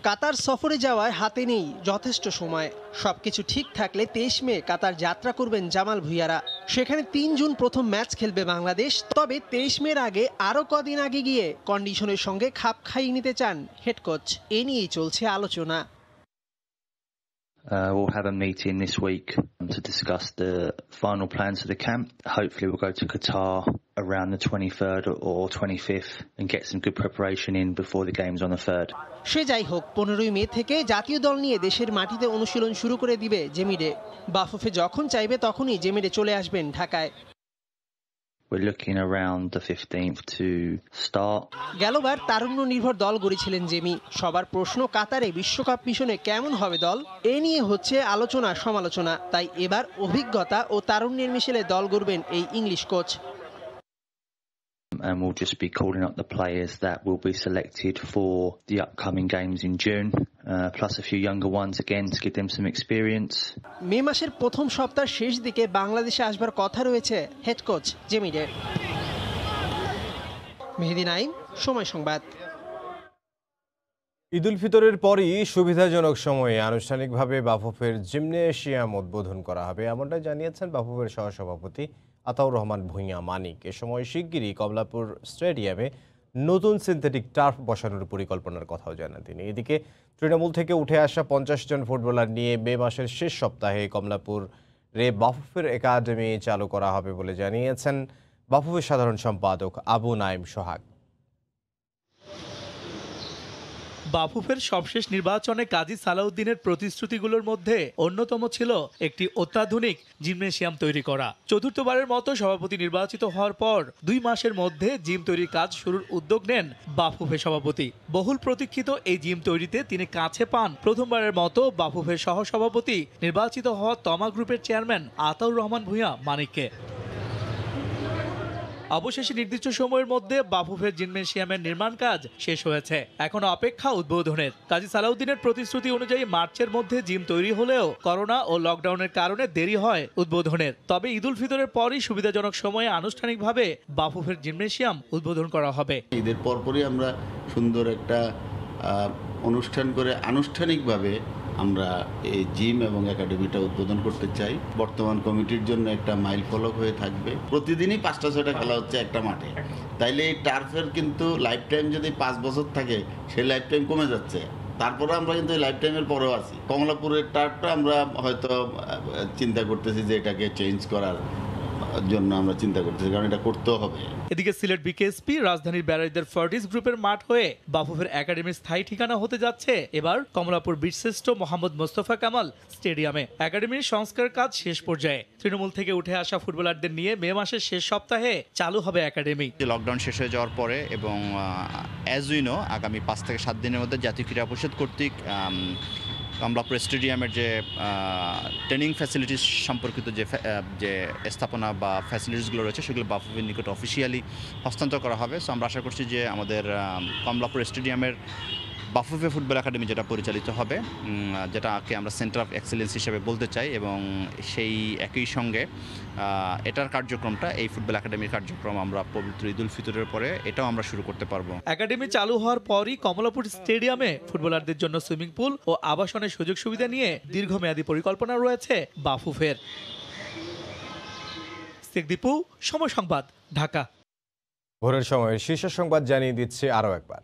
S16: কাতার সফরে যাওয়ায় হাতে নেই যথেষ্ট সময়। সবকিছু ঠিক থাকলে 23 মে কাতার যাত্রা করবেন জামাল ভুঁইয়ারা। সেখানে 3 জুন প্রথম ম্যাচ খেলবে বাংলাদেশ। তবে 23 মের আগে আরও কদিন আগে গিয়ে কন্ডিশনের সঙ্গে খাপ খাইয়ে নিতে চান হেড কোচ। এ নিয়েই চলছে আলোচনা।
S17: We'll have a meeting this week to discuss the final plans for the camp. Hopefully we'll go to Qatar around the 23rd or 25th and get some good preparation in before the games on the 3rd.
S16: সে যাই হোক, 15 মে থেকে জাতীয় দল নিয়ে দেশের মাটিতে অনুশীলন শুরু করে দিবে জেমিডে। বাফুফে যখন চাইবে তখনই জেমিডে চলে আসবেন ঢাকায়।
S17: We're looking around the 15th to start.
S16: গেলবার তারুণ্য নির্ভর দল গড়েছিলেন জেমি। সবার প্রশ্ন, কাতারে বিশ্বকাপ মিশনে কেমন হবে দল? এ নিয়ে হচ্ছে আলোচনা সমালোচনা। তাই এবার অভিজ্ঞতা ও তারুণ্যের মিশেলে দল গড়বেন এই English coach.
S17: And we'll just be calling up the players that will be selected for the upcoming games in June, plus a few younger ones again to give them some experience.
S16: মে মাসের প্রথম সপ্তাহের শেষ দিকে বাংলাদেশে আসবার কথা রয়েছে head coach জেমিডের। মেহেদী নাইম, সময় সংবাদ।
S1: ঈদ উল ফিতরের পরই সুবিধাজনক সময়ে আনুষ্ঠানিকভাবে বাফুফের জিমনেশিয়াম উদ্বোধন করা হবে, এমনটাই জানিয়েছেন বাফুফের সহসভাপতি আতাউর রহমান ভূঁইয়া মানিক। এ সময় শিগগিরই কমলাপুর স্টেডিয়ামে নতুন সিনথেটিক টার্ফ বসানোর পরিকল্পনার কথাও জানান তিনি। এদিকে তৃণমূল থেকে উঠে আসা 50 জন ফুটবলার নিয়ে মে মাসের শেষ সপ্তাহে কমলাপুরে বাফুফের একাডেমি চালু করা হবে বলে জানিয়েছেন বাফুফের সাধারণ সম্পাদক আবু নাইম সোহাগ।
S19: বাফুফের সবশেষ নির্বাচনে কাজী সালাউদ্দিনের প্রতিশ্রুতিগুলোর মধ্যে অন্যতম ছিল একটি অত্যাধুনিক জিমনেশিয়াম তৈরি করা। চতুর্থবারের মতো সভাপতি নির্বাচিত হওয়ার পর 2 মাসের মধ্যে জিম তৈরির কাজ শুরুর উদ্যোগ নেন বাফুফের সভাপতি। বহুল প্রতীক্ষিত এই জিম তৈরিতে তিনি কাছে পান প্রথমবারের মতো বাফুফের সহসভাপতি নির্বাচিত হওয়া তমা গ্রুপের চেয়ারম্যান আতাউর রহমান ভূঁইয়া মানিককে। অবশেষে নির্দিষ্ট সময়ের মধ্যে বাফুফের জিমনেশিয়ামের নির্মাণ কাজ শেষ হয়েছে। এখন অপেক্ষা উদ্বোধনের। কাজী সালাউদ্দিনের প্রতিশ্রুতি অনুযায়ী মার্চের মধ্যে জিম তৈরি হলেও করোনা ও লকডাউনের কারণে দেরি হয় উদ্বোধনের। তবে ঈদ উল ফিতরের পরই সুবিধাজনক সময়ে আনুষ্ঠানিকভাবে বাফুফের জিমনেশিয়াম উদ্বোধন করা হবে।
S22: ঈদের পরপরই আমরা সুন্দর একটা অনুষ্ঠান করে আনুষ্ঠানিকভাবে আমরা এই জিম এবং একাডেমিটা উদ্বোধন করতে চাই। বর্তমান কমিটির জন্য একটা মাইল ফলক হয়ে থাকবে। প্রতিদিনই 5টা-6টা খেলা হচ্ছে একটা মাঠে। তাইলে এই টার্ফের কিন্তু লাইফ টাইম যদি 5 বছর থাকে, সেই লাইফ টাইম কমে যাচ্ছে। তারপরে আমরা কিন্তু লাইফ টাইমের পরেও আছি। কমলাপুরের টার্ফটা আমরা হয়তো চিন্তা করতেছি যে এটাকে চেঞ্জ করার জন্য আমরা চিন্তা করতেছি, কারণ এটা করতেও হবে।
S19: এদিকে সিলেট বিকেএসপি রাজধানীর ব্যারাজদের ফর্টিস গ্রুপের মাঠ হয়ে বাফুফের একাডেমির স্থায়ী ঠিকানা হতে যাচ্ছে এবার কমলাপুর বীরশ্রেষ্ঠ মোহাম্মদ মোস্তফা কামাল স্টেডিয়ামে। একাডেমির সংস্কার কাজ শেষ পর্যায়ে। তৃণমূল থেকে উঠে আসা ফুটবলারদের নিয়ে মে মাসের শেষ সপ্তাহে চালু হবে একাডেমি।
S25: লকডাউন শেষ হয়ে যাওয়ার পরে এবং অ্যাজ উই নো আগামী 5 থেকে 7 দিনের মধ্যে জাতীয় ক্রীড়া পরিষদ কর্তৃক কমলাপুর স্টেডিয়ামের যে ট্রেনিং ফ্যাসিলিটিস সম্পর্কিত যে স্থাপনা বা ফ্যাসিলিটিসগুলো রয়েছে সেগুলো বাফুফের নিকট অফিসিয়ালি হস্তান্তর করা হবে। সো আমরা আশা করছি যে আমাদের কমলাপুর স্টেডিয়ামের বাফুফে ফুটবল একাডেমি যেটা পরিচালিত হবে, যেটাকে আমরা সেন্টার অফ এক্সেলেন্স হিসেবে বলতে চাই, এবং সেই একই সঙ্গে এটার কার্যক্রমটা, এই ফুটবল একাডেমির কার্যক্রম আমরা পবিত্র ঈদ উল ফিতরের পরে এটাও আমরা শুরু করতে পারবো।
S19: একাডেমি চালু হওয়ার পরই কমলাপুর স্টেডিয়ামে ফুটবলারদের জন্য সুইমিং পুল ও আবাসনের সুযোগ সুবিধা নিয়ে দীর্ঘমেয়াদী পরিকল্পনা রয়েছে বাফুফের। দীপু, সময় সংবাদ, ঢাকা।
S1: ভোরের সময়ের শীর্ষ সংবাদ জানিয়ে দিচ্ছে আরও একবার।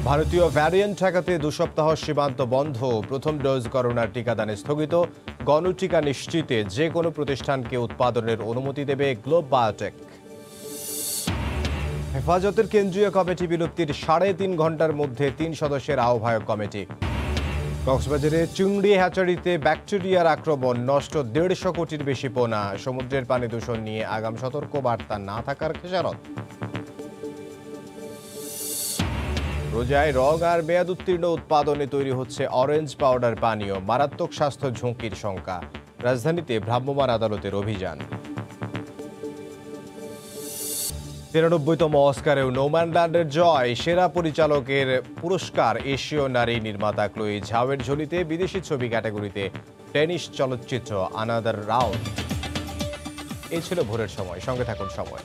S1: ভারতীয় ভ্যারিয়েন্ট ঠেকাতে 2 সপ্তাহ সীমান্ত বন্ধ, প্রথম ডোজ করোনার টিকাদানে স্থগিত, গণটিকা নিশ্চিতে যে কোনো প্রতিষ্ঠানকে উৎপাদনের অনুমতি দেবে গ্লোব বায়োটেক। হেফাজতের কেন্দ্রীয় কমিটি বিলুপ্তির 3.5 ঘন্টার মধ্যে 3 সদস্যের আহ্বায়ক কমিটি। কক্সবাজারে চিংড়ি হ্যাচারিতে ব্যাকটেরিয়ার আক্রমণ, নষ্ট 150 কোটির বেশি পোনা, সমুদ্রের পানি দূষণ নিয়ে আগাম সতর্ক বার্তা না থাকার খেসারত। রোজায় রং আর মেয়াদ উত্তীর্ণ উৎপাদনে তৈরি হচ্ছে অরেঞ্জ পাউডার পানীয়, মারাত্মক স্বাস্থ্য ঝুঁকির শঙ্কা। রাজধানীতে ভ্রাম্যমাণ আদালতের অভিযান। 93তম অস্কারেও নোম্যানল্যান্ডের জয়, সেরা পরিচালকের পুরস্কার এশীয় নারী নির্মাতা ক্লোই ঝাওয়ের ঝুলিতে, বিদেশি ছবি ক্যাটাগরিতে টেনিস চলচ্চিত্র আনাদার রাউন্ড। এই ছিল ভোরের সময়, সঙ্গে থাকুন সময়।